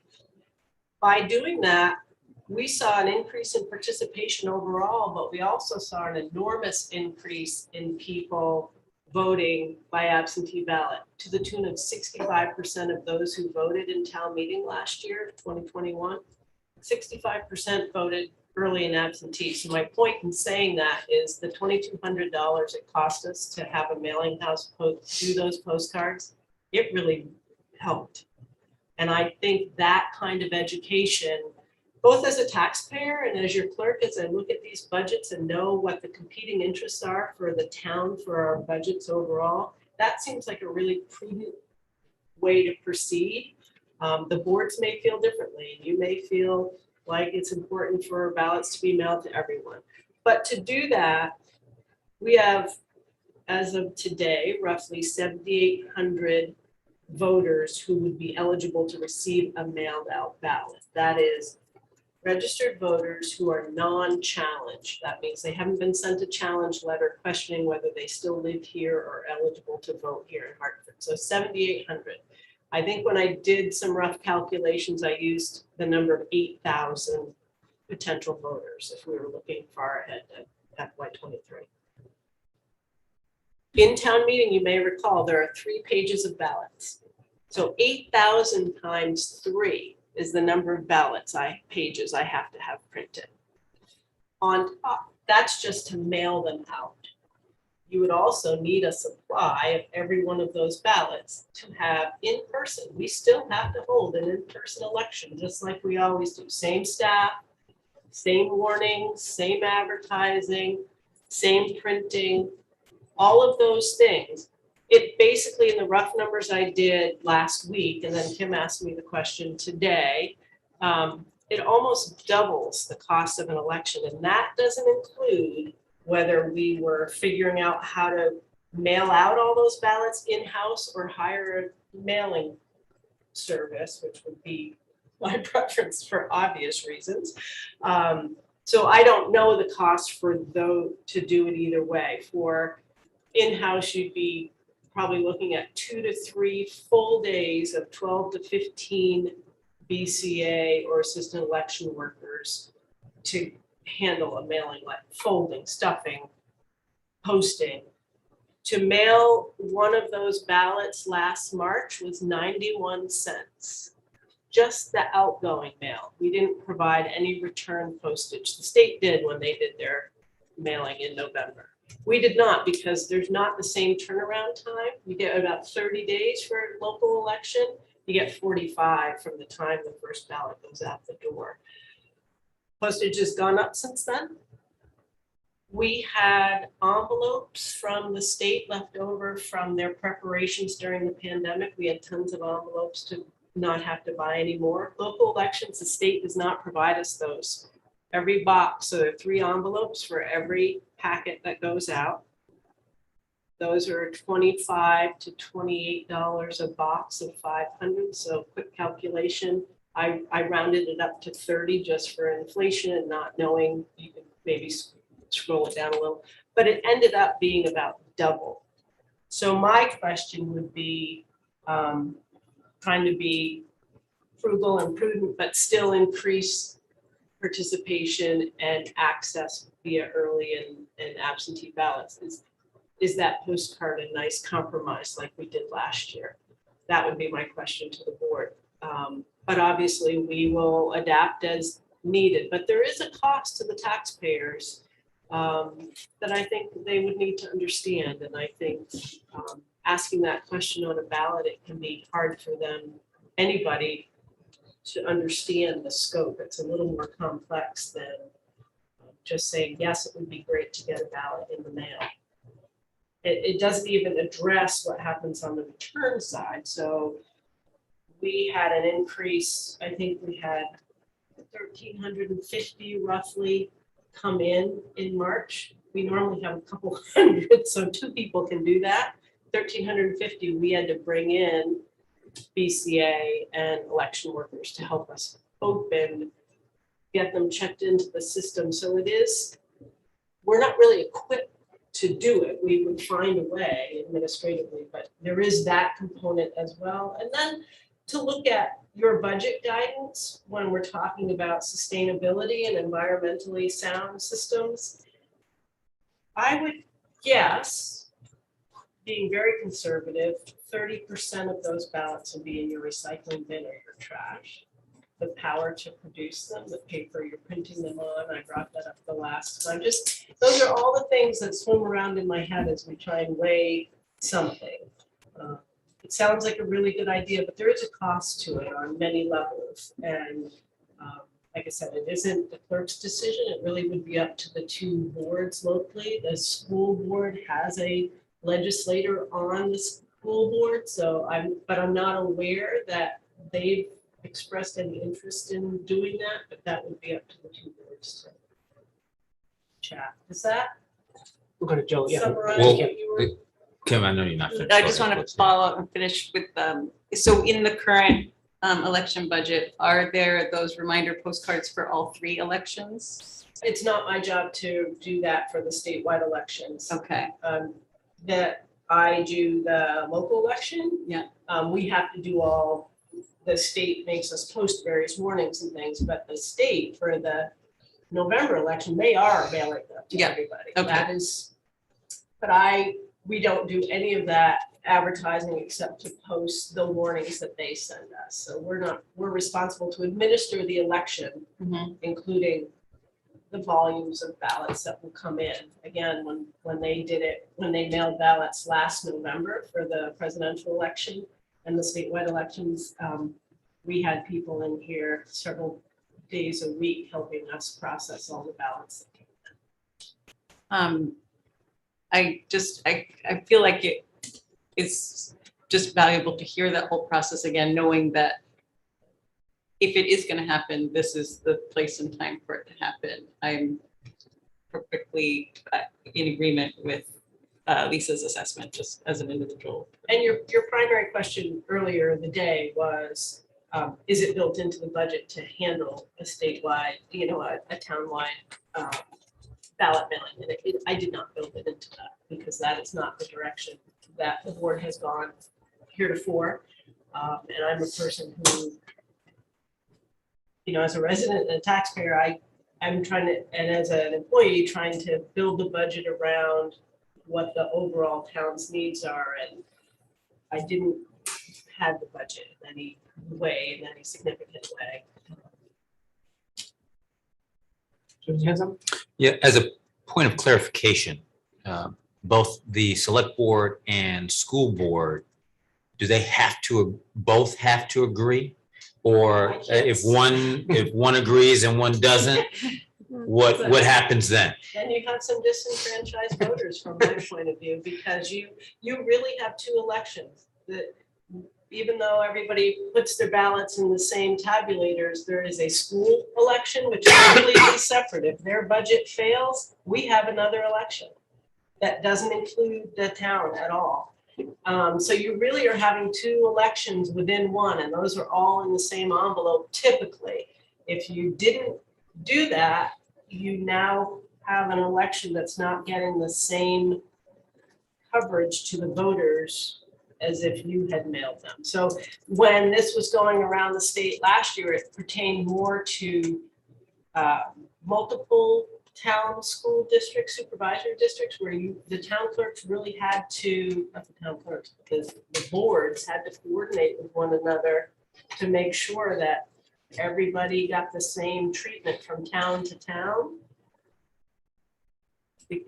By doing that, we saw an increase in participation overall, but we also saw an enormous increase in people voting by absentee ballot, to the tune of 65% of those who voted in town meeting last year, 2021, 65% voted early and absentee. So my point in saying that is the $2,200 it cost us to have a mailing house do those postcards, it really helped. And I think that kind of education, both as a taxpayer and as your clerk, as I look at these budgets and know what the competing interests are for the town, for our budgets overall, that seems like a really prudent way to proceed. The boards may feel differently. You may feel like it's important for ballots to be mailed to everyone. But to do that, we have, as of today, roughly 7,800 voters who would be eligible to receive a mailed out ballot. That is registered voters who are non-challenged. That means they haven't been sent a challenge letter questioning whether they still live here or eligible to vote here in Hartford. So 7,800. I think when I did some rough calculations, I used the number of 8,000 potential voters if we were looking far ahead at FY23. In town meeting, you may recall there are 3 pages of ballots. So 8,000 times 3 is the number of pages I have to have printed. On top, that's just to mail them out. You would also need a supply of every one of those ballots to have in person. We still have to hold an in-person election, just like we always do. Same staff, same warnings, same advertising, same printing, all of those things. It basically, in the rough numbers I did last week, and then Kim asked me the question today, it almost doubles the cost of an election. And that doesn't include whether we were figuring out how to mail out all those ballots in-house or hire a mailing service, which would be my preference for obvious reasons. So I don't know the cost for those to do it either way. For in-house, you'd be probably looking at 2 to 3 full days of 12 to 15 BCA or assistant election workers to handle a mailing, like folding, stuffing, posting. To mail one of those ballots last March was 91 cents. Just the outgoing mail. We didn't provide any return postage. The state did when they did their mailing in November. We did not, because there's not the same turnaround time. We get about 30 days for a local election. you get 45 from the time the first ballot goes out the door. Postage has gone up since then. We had envelopes from the state left over from their preparations during the pandemic. We had tons of envelopes to not have to buy anymore. Local elections, the state does not provide us those. Every box, so there are 3 envelopes for every packet that goes out. Those are $25 to $28 a box of 500. So quick calculation, I rounded it up to 30 just for inflation and not knowing, you could maybe scroll it down a little, but it ended up being about double. So my question would be, trying to be frugal and prudent, but still increase participation and access via early and absentee ballots. Is that postcard a nice compromise like we did last year? That would be my question to the board. But obviously we will adapt as needed, but there is a cost to the taxpayers that I think they would need to understand. And I think asking that question on a ballot, it can be hard for them, anybody, to understand the scope. It's a little more complex than just saying, yes, it would be great to get a ballot in the mail. It doesn't even address what happens on the return side. So we had an increase, I think we had 1,350 roughly come in March. We normally have a couple hundred, so 2 people can do that. 1,350 we had to bring in BCA and election workers to help us open, get them checked into the system. So it is, we're not really equipped to do it. We would find a way administratively, but there is that component as well. And then to look at your budget guidance when we're talking about sustainability and environmentally sound systems, I would guess, being very conservative, 30% of those ballots will be in your recycling bin or your trash. The power to produce them, the paper you're printing them on, I brought that up the last time. Just, those are all the things that swim around in my head as we try and weigh something. It sounds like a really good idea, but there is a cost to it on many levels. And like I said, it isn't the clerk's decision. It really would be up to the 2 boards locally. The school board has a legislator on the school board, so I'm not aware that they've expressed any interest in doing that, but that would be up to the 2 boards to chat. Is that We'll go to Joe. Yeah. summarize Well, what you were? Kim, I know you're not finished. I just want to follow up and finish with, so in the current election budget, are there those reminder postcards for all 3 elections? It's not my job to do that for the statewide elections. Okay. That I do the local election. Yeah. We have to do all, the state makes us post various warnings and things, but the state for the November election, they are mailing them to everybody. Okay. That is, but we don't do any of that advertising except to post the warnings that they send us. So we're responsible to administer the election, including the volumes of ballots that will come in. Again, when they mailed ballots last November for the presidential election and the statewide elections, we had people in here several days a week helping us process all the ballots. I feel like it's just valuable to hear that whole process again, knowing that if it is going to happen, this is the place and time for it to happen. I'm perfectly in agreement with Lisa's assessment, just as an individual. And your primary question earlier in the day was, is it built into the budget to handle a statewide, a townwide ballot mailing? And I did not build it into that because that is not the direction that the board has gone heretofore. And I'm a person who, as a resident and a taxpayer, I'm trying to, and as an employee, trying to build the budget around what the overall town's needs are. And I didn't have the budget in any way, in any significant way. Yeah, as a point of clarification, both the select board and school board do they have to, both have to agree? Or if one agrees and one doesn't, what happens then? Then you have some disenfranchised voters from my point of view, because you really have two elections that, even though everybody puts their ballots in the same tabulators, there is a school election, which is completely separate. If their budget fails, we have another election that doesn't include the town at all. So you really are having two elections within one, and those are all in the same envelope typically. If you didn't do that, you now have an election that's not getting the same coverage to the voters as if you had mailed them. So when this was going around the state last year, it pertained more to multiple town school district supervisory districts where the town clerks really had to, not the town clerks, the boards had to coordinate with one another to make sure that everybody got the same treatment from town to town.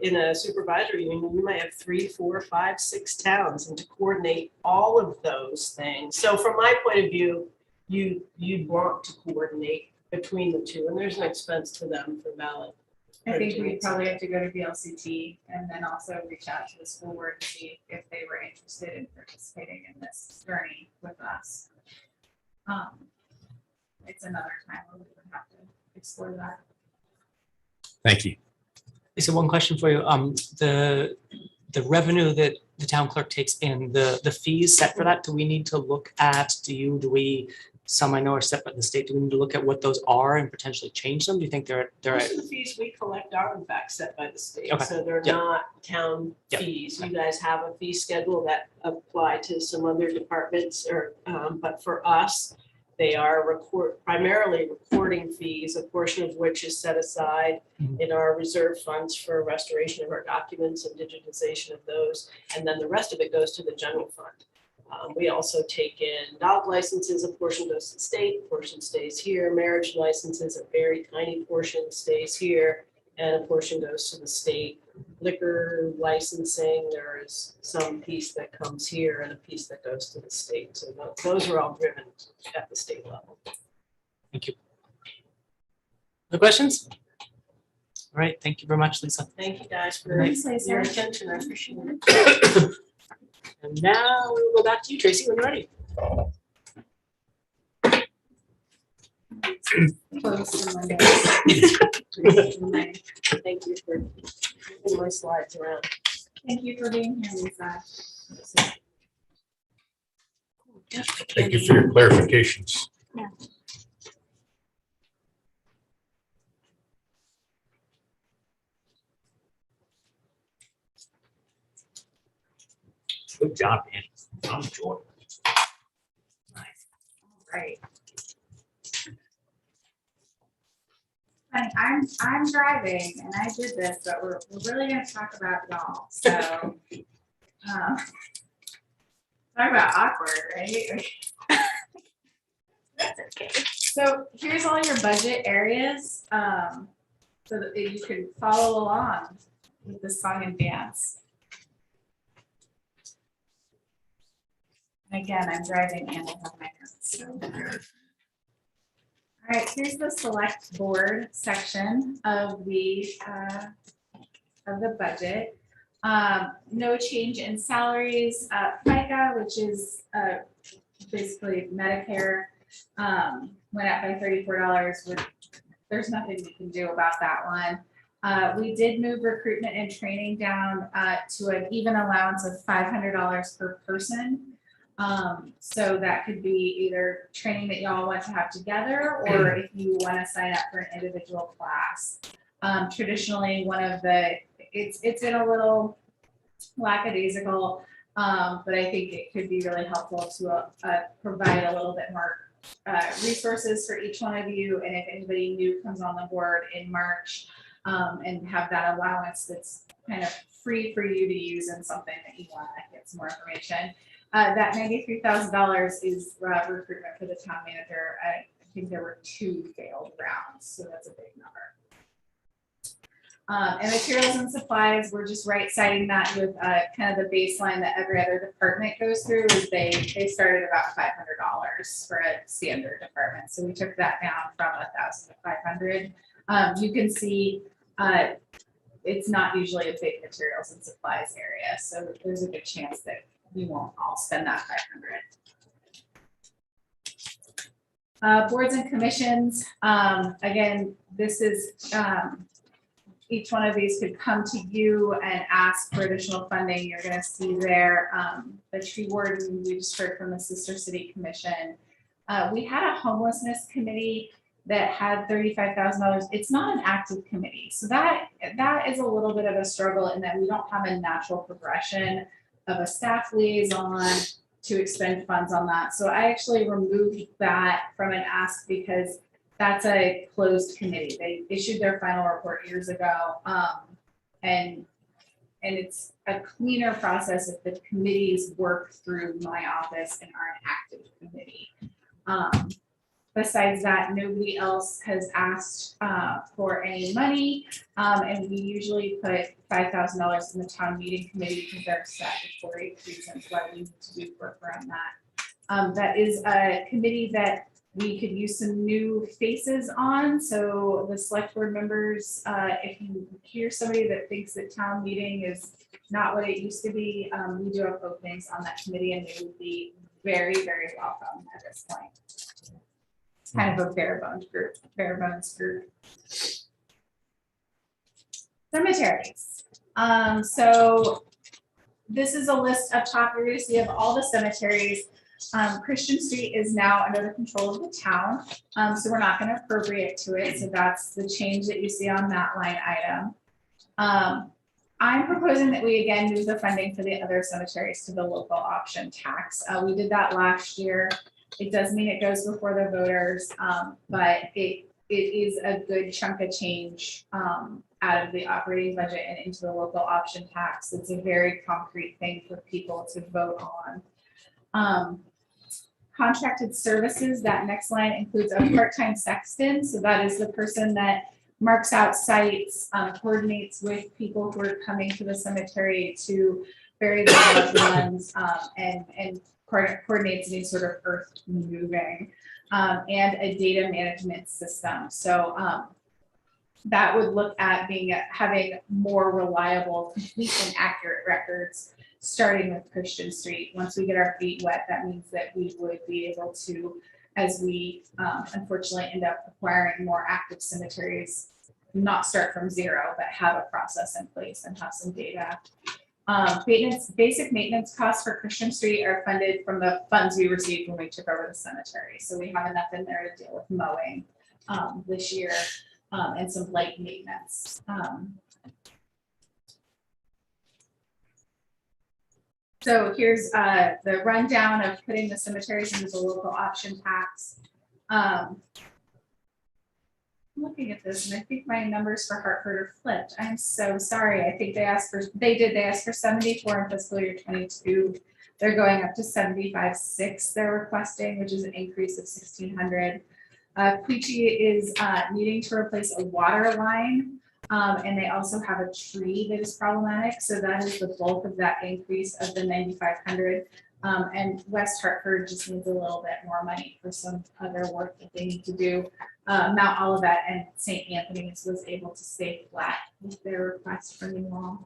In a supervisory union, you might have 3, 4, 5, 6 towns, and to coordinate all of those things. So from my point of view, you'd want to coordinate between the two, and there's an expense to them for ballot. I think we probably have to go to VLCT and then also reach out to the school board and see if they were interested in participating in this journey with us. It's another time where we would have to explore that. Thank you. Lisa, one question for you. The revenue that the town clerk takes in, the fees set for that, do we need to look at, some I know are set by the state, do we need to look at what those are and potentially change them? Do you think they're Most of the fees we collect are in fact set by the state, Okay. so they're Yep. not town Yep. fees. You guys have a fee schedule that apply to some other departments, or, but for us, they are primarily recording fees, a portion of which is set aside in our reserve funds for restoration of our documents and digitization of those, and then the rest of it goes to the general fund. We also take in dog licenses, a portion goes to the state, a portion stays here. Marriage licenses, a very tiny portion stays here, and a portion goes to the state. Liquor licensing, there is some piece that comes here and a piece that goes to the state. So those are all driven at the state level. Thank you. Other questions? All right, thank you very much, Lisa. Thank you guys for Thanks, Lisa. your attention. I appreciate it. And now we'll go back to you, Tracy, when you're ready. Close the windows. Thank you for moving my slides around. Thank you for being here, Lisa. Thank you for your clarifications. Yeah. Good job, man. I'm enjoying it. Right. I'm driving and I did this, but we're really gonna talk about y'all, so. Talk about awkward, right? That's okay. So here's all your budget areas, so that you can follow along with the song and dance. And again, I'm driving and I have my notes, so. All right, here's the select board section of the budget. No change in salaries. FICA, which is basically Medicare, went up by $34. There's nothing we can do about that one. We did move recruitment and training down to an even allowance of $500 per person. So that could be either training that y'all want to have together, or if you want to sign up for an individual class. Traditionally, it's in a little lackadaisical, but I think it could be really helpful to provide a little bit more resources for each one of you. And if anybody new comes on the board in March, and have that allowance that's kind of free for you to use in something that you want to get some more information. That $93,000 is recruitment for the town manager. I think there were 2 failed rounds, so that's a big number. And materials and supplies, we're just right siding that with kind of the baseline that every other department goes through is they started about $500 for a standard department. So we took that down from 1,000 to 500. You can see it's not usually a big materials and supplies area. So there's a good chance that we won't all spend that 500. Boards and commissions, again, this is each one of these could come to you and ask for additional funding. You're gonna see there, the tree warden, we just heard from the Sister City Commission. We had a homelessness committee that had $35,000. It's not an active committee. So that is a little bit of a struggle in that we don't have a natural progression of a staff liaison to expend funds on that. So I actually removed that from an ask because that's a closed committee. They issued their final report years ago. And it's a cleaner process if the committees work through my office and are an active committee. Besides that, nobody else has asked for any money. And we usually put $5,000 in the town meeting committee because there are statutory reasons why we need to do work around that. That is a committee that we could use some new faces on. So the select board members, if you hear somebody that thinks that town meeting is not what it used to be, we do have openings on that committee and they would be very, very welcome at this point. It's kind of a bare bones group. Cemeteries. So this is a list up top. You're going to see of all the cemeteries. Christian Street is now under the control of the town, so we're not going to appropriate to it. So that's the change that you see on that line item. I'm proposing that we again move the funding for the other cemeteries to the local option tax. We did that last year. It does mean it goes before the voters, but it is a good chunk of change out of the operating budget and into the local option tax. It's a very concrete thing for people to vote on. Contracted services, that next line includes a part-time sexton. So that is the person that marks out sites, coordinates with people who are coming to the cemetery to bury their loved ones, and coordinates any sort of earth moving, and a data management system. So that would look at having more reliable, complete and accurate records, starting with Christian Street. Once we get our feet wet, that means that we would be able to, as we unfortunately end up acquiring more active cemeteries, not start from zero, but have a process in place and have some data. Basic maintenance costs for Christian Street are funded from the funds we received when we took over the cemetery. So we have enough in there to deal with mowing this year and some light maintenance. So here's the rundown of putting the cemeteries into the local option tax. I'm looking at this and I think my numbers for Hartford are flipped. I'm so sorry. I think they asked for 74 in fiscal year 22. They're going up to 75.6 they're requesting, which is an increase of 1,600. Queechee is needing to replace a water line. And they also have a tree that is problematic. So that is the bulk of that increase of the 9,500. And West Hartford just needs a little bit more money for some other work that they need to do. Mount Olivet and St. Anthony's was able to stay flat with their request for new law.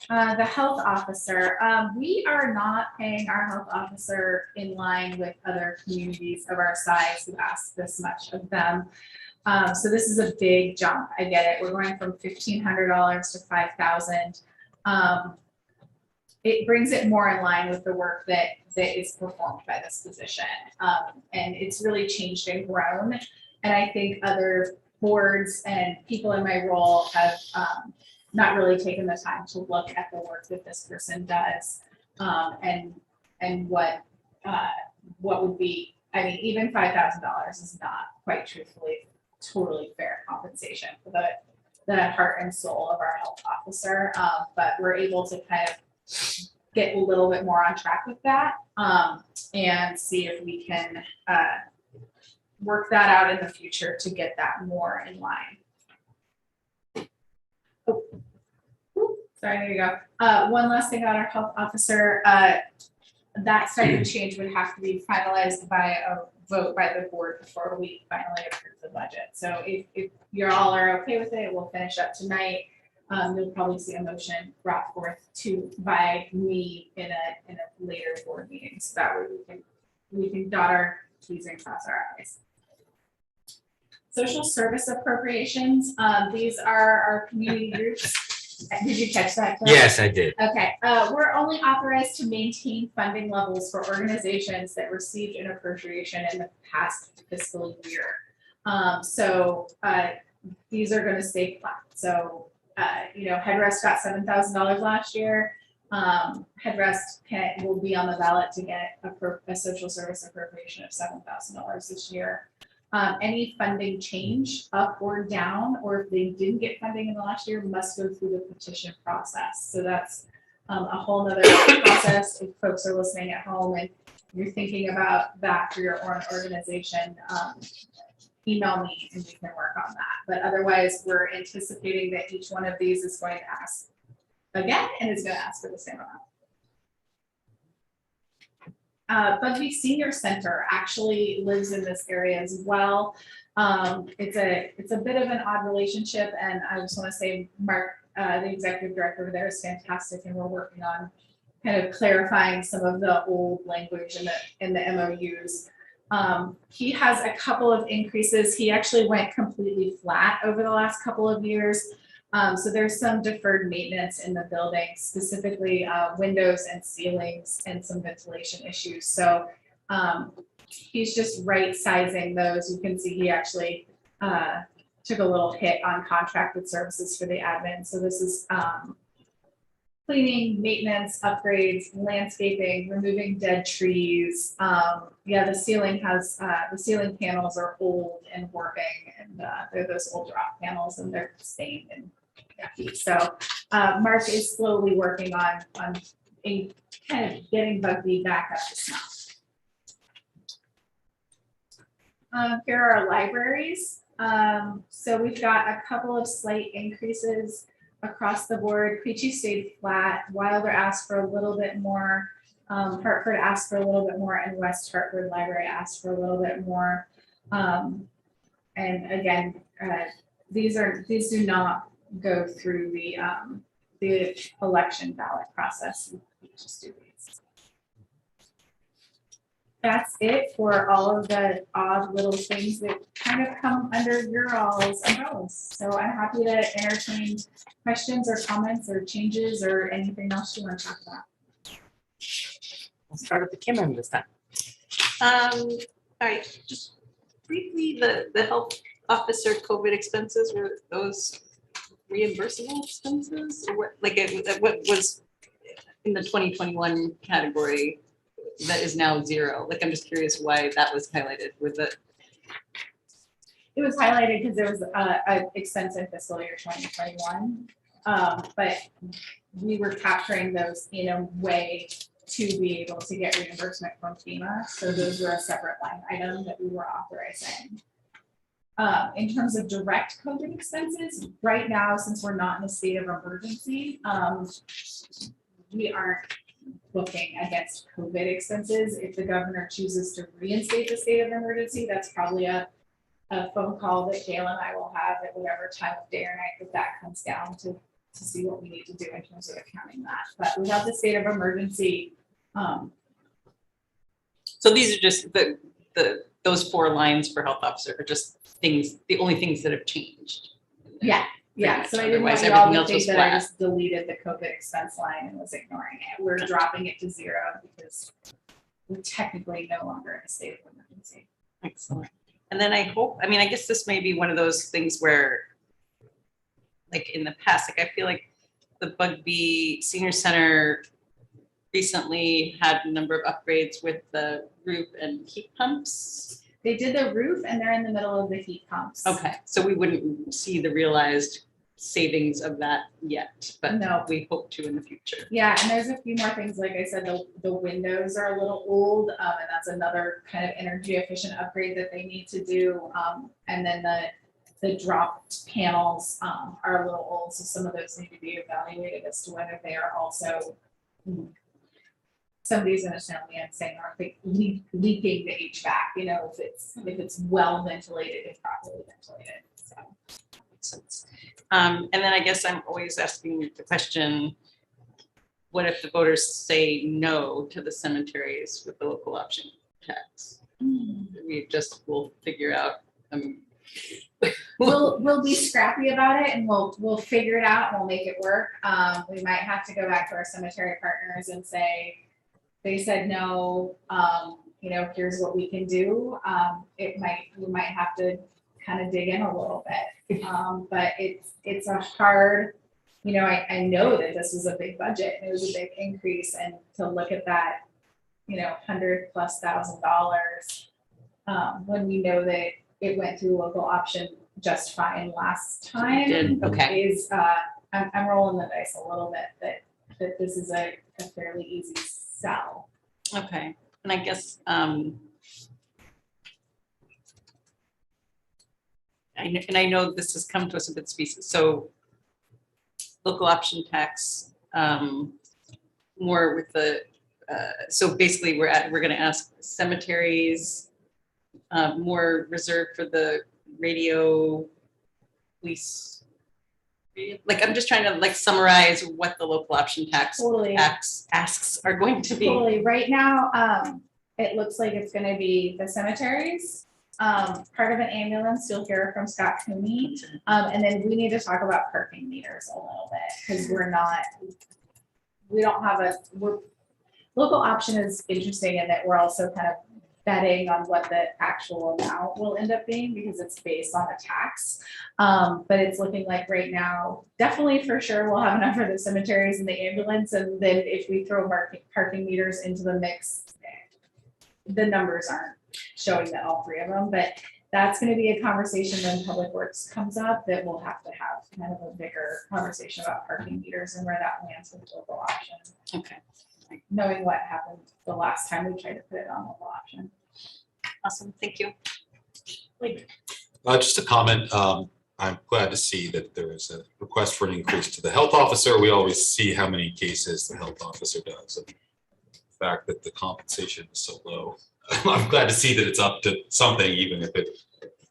The health officer, we are not paying our health officer in line with other communities of our size who ask this much of them. So this is a big jump. I get it. We're going from $1,500 to $5,000. It brings it more in line with the work that is performed by this position. And it's really changed and grown. And I think other boards and people in my role have not really taken the time to look at the work that this person does, and what would be, I mean, even $5,000 is not quite truthfully totally fair compensation for the heart and soul of our health officer. But we're able to kind of get a little bit more on track with that, and see if we can work that out in the future to get that more in line. Oh. Sorry, there you go. One last thing on our health officer, that stipend change would have to be finalized by a vote by the board before we finally approve the budget. So if you all are okay with it, we'll finish up tonight. You'll probably see a motion brought forth by me in a later board meeting. So that way we can dot our T's and cross our I's. Social service appropriations, these are our community groups. Did you catch that? Clerk? Yes, I did. Okay, we're only authorized to maintain funding levels for organizations that received an appropriation in the past fiscal year. These are gonna stay flat. So, Headrest got $7,000 last year. Headrest will be on the ballot to get a social service appropriation of $7,000 this year. Any funding change up or down, or if they didn't get funding in the last year, must go through the petition process. So that's a whole nother process. If folks are listening at home and you're thinking about that for your own organization, email me and we can work on that. But otherwise, we're anticipating that each one of these is going to ask again and is going to ask for the same amount. Bugby Senior Center actually lives in this area as well. It's a bit of an odd relationship, and I just want to say Mark, the executive director there, is fantastic, and we're working on kind of clarifying some of the old language in the MOUs. He has a couple of increases. He actually went completely flat over the last couple of years. So there's some deferred maintenance in the building, specifically windows and ceilings and some ventilation issues. So he's just right sizing those. You can see he actually took a little hit on contracted services for the admin. So this is cleaning, maintenance, upgrades, landscaping, removing dead trees. The ceiling panels are old and working, and they're those old rock panels, and they're stained and yucky. So Mark is slowly working on kind of getting Bugby back up to snuff. Here are our libraries. So we've got a couple of slight increases across the board. Creechy stayed flat. Wilder asked for a little bit more. Hartford asked for a little bit more, and West Hartford Library asked for a little bit more. And again, these do not go through the election ballot process. We just do these. That's it for all of the odd little things that kind of come under your all's umbrellas. So I'm happy to entertain questions or comments or changes or anything else you want to talk about. We'll start at the Kim end this time. All right, just briefly, the health officer COVID expenses, were those reimbursable expenses? Or what was in the 2021 category that is now zero? Like, I'm just curious why that was highlighted with it. It was highlighted because there was an expense in fiscal year 2021, but we were capturing those in a way to be able to get reimbursement from FEMA. So those were a separate line item that we were authorizing. In terms of direct COVID expenses, right now, since we're not in a state of emergency, we aren't booking against COVID expenses. If the governor chooses to reinstate the state of emergency, that's probably a phone call that Gail and I will have at whatever time of day or night that comes down to see what we need to do in terms of accounting that. But without the state of emergency. So these are just those 4 lines for health officer are just things, the only things that have changed. Yeah. Yeah, so I didn't want Otherwise, you all everything to else think was that I flat. just deleted the COVID expense line and was ignoring it. We're dropping it to 0 because we're technically no longer in a state of emergency. Excellent. And then I guess this may be one of those things where, like in the past, like I feel like the Bugby Senior Center recently had a number of upgrades with the roof and heat pumps. They did the roof and they're in the middle of the heat pumps. Okay, so we wouldn't see the realized savings of that yet, but No. we hope to in the future. Yeah, and there's a few more things, like I said, the windows are a little old, and that's another kind of energy efficient upgrade that they need to do. And then the dropped panels, are a little old, so some of those need to be evaluated as to whether they are also, somebody's gonna tell me I'm saying, are they leaking the HVAC, you know, if it's well ventilated and properly ventilated, so. Makes sense. And then I guess I'm always asking the question, what if the voters say no to the cemeteries with the local option tax? We just will figure out. We'll be scrappy about it and we'll figure it out and we'll make it work. We might have to go back to our cemetery partners and say, they said no, you know, here's what we can do. We might have to kind of dig in a little bit. But it's a hard, you know, I know that this was a big budget and it was a big increase, and to look at that, you know, $100,000+, when we know that it went through local option just fine last time. Did, okay. Is, I'm rolling the dice a little bit that this is a fairly easy sell. Okay, and I guess, I know this has come to us a bit species, so local option tax, more with the, so basically we're gonna ask cemeteries, more reserved for the radio lease. Like, I'm just trying to like summarize what the local option tax Totally. asks are going to be. Totally. Right now, it looks like it's gonna be the cemeteries, part of an ambulance, you'll hear from Scott Cooney. And then we need to talk about parking meters a little bit, because local option is interesting in that we're also kind of betting on what the actual amount will end up being, because it's based on a tax. But it's looking like right now, definitely for sure, we'll have enough for the cemeteries and the ambulance. And then if we throw parking meters into the mix, the numbers aren't showing that all three of them, but that's going to be a conversation when Public Works comes up, that we'll have to have kind of a bigger conversation about parking meters and where that lands with local option. Okay. Knowing what happened the last time we tried to put it on local option. Awesome, thank you. Just a comment, I'm glad to see that there is a request for an increase to the health officer. We always see how many cases the health officer does. And the fact that the compensation is so low, I'm glad to see that it's up to something, even if it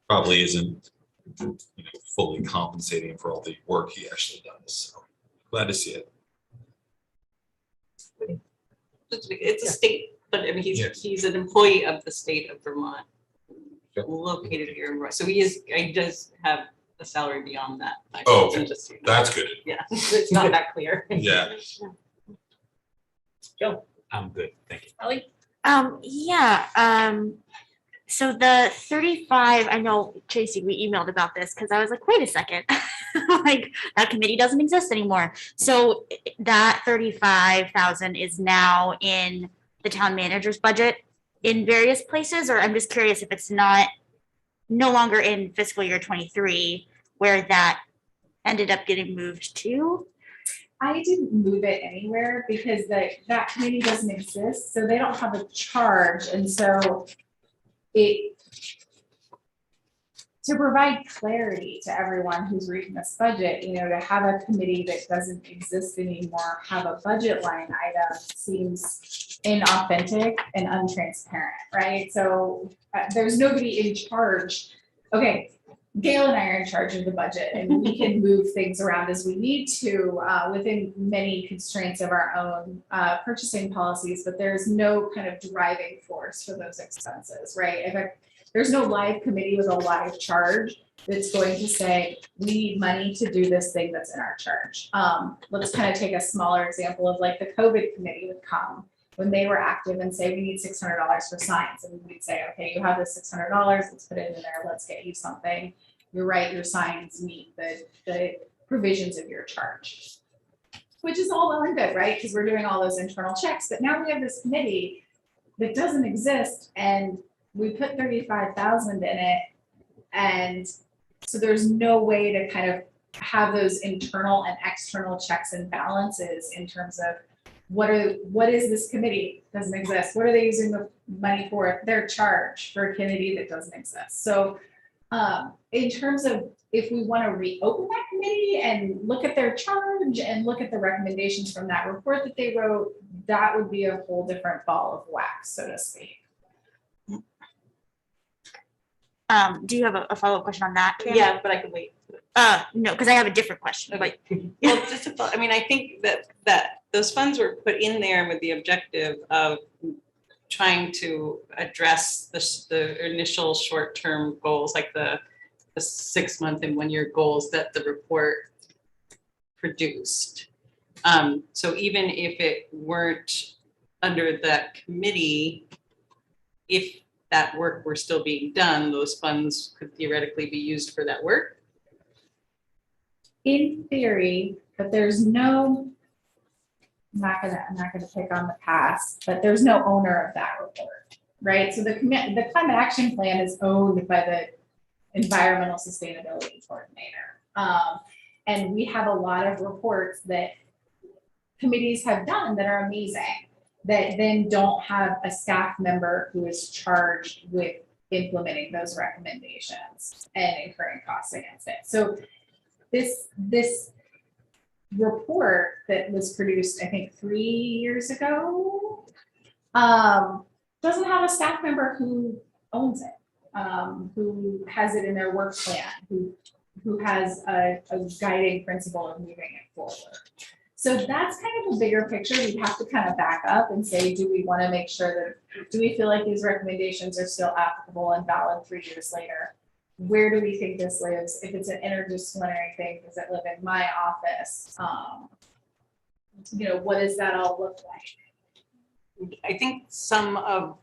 probably isn't, you know, fully compensating him for all the work he actually does. So glad to see it. It's a state, but I mean, he's an employee of the state of Vermont, located here in Roy. So he does have a salary beyond that. Oh, okay. That's good. Yeah, it's not that clear. Yeah. Joe. I'm good, thank you. Ellie? So the 35, I know, Tracy, we emailed about this because I was like, wait a second, like that committee doesn't exist anymore. So that 35,000 is now in the town manager's budget in various places, or I'm just curious if it's no longer in fiscal year 23, where that ended up getting moved to. I didn't move it anywhere because that committee doesn't exist, so they don't have a charge, and so to provide clarity to everyone who's reading this budget, you know, to have a committee that doesn't exist anymore have a budget line item seems inauthentic and untransparent, right? So there's nobody in charge. Okay, Gail and I are in charge of the budget, and we can move things around as we need to within many constraints of our own purchasing policies, but there's no kind of driving force for those expenses, right? There's no live committee with a live charge that's going to say, we need money to do this thing that's in our charge. Let's kind of take a smaller example of like the COVID committee would come when they were active and say, we need $600 for signs. And we'd say, okay, you have this $600, let's put it in there, let's get you something. You're right, your signs meet the provisions of your charge, which is all well and good, right? Because we're doing all those internal checks, but now we have this committee that doesn't exist, and we put 35,000 in it, and so there's no way to kind of have those internal and external checks and balances in terms of what is this committee doesn't exist? What are they using the money for? Their charge for a committee that doesn't exist. So in terms of if we want to reopen that committee and look at their charge and look at the recommendations from that report that they wrote, that would be a whole different ball of wax, so to speak. Do you have a follow-up question on that, Kim? Yeah, but I could wait. No, because I have a different question, but Well, just to, I mean, I think that those funds were put in there with the objective of trying to address the initial short-term goals, like the 6-month and 1-year goals that the report produced. So even if it weren't under that committee, if that work were still being done, those funds could theoretically be used for that work. In theory, but there's no, I'm not gonna pick on the past, but there's no owner of that report, right? So the climate action plan is owned by the environmental sustainability coordinator. And we have a lot of reports that committees have done that are amazing, that then don't have a staff member who is charged with implementing those recommendations and incurring costs against it. So this report that was produced, I think 3 years ago, doesn't have a staff member who owns it, who has it in their work plan, who has a guiding principle of moving it forward. So that's kind of a bigger picture. We have to kind of back up and say, do we want to make sure that, do we feel like these recommendations are still applicable and valid 3 years later? Where do we think this lives? If it's an interdisciplinary thing, does it live in my office? You know, what does that all look like? I think some of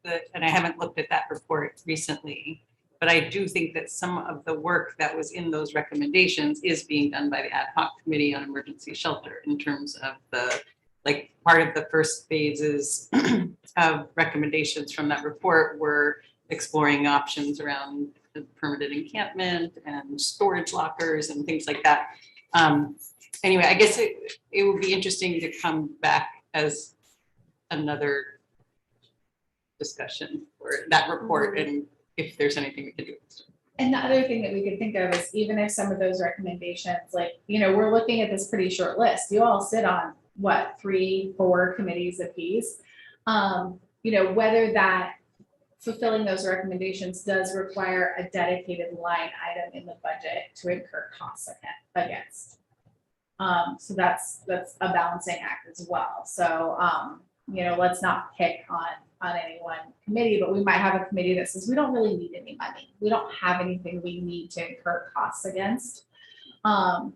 the, and I haven't looked at that report recently, but I do think that some of the work that was in those recommendations is being done by the ad hoc committee on emergency shelter in terms of the, like, part of the first phases of recommendations from that report were exploring options around the permitted encampment and storage lockers and things like that. Anyway, I guess it would be interesting to come back as another discussion for that report and if there's anything we can do. And the other thing that we could think of is even if some of those recommendations, like, you know, we're looking at this pretty short list. You all sit on what, 3-4 committees apiece. You know, whether that fulfilling those recommendations does require a dedicated line item in the budget to incur costs against. So that's a balancing act as well. So, you know, let's not pick on any one committee, but we might have a committee that says we don't really need any money. We don't have anything we need to incur costs against. And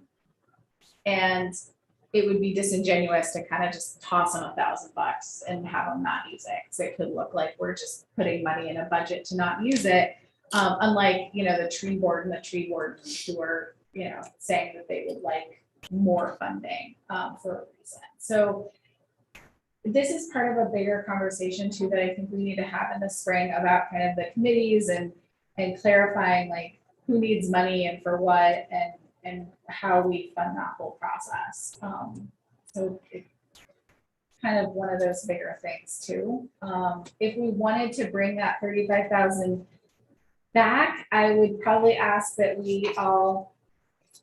it would be disingenuous to kind of just toss them $1,000 and have them not use it. So it could look like we're just putting money in a budget to not use it. Unlike, you know, the tree board and the tree wardens who are, you know, saying that they would like more funding for a reason. So this is part of a bigger conversation too that I think we need to have in the spring about kind of the committees and clarifying like who needs money and for what and how we fund that whole process. So it's kind of one of those bigger things too. If we wanted to bring that 35,000 back, I would probably ask that we all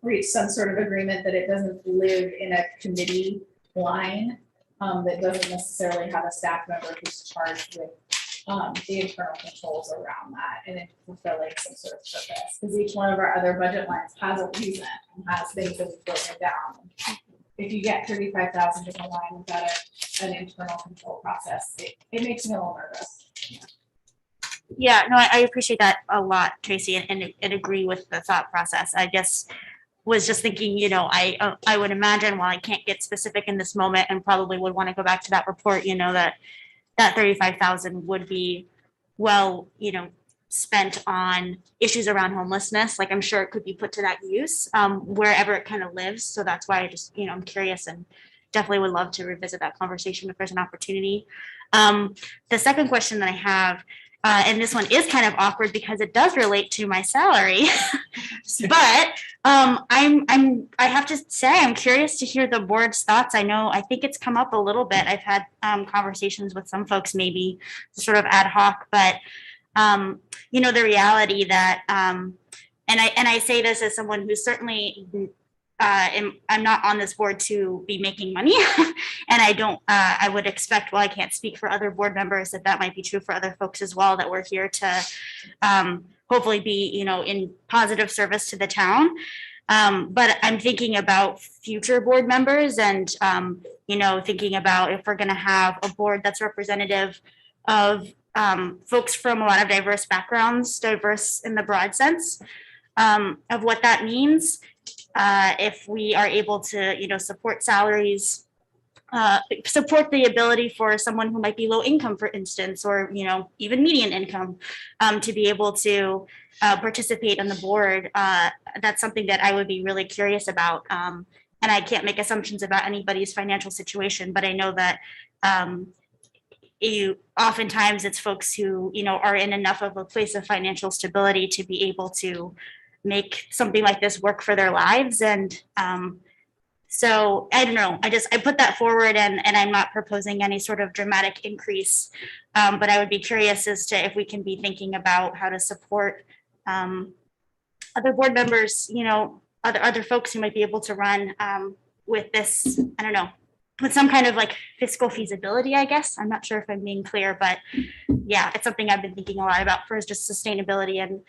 reach some sort of agreement that it doesn't live in a committee line that doesn't necessarily have a staff member who's charged with the internal controls around that and it fulfilling some sort of purpose. Because each one of our other budget lines has a reason and has things that we've broken down. If you get 35,000 in a line without an internal control process, it makes me a little nervous. yeah, no, I appreciate that a lot, Tracy, and agree with the thought process. I just was just thinking, you know, I would imagine while I can't get specific in this moment and probably would want to go back to that report, you know, that 35,000 would be well, you know, spent on issues around homelessness. Like I'm sure it could be put to that use wherever it kind of lives. So that's why I just, you know, I'm curious and definitely would love to revisit that conversation if there's an opportunity. The second question that I have And this one is kind of awkward because it does relate to my salary. But I have to say, I'm curious to hear the board's thoughts. I think it's come up a little bit. I've had conversations with some folks, maybe sort of ad hoc, but the reality that, and I say this as someone who's certainly, I'm not on this board to be making money. And I would expect, well, I can't speak for other board members, that might be true for other folks as well, that we're here to hopefully be, in positive service to the town. But I'm thinking about future board members and, thinking about if we're going to have a board that's representative of folks from a lot of diverse backgrounds, diverse in the broad sense of what that means. If we are able to, support salaries, support the ability for someone who might be low income, for instance, or, even median income, to be able to participate on the board. That's something that I would be really curious about. And I can't make assumptions about anybody's financial situation, but I know that oftentimes it's folks who, are in enough of a place of financial stability to be able to make something like this work for their lives. And so I don't know, I put that forward and I'm not proposing any sort of dramatic increase, but I would be curious as to if we can be thinking about how to support other board members, other folks who might be able to run with this, I don't know, with some kind of like fiscal feasibility, I guess. I'm not sure if I'm being clear, but yeah, it's something I've been thinking a lot about for just sustainability and,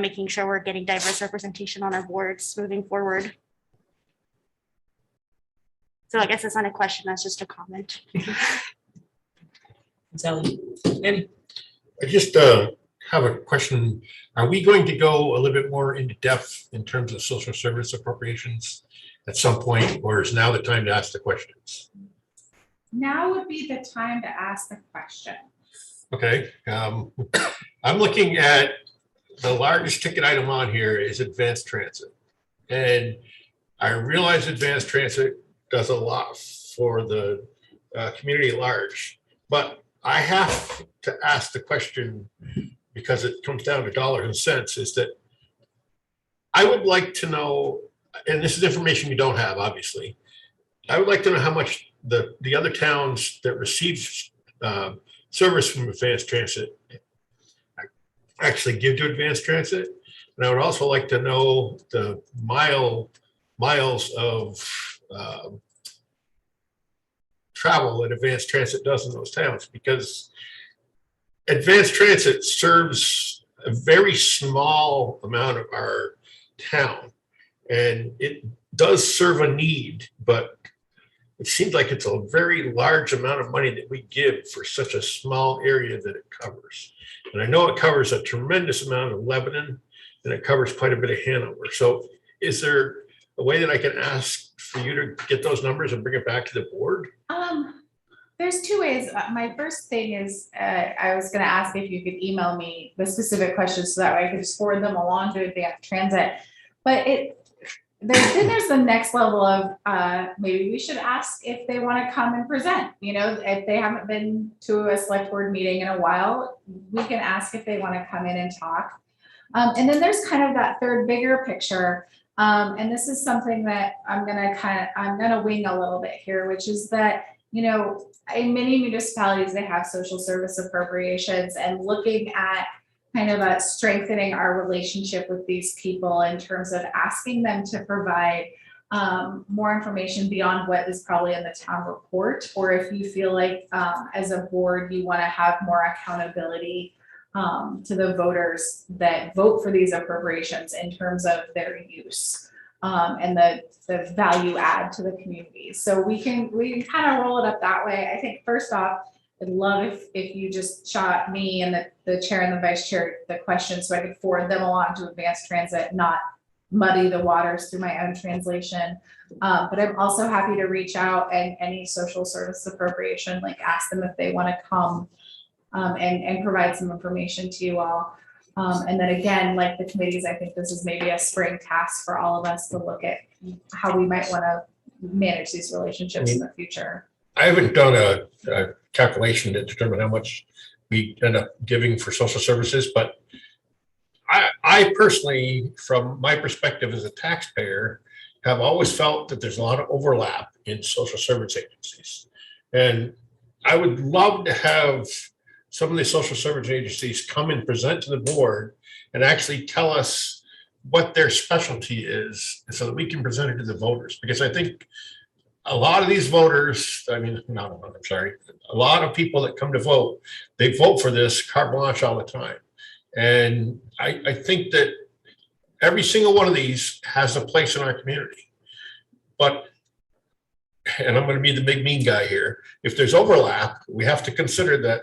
making sure we're getting diverse representation on our boards moving forward. So I guess that's not a question, that's just a comment. Sally, I just have a question. Are we going to go a little bit more into depth in terms of social service appropriations at some point, or is now the time to ask the questions? Now would be the time to ask the question. Okay, I'm looking at the largest ticket item on here is advanced transit. And I realize advanced transit does a lot for the community at large, but I have to ask the question, because it comes down to dollars and cents, is that I would like to know, and this is information you don't have, obviously, I would like to know how much the other towns that receive service from advanced transit actually give to advanced transit. And I would also like to know the miles of travel that advanced transit does in those towns, because advanced transit serves a very small amount of our town, and it does serve a need, but it seems like it's a very large amount of money that we give for such a small area that it covers. And I know it covers a tremendous amount of Lebanon, and it covers quite a bit of Hanover. So is there a way that I can ask for you to get those numbers and bring it back to the board? There's two ways. My first thing is, I was going to ask if you could email me the specific questions so that way I could just forward them along to advanced transit. But there's the next level of maybe we should ask if they want to come and present. If they haven't been to a select board meeting in a while, we can ask if they want to come in and talk. And then there's kind of that third bigger picture. And this is something that I'm gonna wing a little bit here, which is that, in many municipalities, they have social service appropriations, and looking at kind of strengthening our relationship with these people in terms of asking them to provide more information beyond what is probably in the town report, or if you feel like as a board, you want to have more accountability to the voters that vote for these appropriations in terms of their use and the value add to the community. So we can kind of roll it up that way. I think first off, I'd love if you just shot me and the chair and the vice chair the questions so I could forward them along to advanced transit, not muddy the waters through my own translation. But I'm also happy to reach out and any social service appropriation, like ask them if they want to come and provide some information to you all. And then again, like the committees, I think this is maybe a spring task for all of us to look at how we might want to manage these relationships in the future. I haven't done a calculation to determine how much we end up giving for social services, but I personally, from my perspective as a taxpayer, have always felt that there's a lot of overlap in social service agencies. And I would love to have some of the social service agencies come and present to the board and actually tell us what their specialty is so that we can present it to the voters. Because I think a lot of these voters, I mean, not a lot, I'm sorry, a lot of people that come to vote, they vote for this carte blanche all the time. And I think that every single one of these has a place in our community. But, and I'm going to be the big mean guy here, if there's overlap, we have to consider that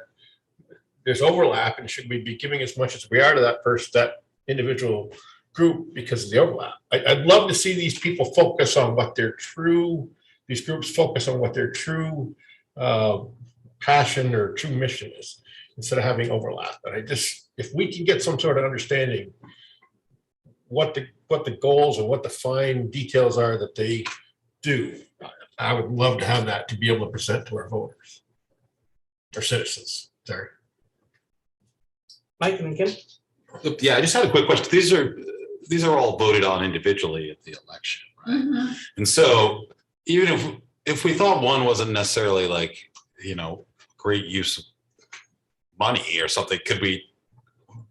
there's overlap, and should we be giving as much as we are to that individual group because of the overlap. I'd love to see these people focus on what their true, these groups focus on what their true passion or true mission is, instead of having overlap. But if we can get some sort of understanding what the goals and what the fine details are that they do, I would love to have that to be able to present to our voters or citizens. Sorry. Mike and then Kim? Yeah, I just had a quick question. These are all voted on individually at the election, right? And so even if we thought one wasn't necessarily like, great use of money or something,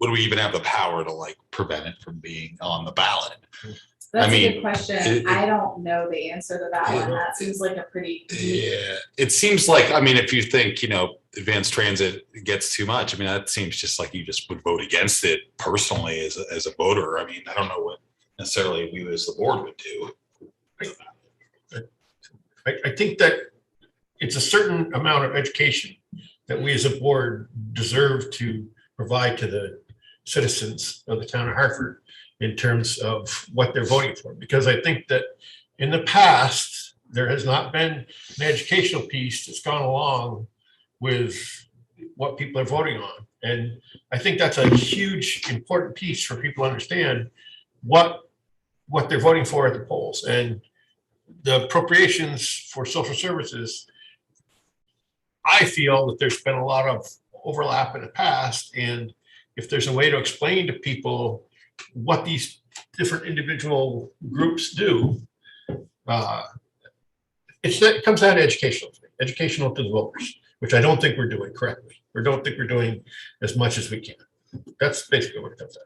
would we even have the power to like prevent it from being on the ballot? That's a good question. I don't know the answer to that one. That seems like a pretty. Yeah, it seems like, if you think, advanced transit gets too much, that seems just like you just would vote against it personally as a voter. I don't know what necessarily we as the board would do. I think that it's a certain amount of education that we as a board deserve to provide to the citizens of the town of Hartford in terms of what they're voting for. Because I think that in the past, there has not been an educational piece that's gone along with what people are voting on. And I think that's a huge, important piece for people to understand what they're voting for at the polls. And the appropriations for social services, I feel that there's been a lot of overlap in the past. And if there's a way to explain to people what these different individual groups do, it comes down to educational to the voters, which I don't think we're doing correctly, or don't think we're doing as much as we can. That's basically what it comes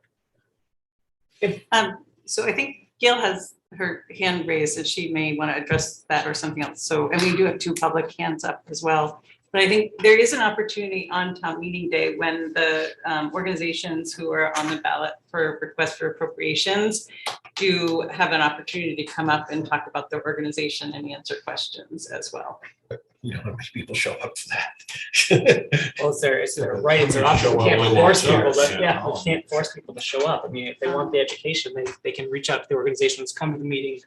down to. So I think Gail has her hand raised that she may want to address that or something else. So, and we do have 2 public hands up as well. But I think there is an opportunity on town meeting day when the organizations who are on the ballot for request for appropriations do have an opportunity to come up and talk about their organization and answer questions as well. You know how much people show up for that. Well, it's their right, it's their option. We can't force people to, we can't force people to show up. If they want the education, they can reach out to the organizations, come to the meeting.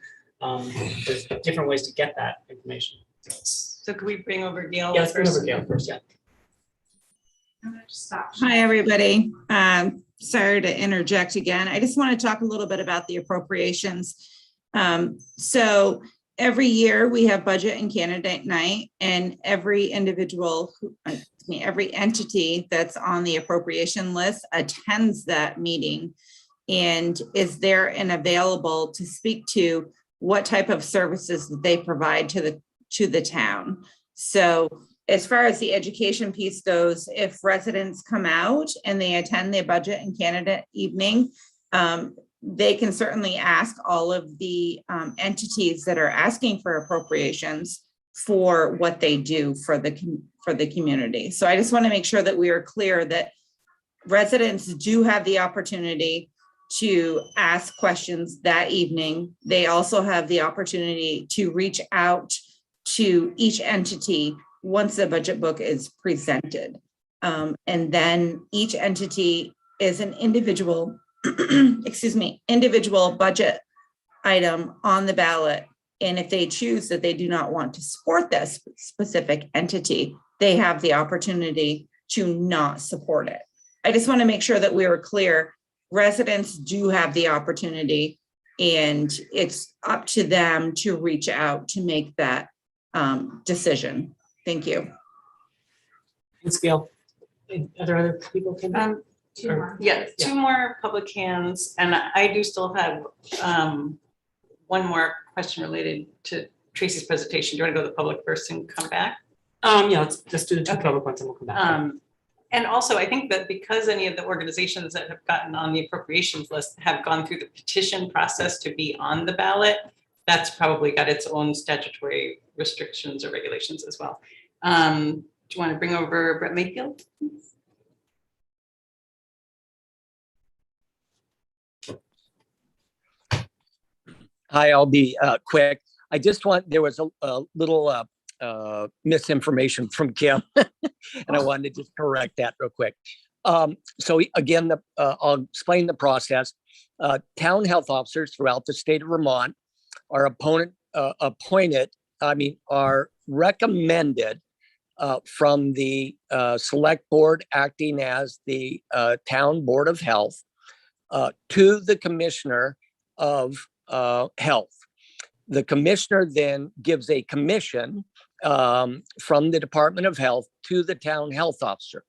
There's different ways to get that information. So can we bring over Gail? Yeah, let's bring over Gail first, yeah. I'm gonna just stop. Hi, everybody. Sorry to interject again. I just want to talk a little bit about the appropriations. So every year we have budget and candidate night, and every every entity that's on the appropriation list attends that meeting and is there and available to speak to what type of services that they provide to the town. So as far as the education piece goes, if residents come out and they attend the budget and candidate evening, they can certainly ask all of the entities that are asking for appropriations for what they do for the community. So I just want to make sure that we are clear that residents do have the opportunity to ask questions that evening. They also have the opportunity to reach out to each entity once the budget book is presented. And then each entity is an individual, individual budget item on the ballot. And if they choose that they do not want to support this specific entity, they have the opportunity to not support it. I just want to make sure that we are clear. Residents do have the opportunity, and it's up to them to reach out to make that decision. Thank you. Thanks, Gail. Are there other people can? Two Or- more. Yeah, two more public hands, and I do still have one more question related to Tracy's presentation. Do you want to go to the public first and come back? Yeah, let's just do the two Okay. public ones and we'll come back. And also, I think that because any of the organizations that have gotten on the appropriations list have gone through the petition process to be on the ballot, that's probably got its own statutory restrictions or regulations as well. Do you want to bring over Brett Mayfield? Hi, I'll be quick. I just want, there was a little misinformation from Kim, and I wanted to just correct that real quick. So again, I'll explain the process. Town health officers throughout the state of Vermont are are recommended from the select board acting as the town board of health to the commissioner of health. The commissioner then gives a commission from the Department of Health to the town health officer.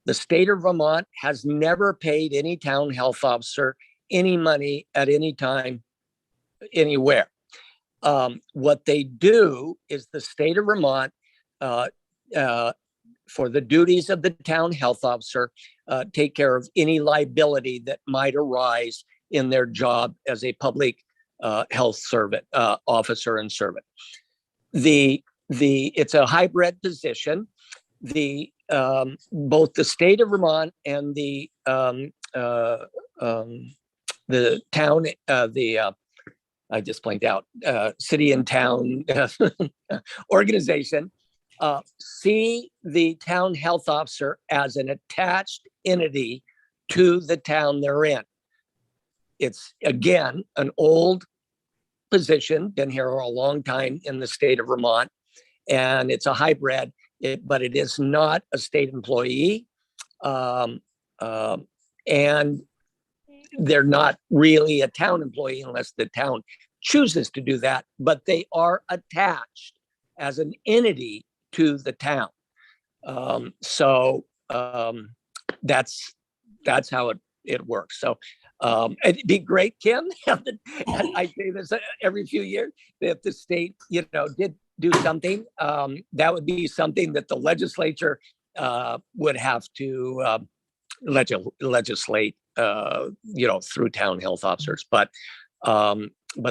The state of Vermont has never paid any town health officer any money at any time, anywhere. What they do is the state of Vermont, for the duties of the town health officer, take care of any liability that might arise in their job as a public health servant, officer and servant. It's a hybrid position. Both the state of Vermont and the town, I just blanked out, city and town organization, see the town health officer as an attached entity to the town they're in. It's, again, an old position, been here a long time in the state of Vermont, and it's a hybrid, but it is not a state employee. And they're not really a town employee unless the town chooses to do that, but they are attached as an entity to the town. That's how it works. So it'd be great, Kim, I say this every few years, if the state, did do something, that would be something that the legislature would have to legislate, through town health officers. But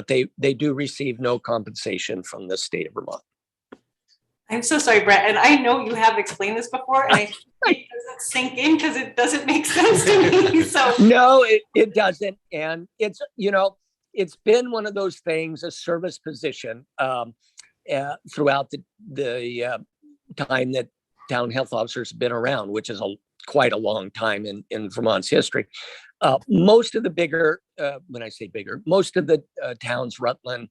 they do receive no compensation from the state of Vermont. I'm so sorry, Brett, and I know you have explained this before, and it doesn't sink in because it doesn't make sense to me, so. No, it doesn't, and it's, it's been one of those things, a service position, throughout the time that town health officers have been around, which is quite a long time in Vermont's history. Most of the bigger, when I say bigger, most of the towns, Rutland,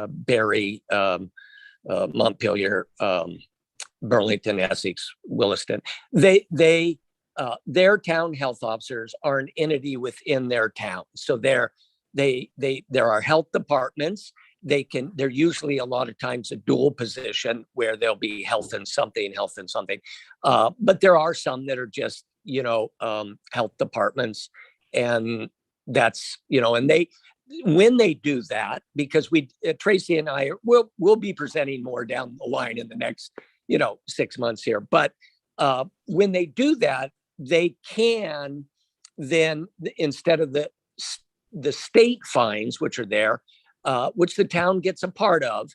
Barry, Montpelier, Burlington, Essex, Williston, their town health officers are an entity within their town. So there are health departments. They're usually a lot of times a dual position where there'll be health and something. But there are some that are just, health departments, and that's, and when they do that, because Tracy and I will be presenting more down the line in the next, 6 months here. But when they do that, they can then, instead of the state fines, which are there, which the town gets a part of,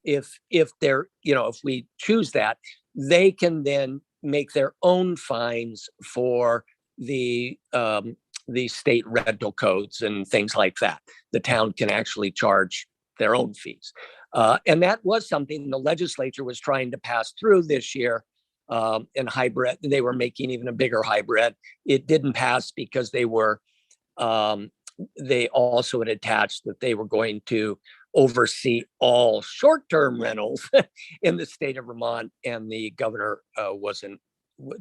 if they're, if we choose that, they can then make their own fines for the state rental codes and things like that. The town can actually charge their own fees. And that was something the legislature was trying to pass through this year in hybrid. They were making even a bigger hybrid. It didn't pass because they also had attached that they were going to oversee all short-term rentals in the state of Vermont, and the governor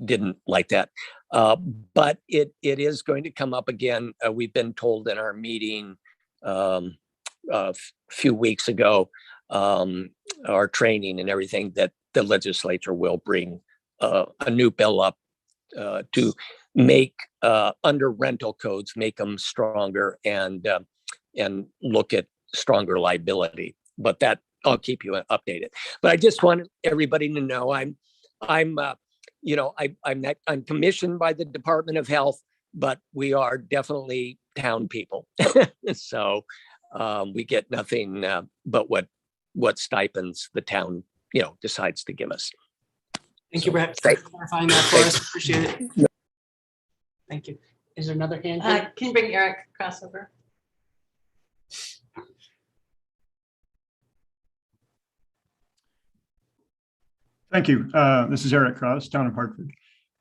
didn't like that. But it is going to come up again. We've been told in our meeting a few weeks ago, our training and everything, that the legislature will bring a new bill up to make under rental codes, make them stronger and look at stronger liability. But that I'll keep you updated. But I just want everybody to know I'm commissioned by the Department of Health, but we are definitely town people. So we get nothing but what stipends the town, decides to give us. Thank you, Brett, for clarifying that for us. Appreciate it. Thank you. Is there another hand? Can you bring Eric crossover? Thank you. This is Eric Cross, Town of Hartford.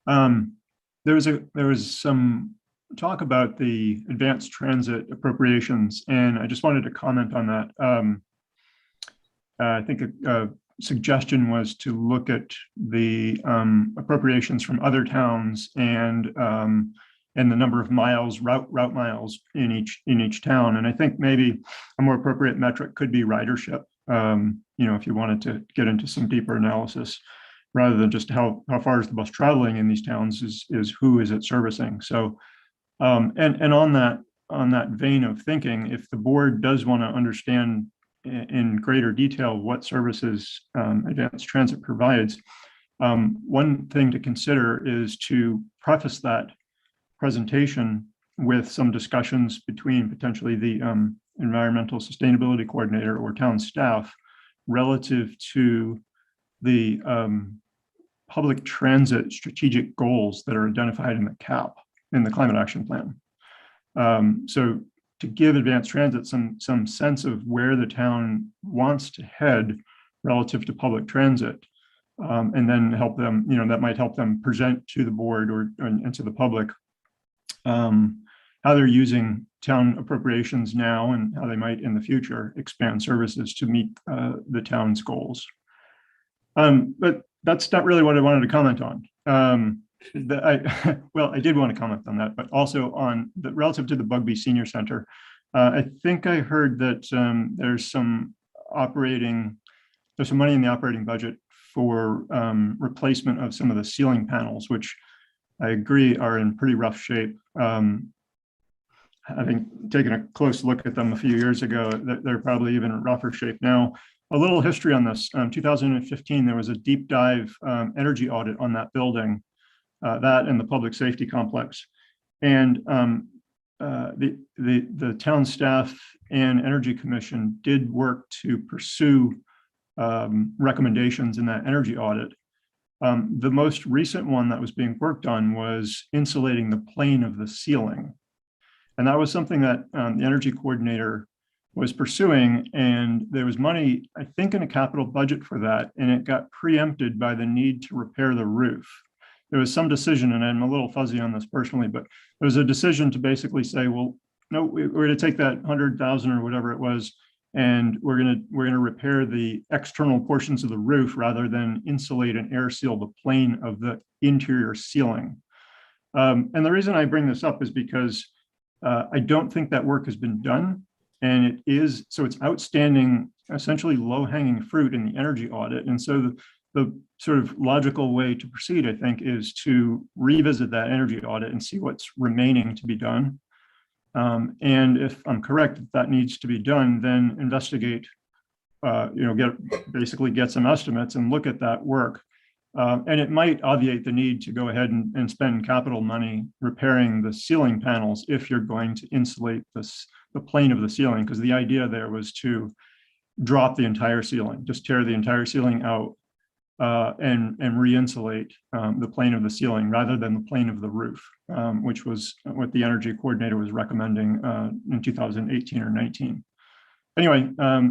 There was some talk about the advanced transit appropriations, and I just wanted to comment on that. I think a suggestion was to look at the appropriations from other towns and the number of miles, route miles in each town. And I think maybe a more appropriate metric could be ridership. If you wanted to get into some deeper analysis, rather than just how far is the bus traveling in these towns, is who is it servicing. So, and on that vein of thinking, if the board does want to understand in greater detail what services advanced transit provides, one thing to consider is to preface that presentation with some discussions between potentially the environmental sustainability coordinator or town staff relative to the public transit strategic goals that are identified in the CAP, in the climate action plan. So to give advanced transit some sense of where the town wants to head relative to public transit, and then help them, that might help them present to the board and to the public how they're using town appropriations now and how they might in the future expand services to meet the town's goals. But that's not really what I wanted to comment on. I did want to comment on that, but also on the relative to the Bugby Senior Center. I think I heard that there's some money in the operating budget for replacement of some of the ceiling panels, which I agree are in pretty rough shape. Having taken a close look at them a few years ago, they're probably even in rougher shape now. A little history on this. 2015, there was a deep dive energy audit on that building, that and the public safety complex. And the town staff and Energy Commission did work to pursue recommendations in that energy audit. The most recent one that was being worked on was insulating the plane of the ceiling. And that was something that the energy coordinator was pursuing, and there was money, I think, in a capital budget for that, and it got preempted by the need to repair the roof. There was some decision, and I'm a little fuzzy on this personally, but there was a decision to basically say, well, no, we're going to take that 100,000 or whatever it was, and we're going to repair the external portions of the roof rather than insulate and air seal the plane of the interior ceiling. And the reason I bring this up is because I don't think that work has been done. And it's outstanding, essentially low-hanging fruit in the energy audit. And so the sort of logical way to proceed, I think, is to revisit that energy audit and see what's remaining to be done. And if I'm correct, if that needs to be done, then investigate, get some estimates and look at that work. And it might obviate the need to go ahead and spend capital money repairing the ceiling panels if you're going to insulate the plane of the ceiling, because the idea there was to drop the entire ceiling, just tear the entire ceiling out and re-insulate the plane of the ceiling rather than the plane of the roof, which was what the energy coordinator was recommending in 2018 or 19. Anyway,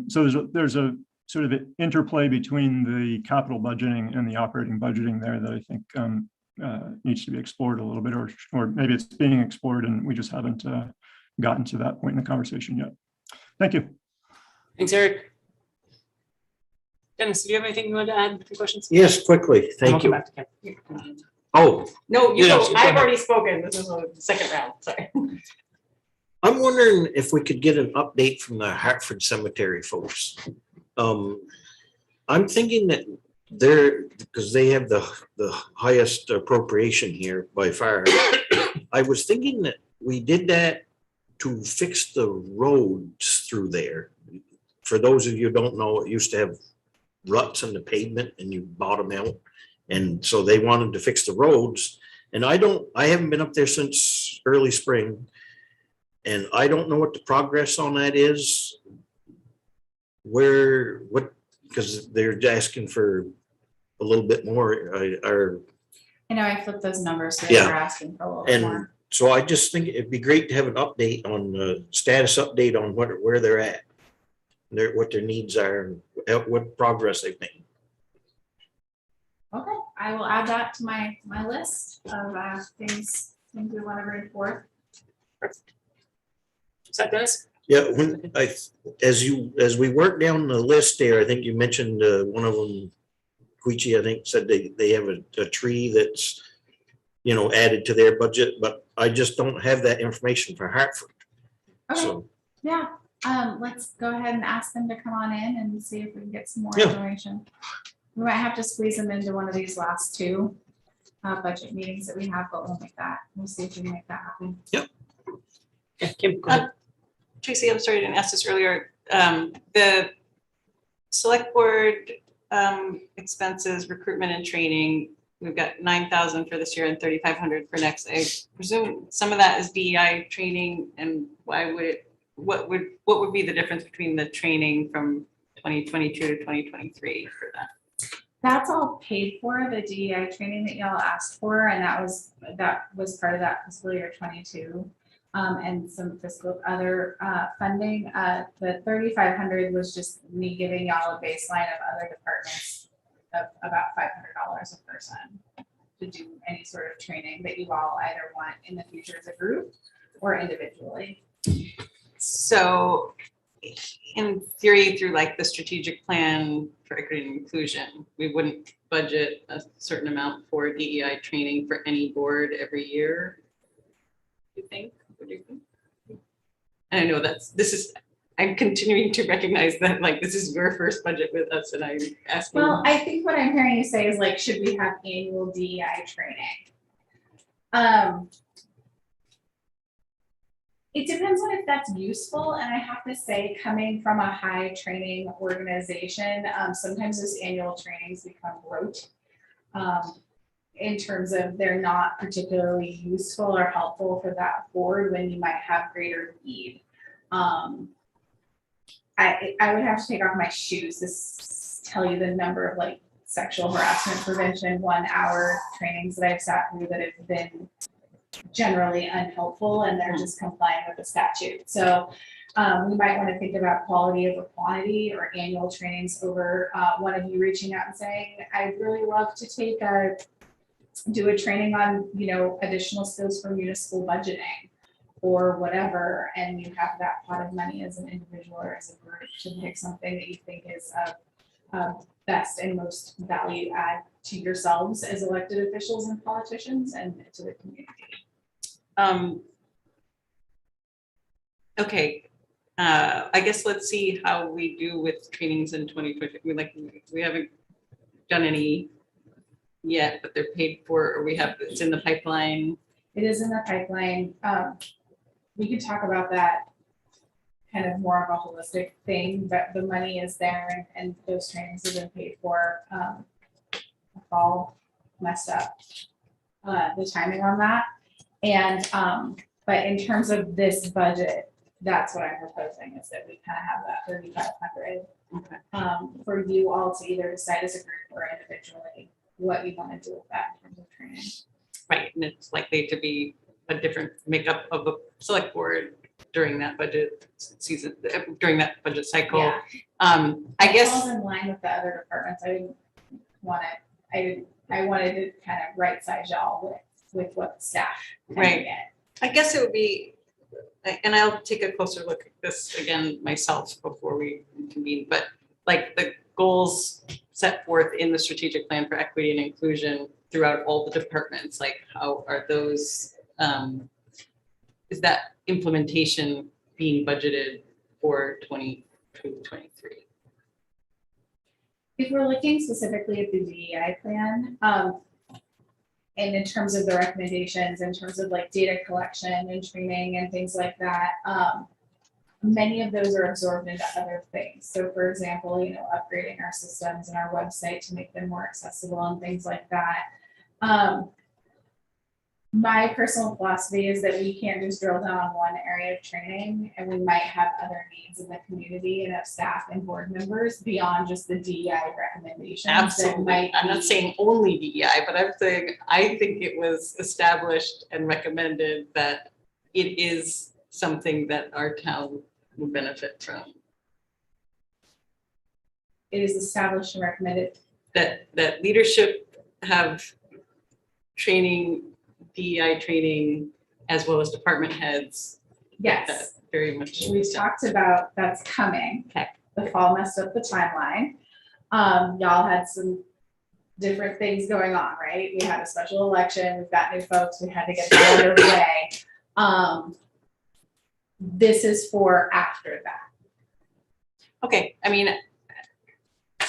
so there's a sort of interplay between the capital budgeting and the operating budgeting there that I think needs to be explored a little bit, or maybe it's being explored and we just haven't gotten to that point in the conversation yet. Thank you. Thanks, Eric. Dennis, do you have anything you want to add to questions? Yes, quickly. Thank you. Oh. No, you know, I've already spoken. This is the second round, sorry. I'm wondering if we could get an update from the Hartford Cemetery folks. I'm thinking that they're, because they have the highest appropriation here by far. I was thinking that we did that to fix the roads through there. For those of you who don't know, it used to have ruts in the pavement and you bottom out. And so they wanted to fix the roads. And I haven't been up there since early spring. And I don't know what the progress on that is. Because they're asking for a little bit more, or. I know I flipped those numbers, so they Yeah. were asking for a little bit And more. so I just think it'd be great to have an update on the status update on where they're at. What their needs are, and what progress they've made. Okay, I will add that to my list of things we want to bring forth. Is that Dennis? Yeah, as we work down the list there, I think you mentioned one of them, Queechy, I think, said they have a tree that's, added to their budget, but I just don't have that information for Hartford. Okay, So, yeah, let's go ahead and ask them to come on in and see if we can get some more Yeah. information. We might have to squeeze them into one of these last two budget meetings that we have, but we'll make that, we'll see if we can make that happen. Yeah, Kim, go ahead. Tracy, I'm sorry, I didn't ask this earlier. The select board expenses, recruitment and training, we've got 9,000 for this year and 3,500 for next. I presume some of that is DEI training, and what would be the difference between the training from 2022 to 2023 for that? That's all paid for, the DEI training that y'all asked for, and that was part of that fiscal year 22. And some fiscal other funding. The 3,500 was just me giving y'all a baseline of other departments of about $500 a person to do any sort of training that you all either want in the future as a group or individually. So in theory, through like the strategic plan for equity and inclusion, we wouldn't budget a certain amount for DEI training for any board every year, you think? What do you think? And I know I'm continuing to recognize that like this is your first budget with us, and I'm asking. Well, I think what I'm hearing you say is like, should we have annual DEI training? It depends on if that's useful, and I have to say, coming from a high training organization, sometimes those annual trainings become rote. In terms of they're not particularly useful or helpful for that board when you might have greater need. I would have to take off my shoes to tell you the number of like sexual harassment prevention 1 hour trainings that I've sat through that have been generally unhelpful, and they're just complying with the statute. So we might want to think about quality over quantity or annual trainings over one of you reaching out and saying, I'd really love to do a training on, additional skills for municipal budgeting or whatever, and you have that pot of money as an individual or as a group to pick something that you think is of best and most value add to yourselves as elected officials and politicians and to the community. Okay, I guess let's see how we do with trainings in 2020. We haven't done any yet, but they're paid for, or it's in the pipeline. It is in the pipeline. We could talk about that kind of more of a holistic thing, but the money is there and those trainings have been paid for. Fall messed up the timing on that. And but in terms of this budget, that's what I'm proposing, is that we kind of have that 3,500 for you all to either decide as a group or individually what you want to do with that in terms of training. Right, and it's likely to be a different makeup of the select board during that budget season, during that budget cycle. Yeah. I guess falls in line with the other departments. I didn't want it. I wanted to kind of right size y'all with what the staff can Right. get. I guess it would be, and I'll take a closer look at this again myself before we convene, but like the goals set forth in the strategic plan for equity and inclusion throughout all the departments, like how are those, is that implementation being budgeted for 2023? If we're looking specifically at the DEI plan, and in terms of the recommendations, in terms of like data collection and training and things like that, many of those are absorbed into other things. So for example, you know, upgrading our systems and our website to make them more accessible and things like that. My personal philosophy is that we can't just drill down on one area of training, and we might have other needs in the community and of staff and board members beyond just the DEI recommendations. that Absolutely. might I'm not be- saying only DEI, but I'm saying, I think it was established and recommended that it is something that our town would benefit from. It is established and recommended. That leadership have training, DEI training, as well as department heads. Yes. That very much. We talked about that's coming. Okay. The fall messed up the timeline. Y'all had some different things going on, right? We had a special election, we've got new folks, we had to get that out of the way. This is for after that. Okay, I mean, I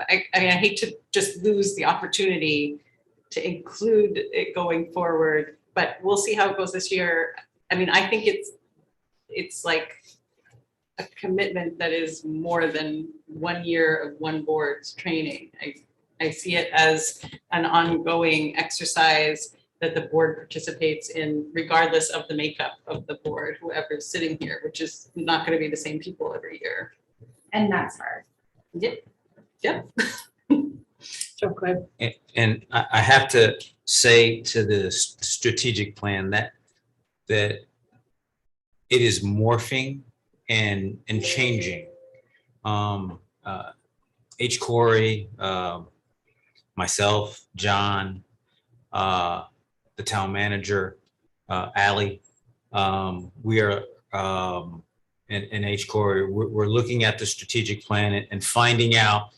mean, I hate to just lose the opportunity to include it going forward, but we'll see how it goes this year. I mean, I think it's like a commitment that is more than 1 year of one board's training. I see it as an ongoing exercise that the board participates in regardless of the makeup of the board, whoever's sitting here, which is not going to be the same people every year. And that's hard. Yep. Yep. So good. And I have to say to the strategic plan that it is morphing and changing. H. Corey, myself, John, the town manager, Ally, we are, and H. Corey, we're looking at the strategic plan and finding out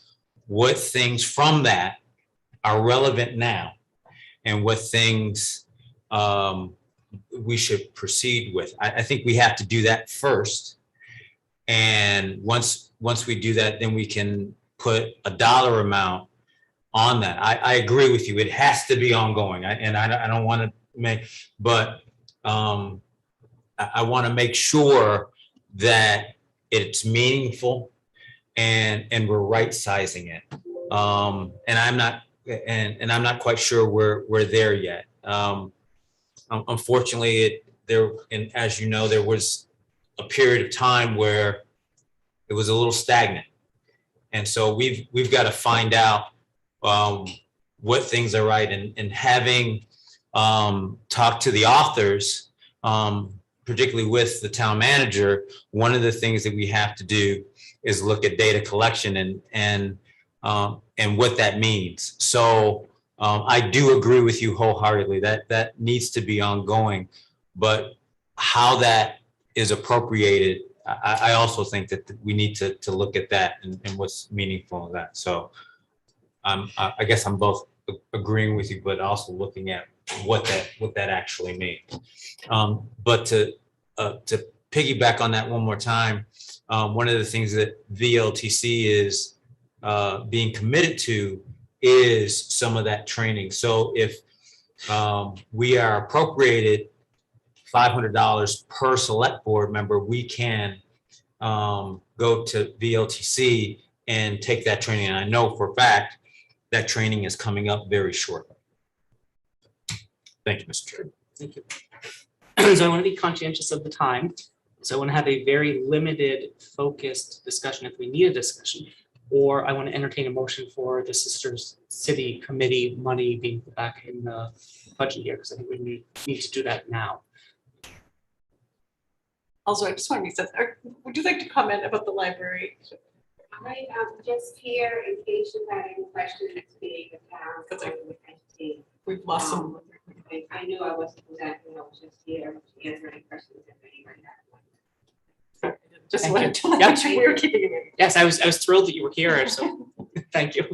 what things from that are relevant now and what things we should proceed with. I think we have to do that first. And once we do that, then we can put a dollar amount on that. I agree with you. It has to be ongoing. I don't want to make, but I want to make sure that it's meaningful and we're right sizing it. And I'm not quite sure we're there yet. Unfortunately, and as you know, there was a period of time where it was a little stagnant. And so we've got to find out what things are right, and having talked to the authors, particularly with the town manager, one of the things that we have to do is look at data collection and what that means. So I do agree with you wholeheartedly that needs to be ongoing, but how that is appropriated, I also think that we need to look at that and what's meaningful in that. So I guess I'm both agreeing with you, but also looking at what that actually means. But to piggyback on that one more time, one of the things that VLTC is being committed to is some of that training. So if we are appropriated $500 per select board member, we can go to VLTC and take that training. And I know for a fact that training is coming up very shortly. Thank you, Mr. Chair. Thank you. So I want to be conscientious of the time. So I want to have a very limited, focused discussion if we need a discussion, or I want to entertain a motion for the Sisters City Committee money being put back in the budget year, because I think we need to do that now. Also, I just want to be sensitive. Would you like to comment about the library? I just here in case you had any questions being the town. We've lost some. I knew I wasn't presenting, I was just here to answer any questions if anybody had. Just Thank wanted you. to make sure we were keeping it in. Yes, I was thrilled that you were here, so thank you.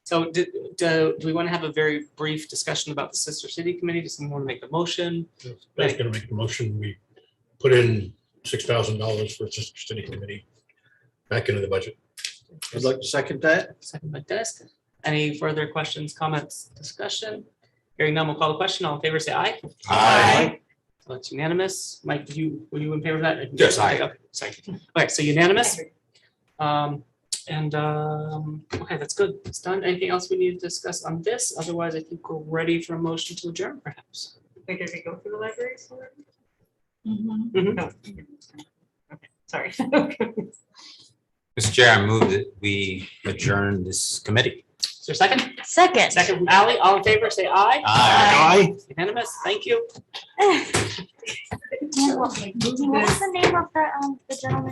So do we want to have a very brief discussion about the Sister City Committee? Does someone want to make the motion? I was going to make the motion. We put in $6,000 for Sister City Committee back into the budget. I'd like to second that. Second by Dennis. Any further questions, comments, discussion? Hearing none, we'll call the question. All in favor, say aye. Aye. So it's unanimous. Mike, were you in favor of that? Yes, aye. Okay, sorry. Okay, so unanimous. Okay, that's good. It's done. Anything else we need to discuss on this? Otherwise, I think we're ready for a motion to adjourn, perhaps. Wait, did we go through the libraries already? Mhm. No. Okay, sorry. Mr. Chair, I move that we adjourn this committee. Is there a second? Second. Second from Ally. All in favor, say aye. Aye. Unanimous. Thank you. What was the name of the gentleman?